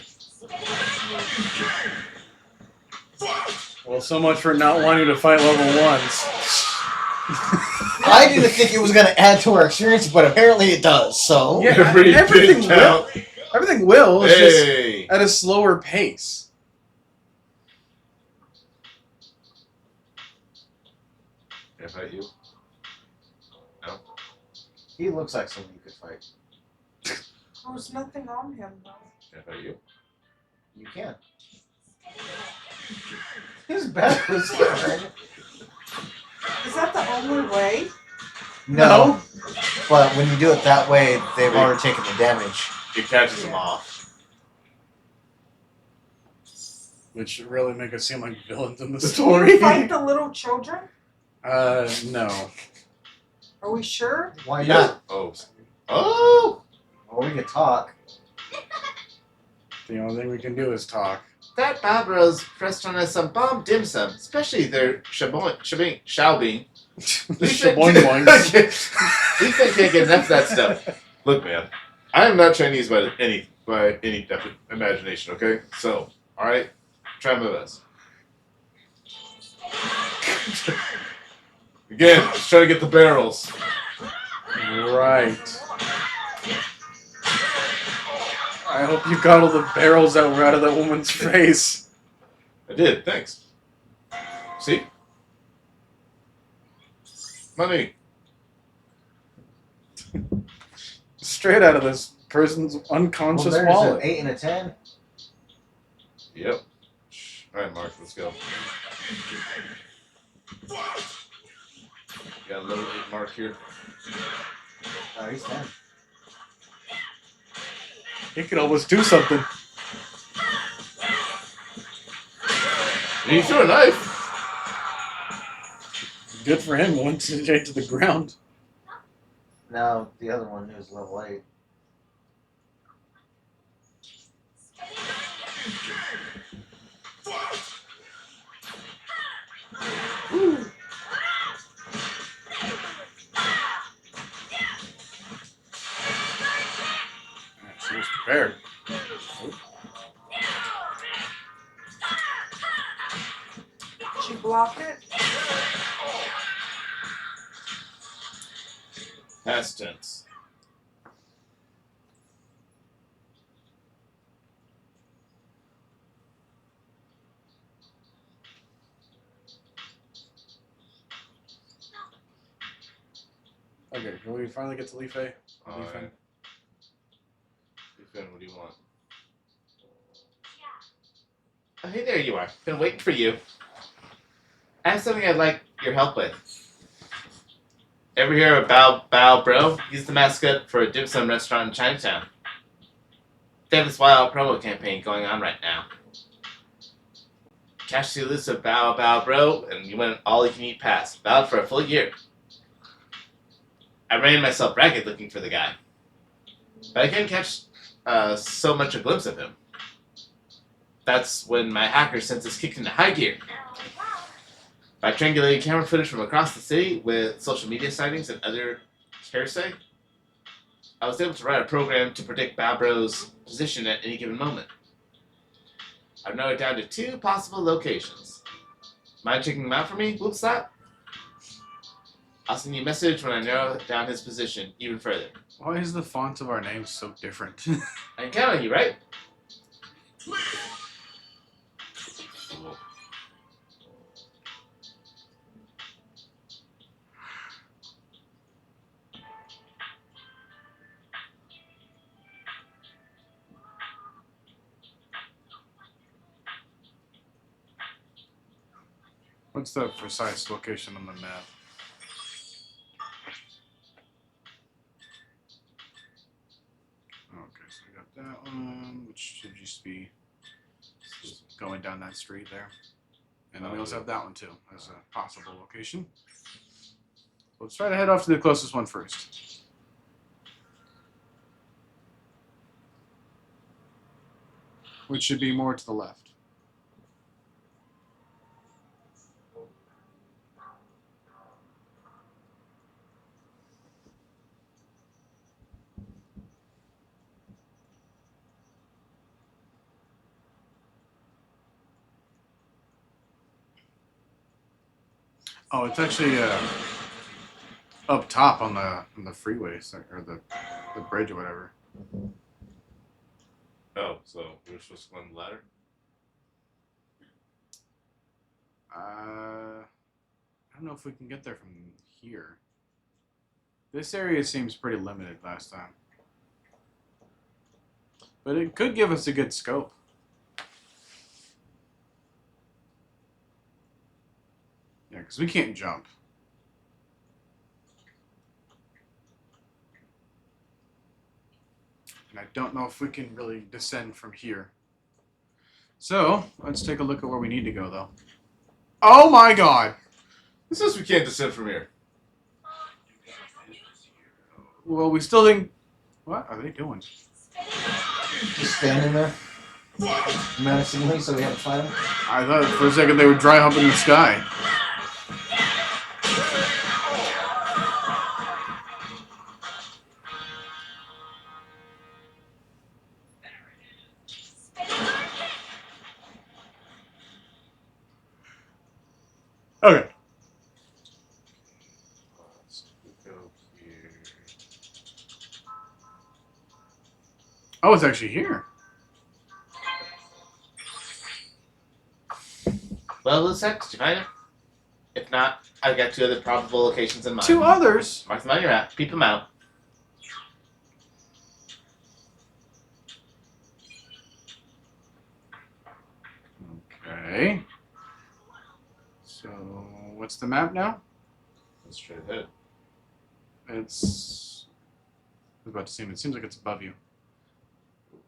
Well, so much for not wanting to fight level 1s. I didn't think it was going to add to our experience, but apparently it does, so... Yeah, everything will. Everything will. It's just at a slower pace. Can I fight you? No? He looks like someone you could fight. There's nothing on him, though. Can I fight you? You can. His back was turned. Is that the only way? No. But when you do it that way, they've already taken the damage. It catches them off. Which really make us seem like villains in the Do story. you fight the little children? No. Are we sure? Why not? Oh. Oh! Well, we could talk. The only thing we can do is talk. That Barbara's restaurant has some bomb dim sum, especially their shaobean. Shaboing boings. These things can't get enough of that stuff. Look, man, I am not Chinese by any definite imagination. Okay, so all right, try my best. Again, let's try to get the barrels. Right. I hope you got all the barrels that were out of that woman's face. I did. Thanks. See? Money. Straight out of this person's unconscious there's wallet. an 8 and a 10. Yep. All right, Mark, let's go. Got a level 8 Mark here. Oh, he's 10. He could almost do something. He threw a knife. Good for him. Went straight to the ground. Now the other one is level 8. She was prepared. She blocked it. Past tense. Okay, can we finally get to Leaf A? Alright. Ethan, what do you want? Oh, hey, there you are. Been waiting for you. I have something I'd like your help with. Ever hear of Bao Bro? He's the mascot for a dim sum restaurant in Chinatown. They have this wild promo campaign going on right now. Cash the list of Bao Bro, and you win an all-you-can-eat pass, valid for a full year. I ran myself ragged looking for the guy, but I couldn't catch so much a glimpse of him. That's when my hacker senses kicked into high gear. By triangulating camera footage from across the city with social media sightings and other hearsay, I was able to write a program to predict Babro's position at any given moment. I've narrowed it down to 2 possible locations. Mind checking them out for me? Whoops that. I'll send you a message when I narrow down his position even further. Why is the font of our names so different? I can count on you, right? What's the precise location on the map? Okay, so we got that one, which should just be going down that street there. And then we also have that one too, as a possible location. Let's try to head off to the closest one first. Which should be more to the left. Oh, it's actually up top on the freeway or the bridge or whatever. Oh, so we're supposed to climb the ladder? I don't know if we can get there from here. This area seems pretty limited last time, but it could give us a good scope. Yeah, because we can't jump. And I don't know if we can really descend from here. So, let's take a look at where we need to go, though. Oh my god! Who says we can't descend from here? Well, we still didn't... What are they doing? Just standing there, menacingly, so we have to fight them. I thought for a second they were dry humping the sky. Okay. Let's go here. Oh, it's actually here. Well, Lucette, did you find him? If not, I've got 2 other probable locations in mind. 2 others? Mark them on your map. Peep them out. Okay. So, what's the map now? Let's straight ahead. It's... I was about to see it. It seems like it's above you.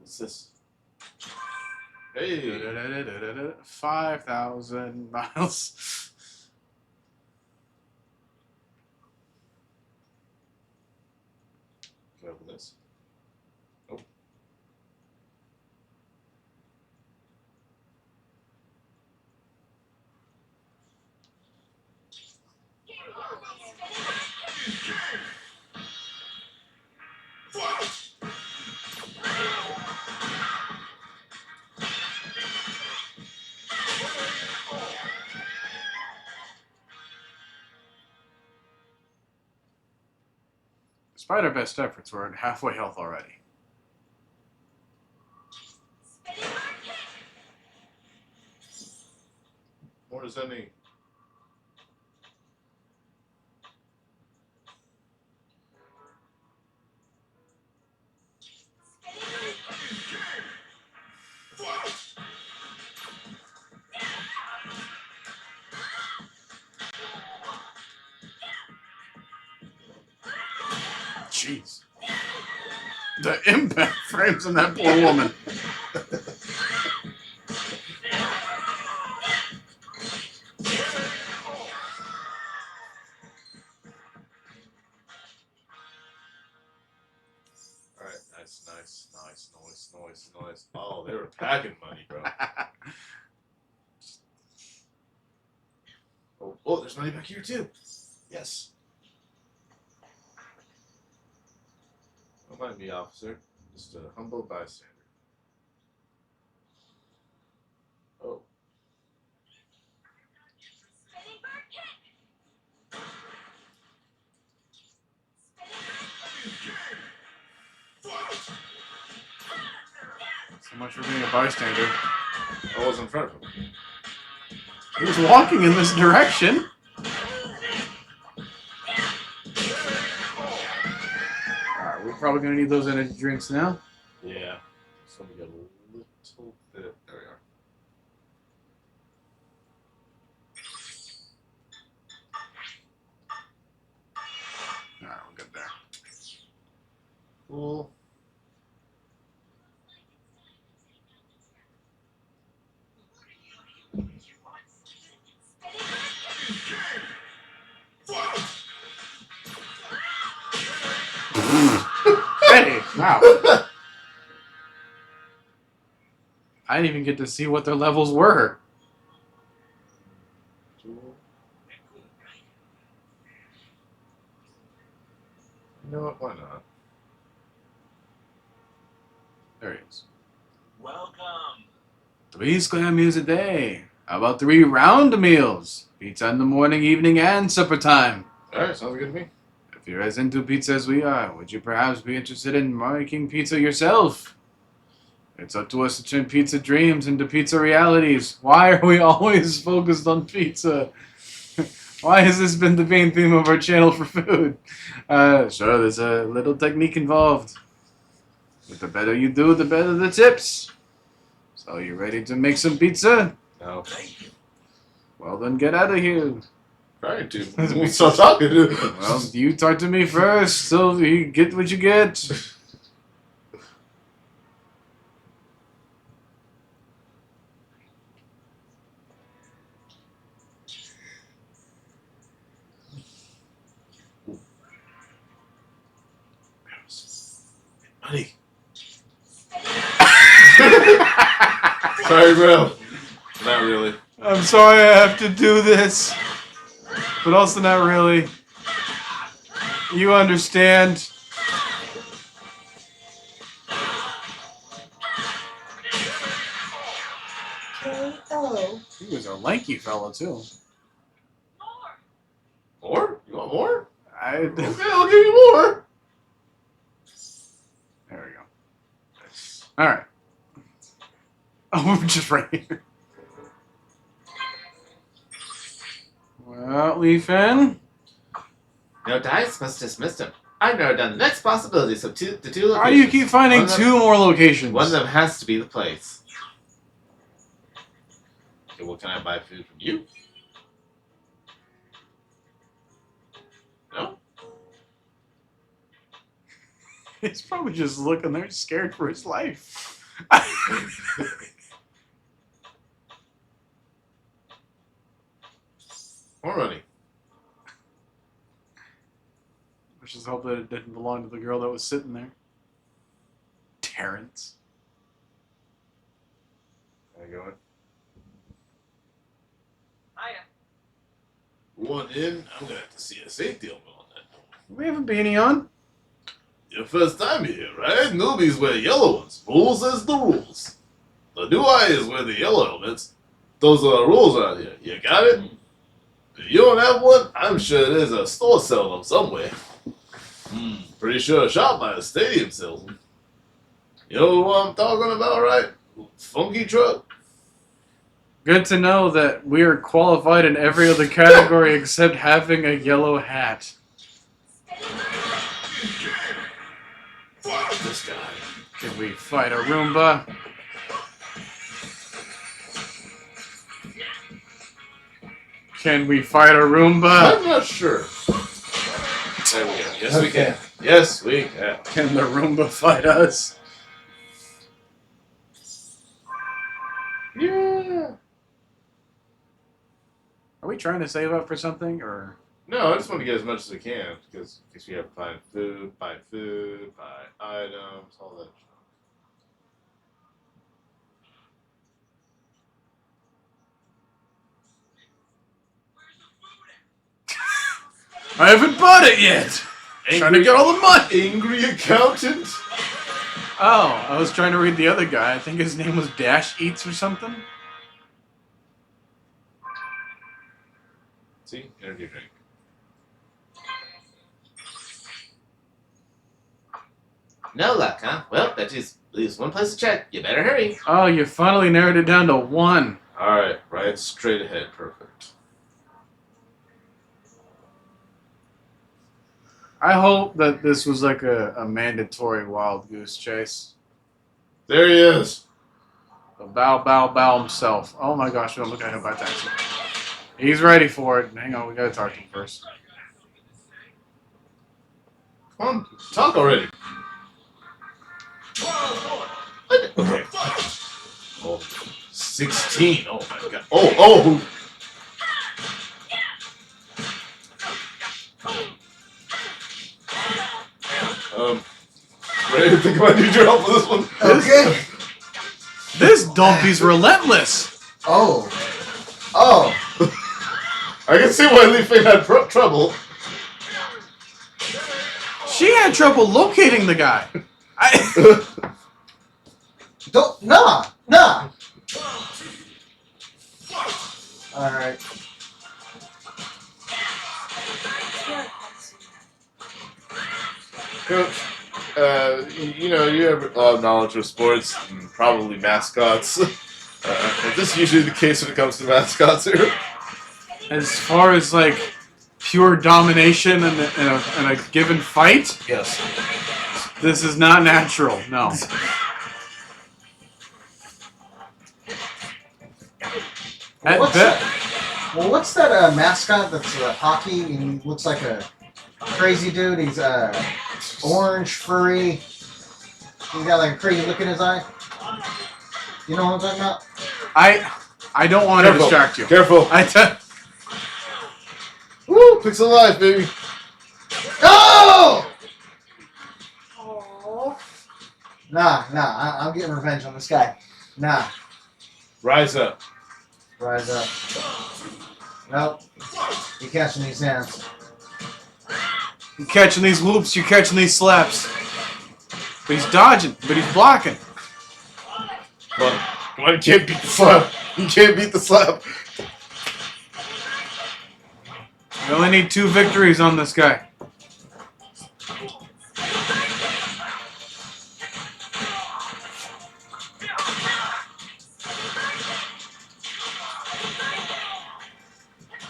What's this? Hey. 5,000 miles. Can I open this? Oh. Despite our best efforts, we're at halfway health already. What does that mean? Jeez. The impact frames on that poor woman. Alright, nice. Oh, they were packing money, bro. Oh, there's money back here too. Yes. Don't mind me, officer. Just a humble bystander. Oh. So much for being a bystander. I was in front of him. He was walking in this direction. Alright, we're probably gonna need those energy drinks now. Yeah. So we got a little bit. There we are. Alright, we're good there. Cool. Hey, wow. I didn't even get to see what their levels were. You know what? Why not? There he is. Welcome. 3 square meals a day. How about 3 round meals? Pizza in the morning, evening, and supper time. Alright, sounds good to me. If you're as into pizza as we are, would you perhaps be interested in making pizza yourself? It's up to us to turn pizza dreams into pizza realities. Why are we always focused on pizza? Why has this been the main theme of our channel for food? Sure, there's a little technique involved. But the better you do, the better the tips. So you ready to make some pizza? No. Well then get out of here. Trying to. We stop talking to. Well, you talk to me first, so you get what you get. Money. Sorry, bro. Not really. I'm sorry I have to do this, but also not really. You understand. K.O. He was a lanky fellow, too. More? You want more? Okay, I'll give you more. There we go. Alright. Oh, we're just right here. Well, Leafin. No dice must dismiss him. I've never done the next possibility, so the two locations. Why do you keep finding 2 more locations? One of them has to be the place. Okay, well, can I buy food from you? No? He's probably just looking there scared for his life. More money. I just hope that it didn't belong to the girl that was sitting there. Terrence. How you going? Hiya. One in, I'm gonna have to see a safety helmet on that. We have a beanie on. Your first time here, right? Newbies wear yellow ones. Rules is the rules. The new eyes wear the yellow helmets. Those are the rules around here. You got it? If you don't have one, I'm sure there's a store selling them somewhere. Pretty sure a shop by the stadium sells them. You know what I'm talking about, right? Funky truck. Good to know that we are qualified in every other category except having a yellow hat. This guy. Can we fight a Roomba? Can we fight a Roomba? I'm not sure. There we go. Yes, we can. Yes, we can. Can the Roomba fight us? Yeah. Are we trying to save up for something, or? No, I just want to get as much as we can because we have to buy food, buy items, all that. I haven't bought it yet. Trying to get all the money. Angry accountant. Oh, I was trying to read the other guy. I think his name was Dash Eats or something. See, energy drink. No luck, huh? Well, that leaves one place to check. You better hurry. Oh, you finally narrowed it down to one. All right, right straight ahead, perfect. I hope that this was like a mandatory wild goose chase. There he is. The bow himself. Oh my gosh, don't look at him by taxi. He's ready for it. Hang on, we gotta talk to him first. Come on, talk already. Okay. Oh, 16. Oh my god. Oh. Ready to think I need your help with this one? Okay. This donkey's relentless. Oh. I can see why Lee Fang had trouble. She had trouble locating the guy. Don't. Nah. Alright. Coach, you have a lot of knowledge of sports and probably mascots. Is this usually the case when it comes to mascots here? As far as like pure domination in a given fight, Yes. this is not natural. No. At What's best, what's that mascot that's hockey and he looks like a crazy dude? He's orange, furry. He's got like a crazy look in his eye. You know what I'm talking about? I don't want to distract you. Careful. Woo! Pixel life, baby. No! Nah. I'm getting revenge on this guy. Nah. Rise up. Rise up. Nope. You catching these hands. You're catching these whoops, you're catching these slaps. But he's dodging, but he's blocking. Come on, you can't beat the slap. You can't beat the slap. We only need 2 victories on this guy.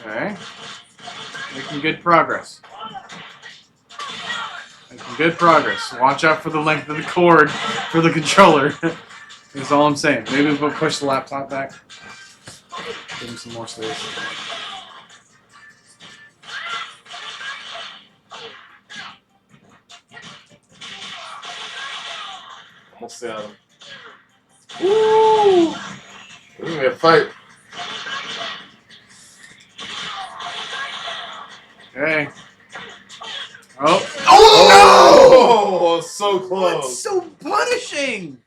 Okay. Making good progress. Good progress. Watch out for the length of the cord for the controller. That's all I'm saying. Maybe we'll push the laptop back. Give him some more space. Almost got him. Woo! We're gonna get a fight. Okay. Oh. Oh, so close. What's so punishing?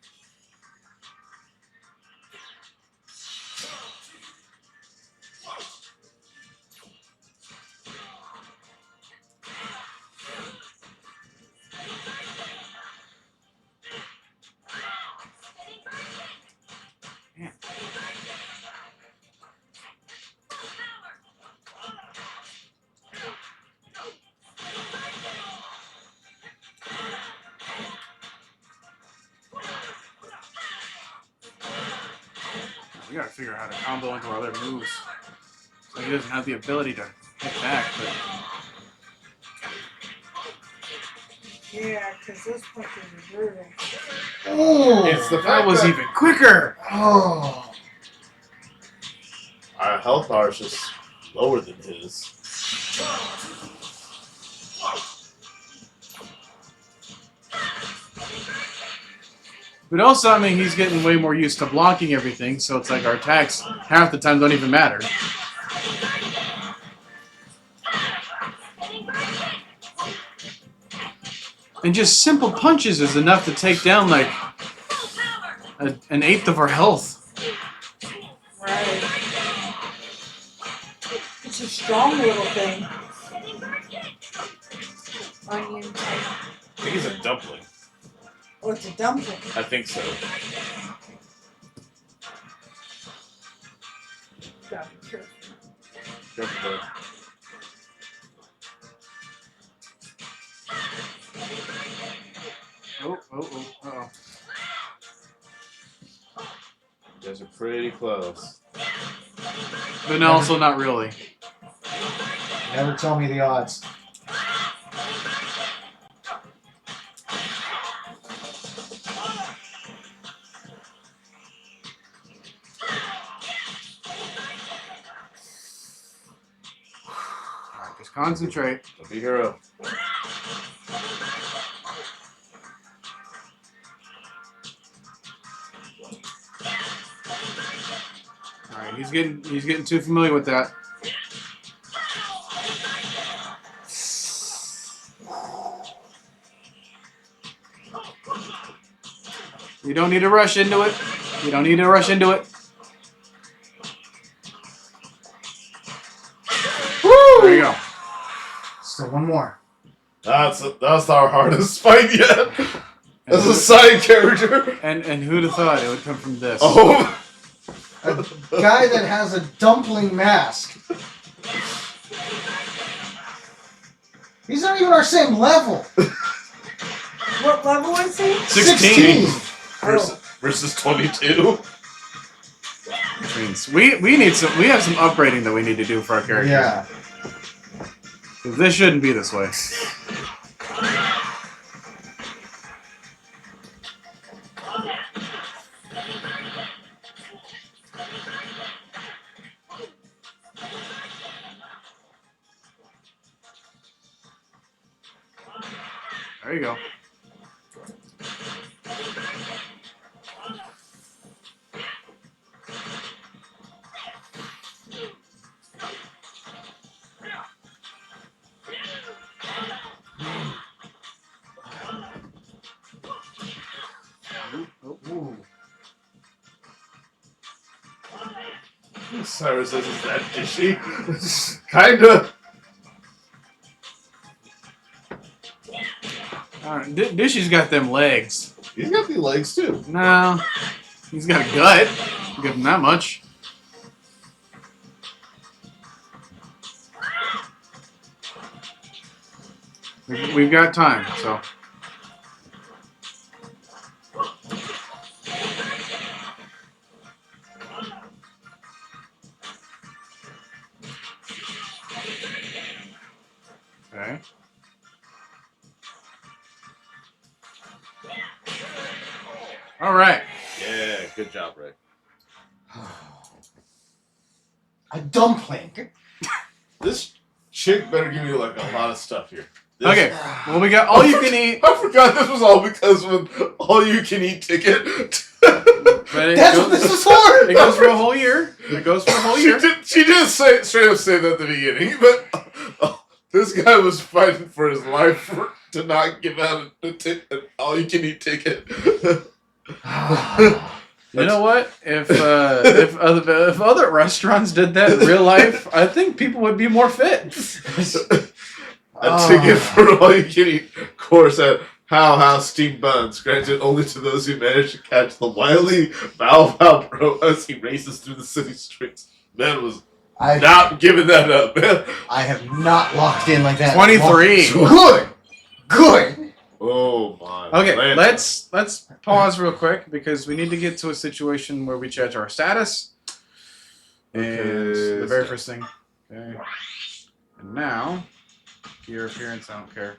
We gotta figure out how to combo into our other moves. So he doesn't have the ability to hit back, but Yeah, because those punches are brutal. Oh, It's the that fact was that even quicker. oh. our health bar is just lower than his. But also, I mean, he's getting way more used to blocking everything, so it's like our attacks half the time don't even matter. And just simple punches is enough to take down like an eighth of our health. Right. It's a strong little thing. Onion. I think he's a dumpling. Oh, it's a dumpling. I think so. Gotta be careful. Careful, bud. Oh. You guys are pretty close. But also not really. Never tell me the odds. Alright, just concentrate. Don't be a hero. Alright, he's getting too familiar with that. You don't need to rush into it. You don't need to rush into it. Woo! There you go. Still one more. That's our hardest fight yet. As a side character. And who'd have thought it would come from this? Oh. A guy that has a dumpling mask. He's not even our same level. What level is he? 16. Versus 22. Which means we have some upgrading that we need to do for our characters. Yeah. 'Cause this shouldn't be this way. There you go. Ooh. Cyrus isn't that dishy. Kinda. Alright, Dishy's got them legs. He's got the legs too. No. He's got a gut. Give him that much. We've got time, so. Okay. All right. Yeah, good job, Ray. A dumpling. This chick better give you like a lot of stuff here. This, Okay. Well, we got all you can eat. I forgot this was all because of an all you can eat ticket. But it That's goes, what this is for. It goes for a whole year. It goes for a whole year. She did straight up say that at the beginning, but this guy was fighting for his life to not give out an all-you-can-eat ticket. You know what? If other restaurants did that in real life, I think people would be more fit. A ticket for an all-you-can-eat course at How House Steamed Buns, granted only to those who manage to catch the wily Bow Wow Bro as he races through the city streets. Man was not giving that up, man. I have not locked in like that. 23. Good. Oh my. Okay, man. let's pause real quick because we need to get to a situation where we judge our status. And the very first thing. Okay. And now, gear appearance, I don't care.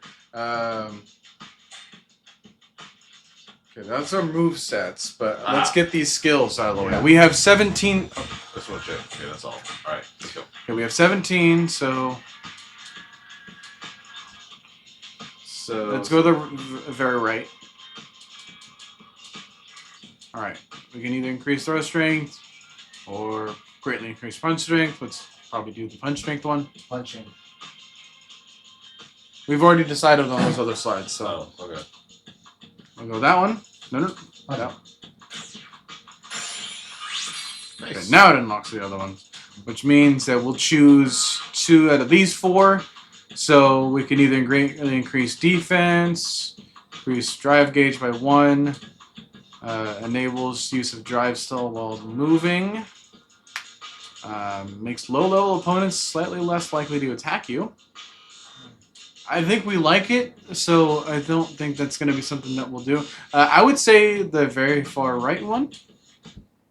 Okay, that's our move sets, but let's get these skills out of the way. We have 17. Oh, that's one check. Okay, that's all. Alright, let's go. Okay, we have 17, so let's go to the very right. Alright, we can either increase throw strength or greatly increase punch strength. Let's probably do the punch strength one. Punching. We've already decided on those other slides, so. Oh, okay. We'll go that one. No. Nice. Okay, now it unlocks the other ones, which means that we'll choose 2 out of these 4. So we can either greatly increase defense, increase drive gauge by 1, enables use of drive stall while moving, makes low-level opponents slightly less likely to attack you. I think we like it, so I don't think that's going to be something that we'll do. I would say the very far right one.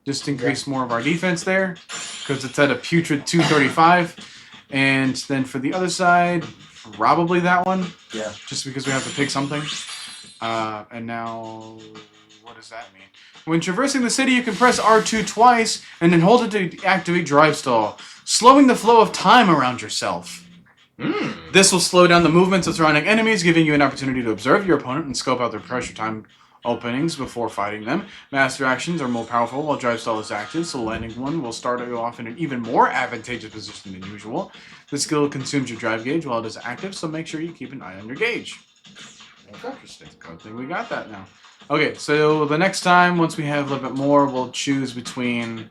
Just increase more of our defense there, because it's at a putrid 235. And then for the other side, probably that one. Yeah. Just because we have to pick something. And now, what does that mean? When traversing the city, you can press R2 twice, and then hold it to activate drive stall, slowing the flow of time around yourself. This will slow down the movements of surrounding enemies, giving you an opportunity to observe your opponent and scope out their pressure time openings before fighting them. Master actions are more powerful while drive stall is active, so landing one will start you off in an even more advantageous position than usual. The skill consumes your drive gauge while it is active, so make sure you keep an eye on your gauge. Interesting. Good thing we got that now. Okay, so the next time, once we have a little bit more, we'll choose between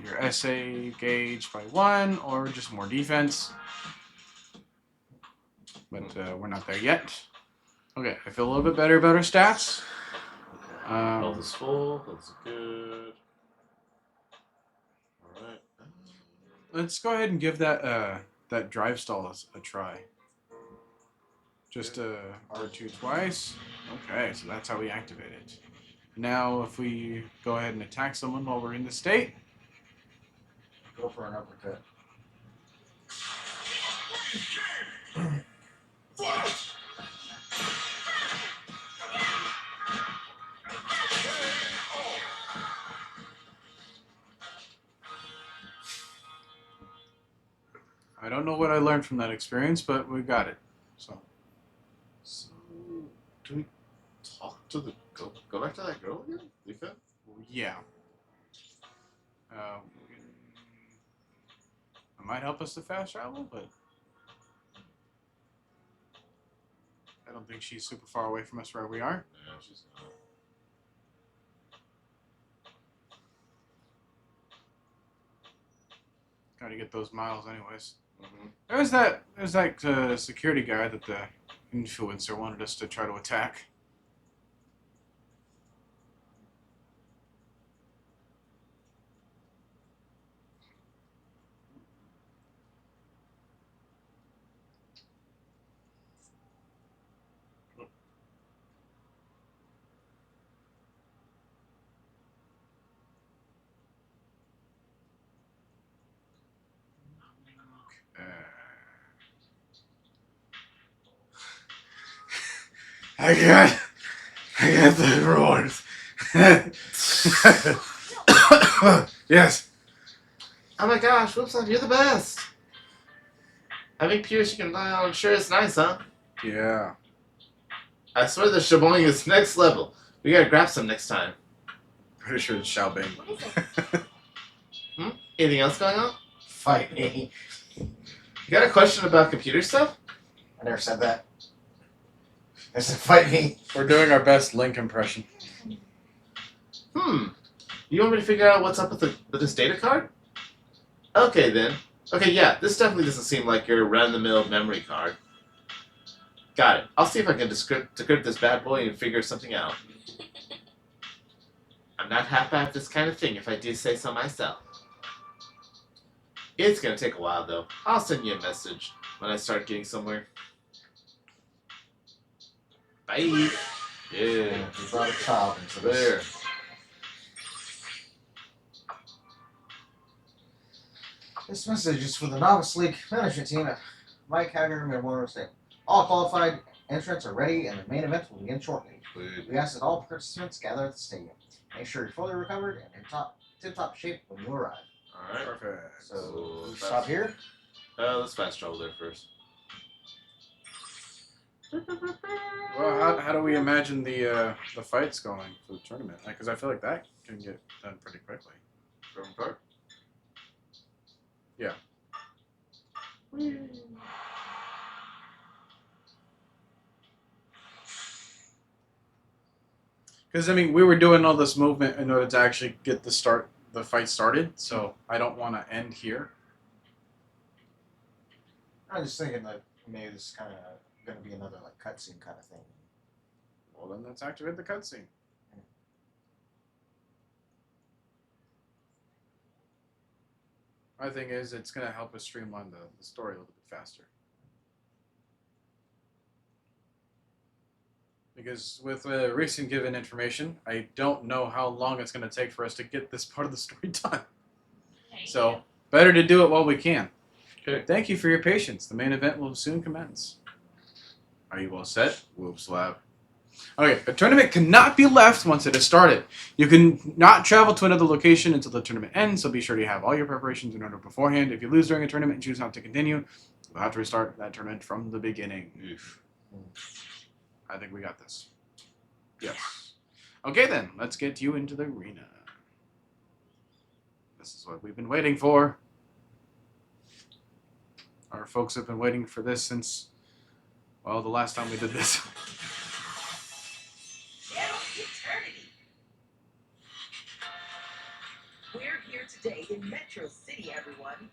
your SA gauge by 1 or just more defense. But we're not there yet. Okay, I feel a little bit better about our stats. Health is full. That's good. Alright. Let's go ahead and give that that drive stall a try. Just R2 twice. Okay, so that's how we activate it. Now, if we go ahead and attack someone while we're in the state, Go for an uppercut. I don't know what I learned from that experience, but we got it. So do we talk to the go back to that girl again? Lika? Yeah. It might help us to fast travel, but I don't think she's super far away from us where we are. Yeah, she's not. Gotta get those miles anyways. Mm-hmm. There's that security guy that the influencer wanted us to try to attack. I got the rewards. Yes. Oh my gosh, Whoopson, you're the best. Having peers you can rely on sure is nice, huh? Yeah. I swear the Shaboing is next level. We gotta grab some next time. Pretty sure it's Xiao Bing. What is it? Anything else going on? Fight me. You got a question about computer stuff? I never said that. I said fight me. We're doing our best Link impression. You want me to figure out what's up with this data card? Okay then. Okay, yeah, this definitely doesn't seem like your run-of-the-mill memory card. Got it. I'll see if I can decrypt this bad boy and figure something out. I'm not half bad at this kind of thing, if I do say so myself. It's gonna take a while, though. I'll send you a message when I start getting somewhere. Bye. Yeah. You brought a child into this. There. This message is for the Novice League management team at Mike Hager Memorial Stadium. All qualified entrants are ready, and the main event will begin shortly. We ask that all participants gather at the stadium. Make sure you're fully recovered and in tip-top shape when you arrive. Alright. Perfect. So, we stop here. Let's fast travel there first. Well, how do we imagine the fights going for the tournament? Because I feel like that can get done pretty quickly. From Park? Yeah. Because I mean, we were doing all this movement in order to actually get the fight started. So I don't want to end here. I'm just thinking that maybe this is kind of going to be another like cutscene kind of thing. Well, then let's activate the cutscene. My thing is, it's going to help us streamline the story a little bit faster. Because with recent given information, I don't know how long it's going to take for us to get this part of the story done. So, better to do it while we can. Okay. Thank you for your patience. The main event will soon commence. Are you all set? Whoops, lab. Okay, a tournament cannot be left once it has started. You can not travel to another location until the tournament ends, so be sure to have all your preparations in order beforehand. If you lose during a tournament and choose not to continue, you'll have to restart that tournament from the beginning. Oof. I think we got this. Yes. Okay then, let's get you into the arena. This is what we've been waiting for. Our folks have been waiting for this since, well, the last time we did this. Eternity. We're here today in Metro City, everyone,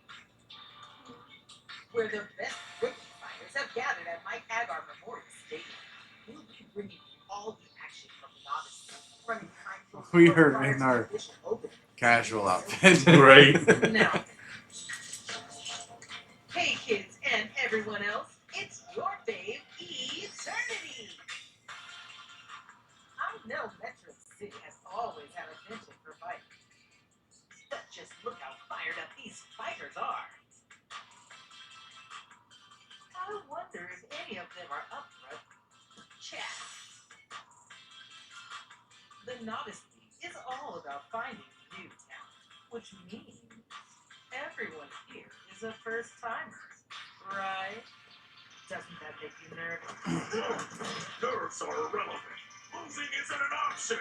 where the best rookie fighters have gathered at Mike Hagar Memorial Stadium. We'll be bringing you all the action from the novice league, running time. We are in our casual outfit. Right. Now, hey kids and everyone else, it's your fave, Eternity. I know Metro City has always had a penchant for fighting, but just look how fired up these fighters are. I wonder if any of them are up for a chat. The Novice League is all about finding new talent, which means everyone here is a first timer, right? Doesn't that make you nervous? Nerves are irrelevant. Losing isn't an option.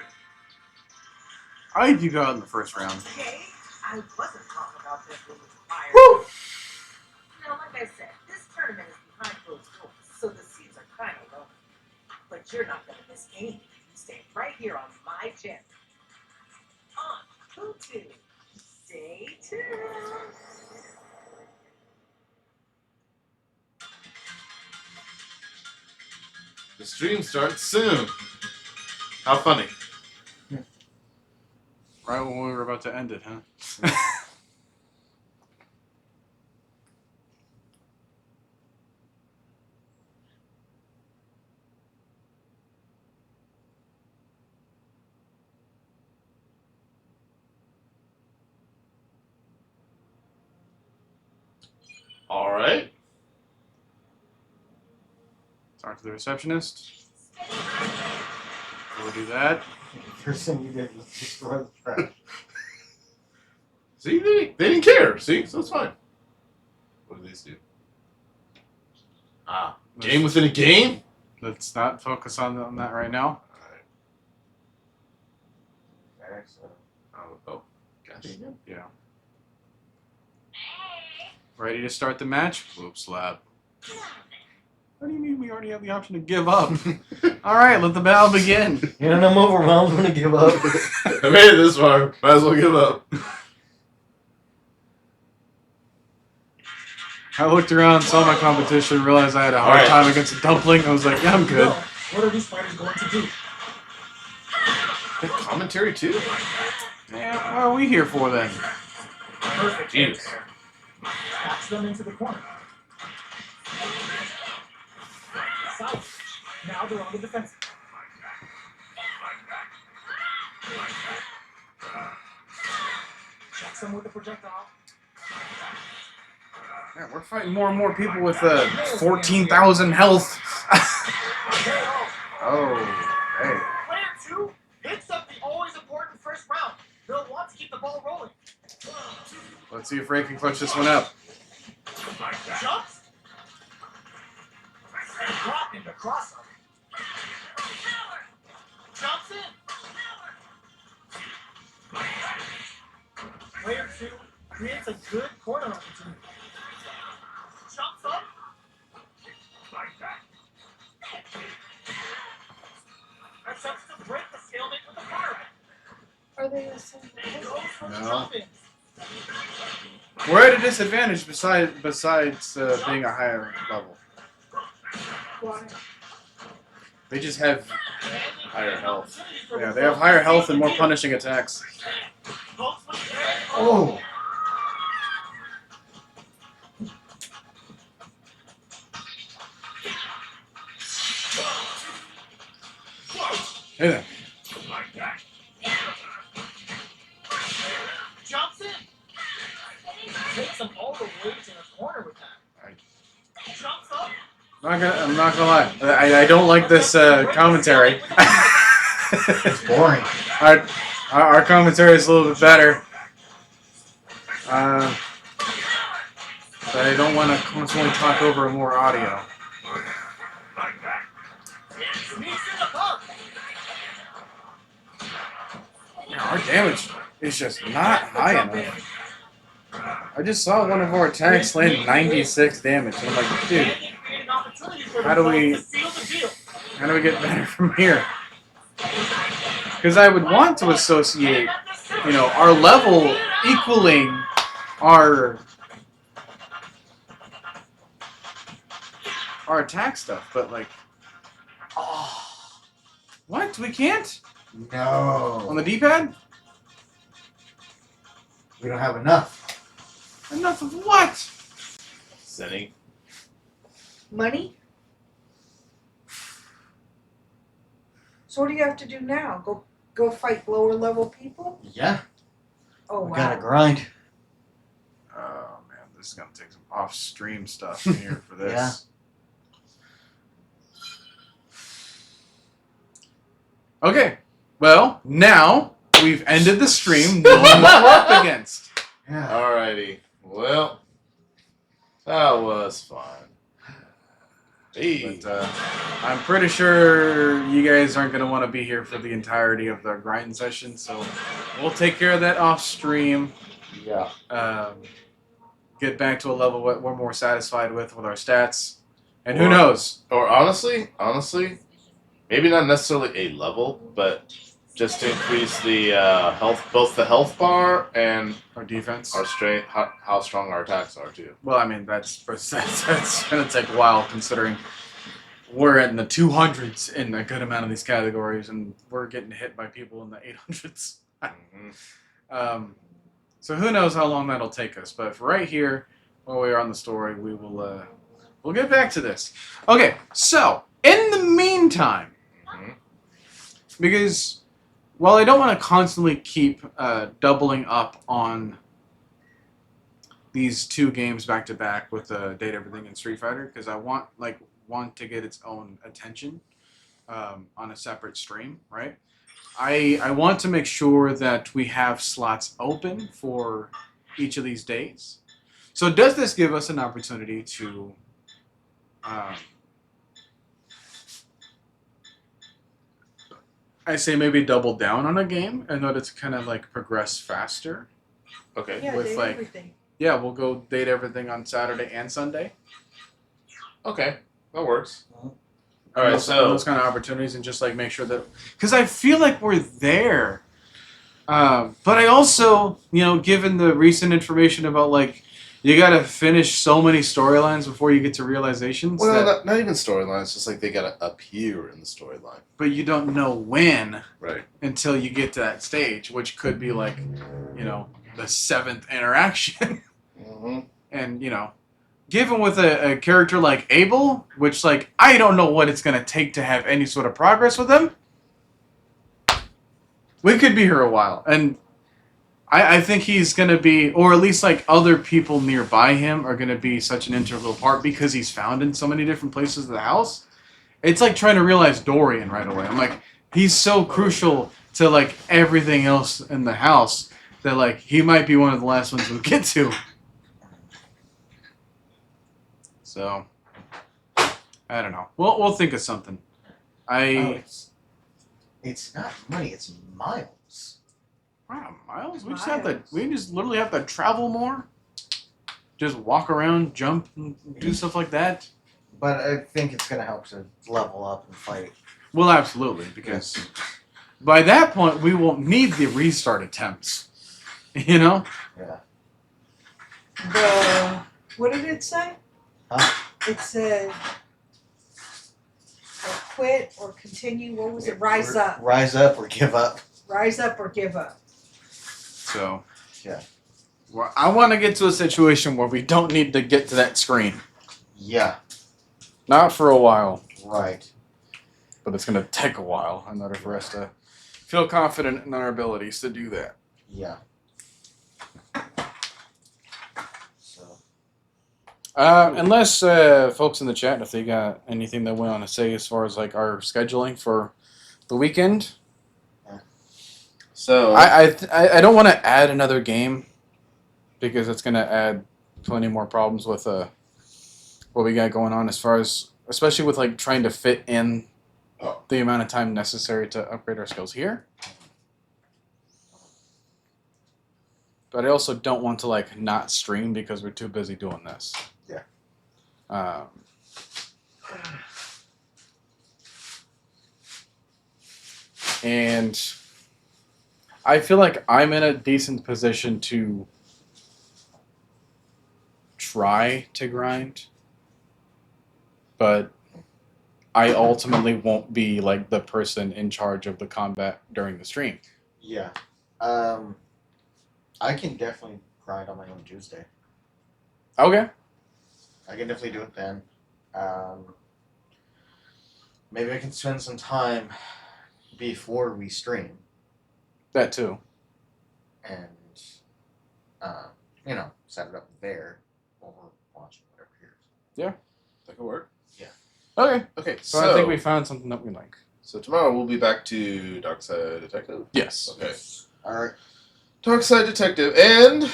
I think you got in the first round. Okay, I wasn't talking about them being fired. Woo! Now, like I said, this tournament is behind closed doors, so the seats are kind of low. But you're not going to miss anything if you stay right here on my channel. On Hutu. Stay tuned. The stream starts soon. How funny. Right when we were about to end it, huh? All right. Talk to the receptionist. We'll do that. First thing you did was destroy the trash. See, they didn't care. See, so it's fine. What do these do? Game within a game? Let's not focus on that right now. so. Oh, gosh. Yeah. Ready to start the match? Whoops, lab. What do you mean we already have the option to give up? All right, let the battle begin. And I'm overwhelmed. I'm gonna give up. I made it this far. Might as well give up. I looked around, saw my competition, realized I had a hard All right. time against a dumpling. I was like, yeah, I'm good. What are these fighters going to do? Good commentary too. Yeah, what are we here for then? Perfect. Jeez. Backs them into the corner. Side. Now they're on the defensive. Checks them with the projectile. Yeah, we're fighting more and more people with 14,000 health. Oh, hey. Player 2 hits up the always important first round. They'll want to keep the ball rolling. Let's see if Ray can clutch this one up. Jumps. And drop into cross up. Jumps in. Player 2 creates a good corner opportunity. Jumps up. Attempts to break the stalemate with the fire. Are they the same? Goes for the No. jump in. We're at a disadvantage besides being a higher level. Why? They just have Higher health. Yeah, they have higher health and more punishing attacks. Oh. Hey there. Jumps in. Takes them all the way to the corner with that. Jumps up. I'm not gonna lie. I don't like this commentary. It's boring. Our commentary is a little bit better. But I don't want to constantly talk over more audio. Yeah, our damage is just not high enough. I just saw one of our attacks land 96 damage, and I'm like, dude, how do we get better from here? Because I would want to associate, our level equaling our attack stuff, but what? We can't? No. On the D-pad? We don't have enough. Enough of what? Zenny. Money? So what do you have to do now? Go fight lower level people? Yeah. Oh We wow. gotta grind. Oh man, this is gonna take some off-stream stuff in here for this. Yeah. Okay, well, now we've ended the stream knowing what we're up against. Yeah. Alrighty. Well, that was fun. Hey. But I'm pretty sure you guys aren't going to want to be here for the entirety of the grind session, so we'll take care of that off-stream. Yeah. Get back to a level what we're more satisfied with our stats. And who knows? Or honestly, maybe not necessarily a level, but just to increase the health, both the health bar and our defense, our strength, how strong our attacks are too. Well, I mean, that's going to take a while considering we're in the 200s in a good amount of these categories, and we're getting hit by people in the 800s. So who knows how long that'll take us? But for right here, while we are on the story, we will we'll get back to this. Okay, so in the meantime, because while I don't want to constantly keep doubling up on these two games back to back with Date Everything and Street Fighter, because I want to get its own attention on a separate stream, right? I want to make sure that we have slots open for each of these days. So does this give us an opportunity to I say maybe double down on a game and let it kind of like progress faster. Okay. Yeah, With, date like- everything. Yeah, we'll go date everything on Saturday and Sunday. Okay. That works. All right, those, so- those kind of opportunities, and just like make sure that, because I feel like we're there. But I also, given the recent information about like you gotta finish so many storylines before you get to realizations. Well, that, not even storylines. Just like they gotta appear in the storyline. but you don't know when Right. until you get to that stage, which could be like, the 7th interaction. Mm-hmm. And given with a character like Abel, which like I don't know what it's gonna take to have any sort of progress with him, we could be here a while. And I think he's gonna be, or at least like other people nearby him are gonna be such an integral part because he's found in so many different places of the house. It's like trying to realize Dorian right away. I'm like, he's so crucial to like everything else in the house that like he might be one of the last ones we'll get to. So, I don't know. We'll think of something. It's not money. It's miles. Wow, Miles, we just literally have to travel more. Just walk around, jump, and do stuff like that. But I think it's gonna help to level up and fight. Well, absolutely, because by that point we won't need the restart attempts. Yeah. What did it say? Huh? It said quit or continue. What was it? Rise up. Rise up or give up. Rise up or give up. So, yeah. Well, I want to get to a situation where we don't need to get to that screen. Yeah. Not for a while. Right. But it's going to take a while in order for us to feel confident in our abilities to do that. Yeah. So. Unless folks in the chat, if they got anything they want to say as far as like our scheduling for the weekend. So I don't want to add another game because it's going to add plenty more problems with what we got going on as far as, especially with like trying to fit in the amount of time necessary to upgrade our skills here. But I also don't want to like not stream because we're too busy doing this. Yeah. And I feel like I'm in a decent position to try to grind, but I ultimately won't be like the person in charge of the combat during the stream. Yeah. I can definitely grind on my own Tuesday. Okay. I can definitely do it then. Maybe I can spend some time before we stream That too. and, set it up there while we're watching whatever here. Yeah. That could work. Yeah. Okay. Okay. So I think we found something that we like. So tomorrow we'll be back to Darkside Detective. Yes. Okay. Alright. Darkside Detective, and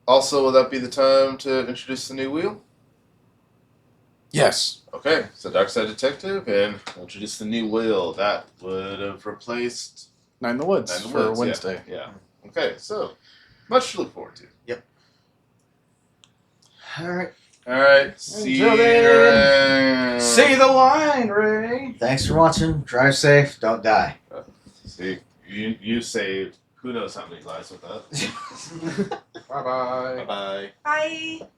also will that be the time to introduce the new wheel? Yes. Okay, so Darkside Detective, and introduce the new wheel that would have replaced Nine in the Woods Nine in the for Woods, Wednesday. Yeah. Okay, so much to look forward to. Yep. Alright. All right. See you Until then, around. see the line, Ray. Thanks for watching. Drive safe. Don't die. See, you saved who knows how many lives with that. Bye bye. Bye bye. Bye.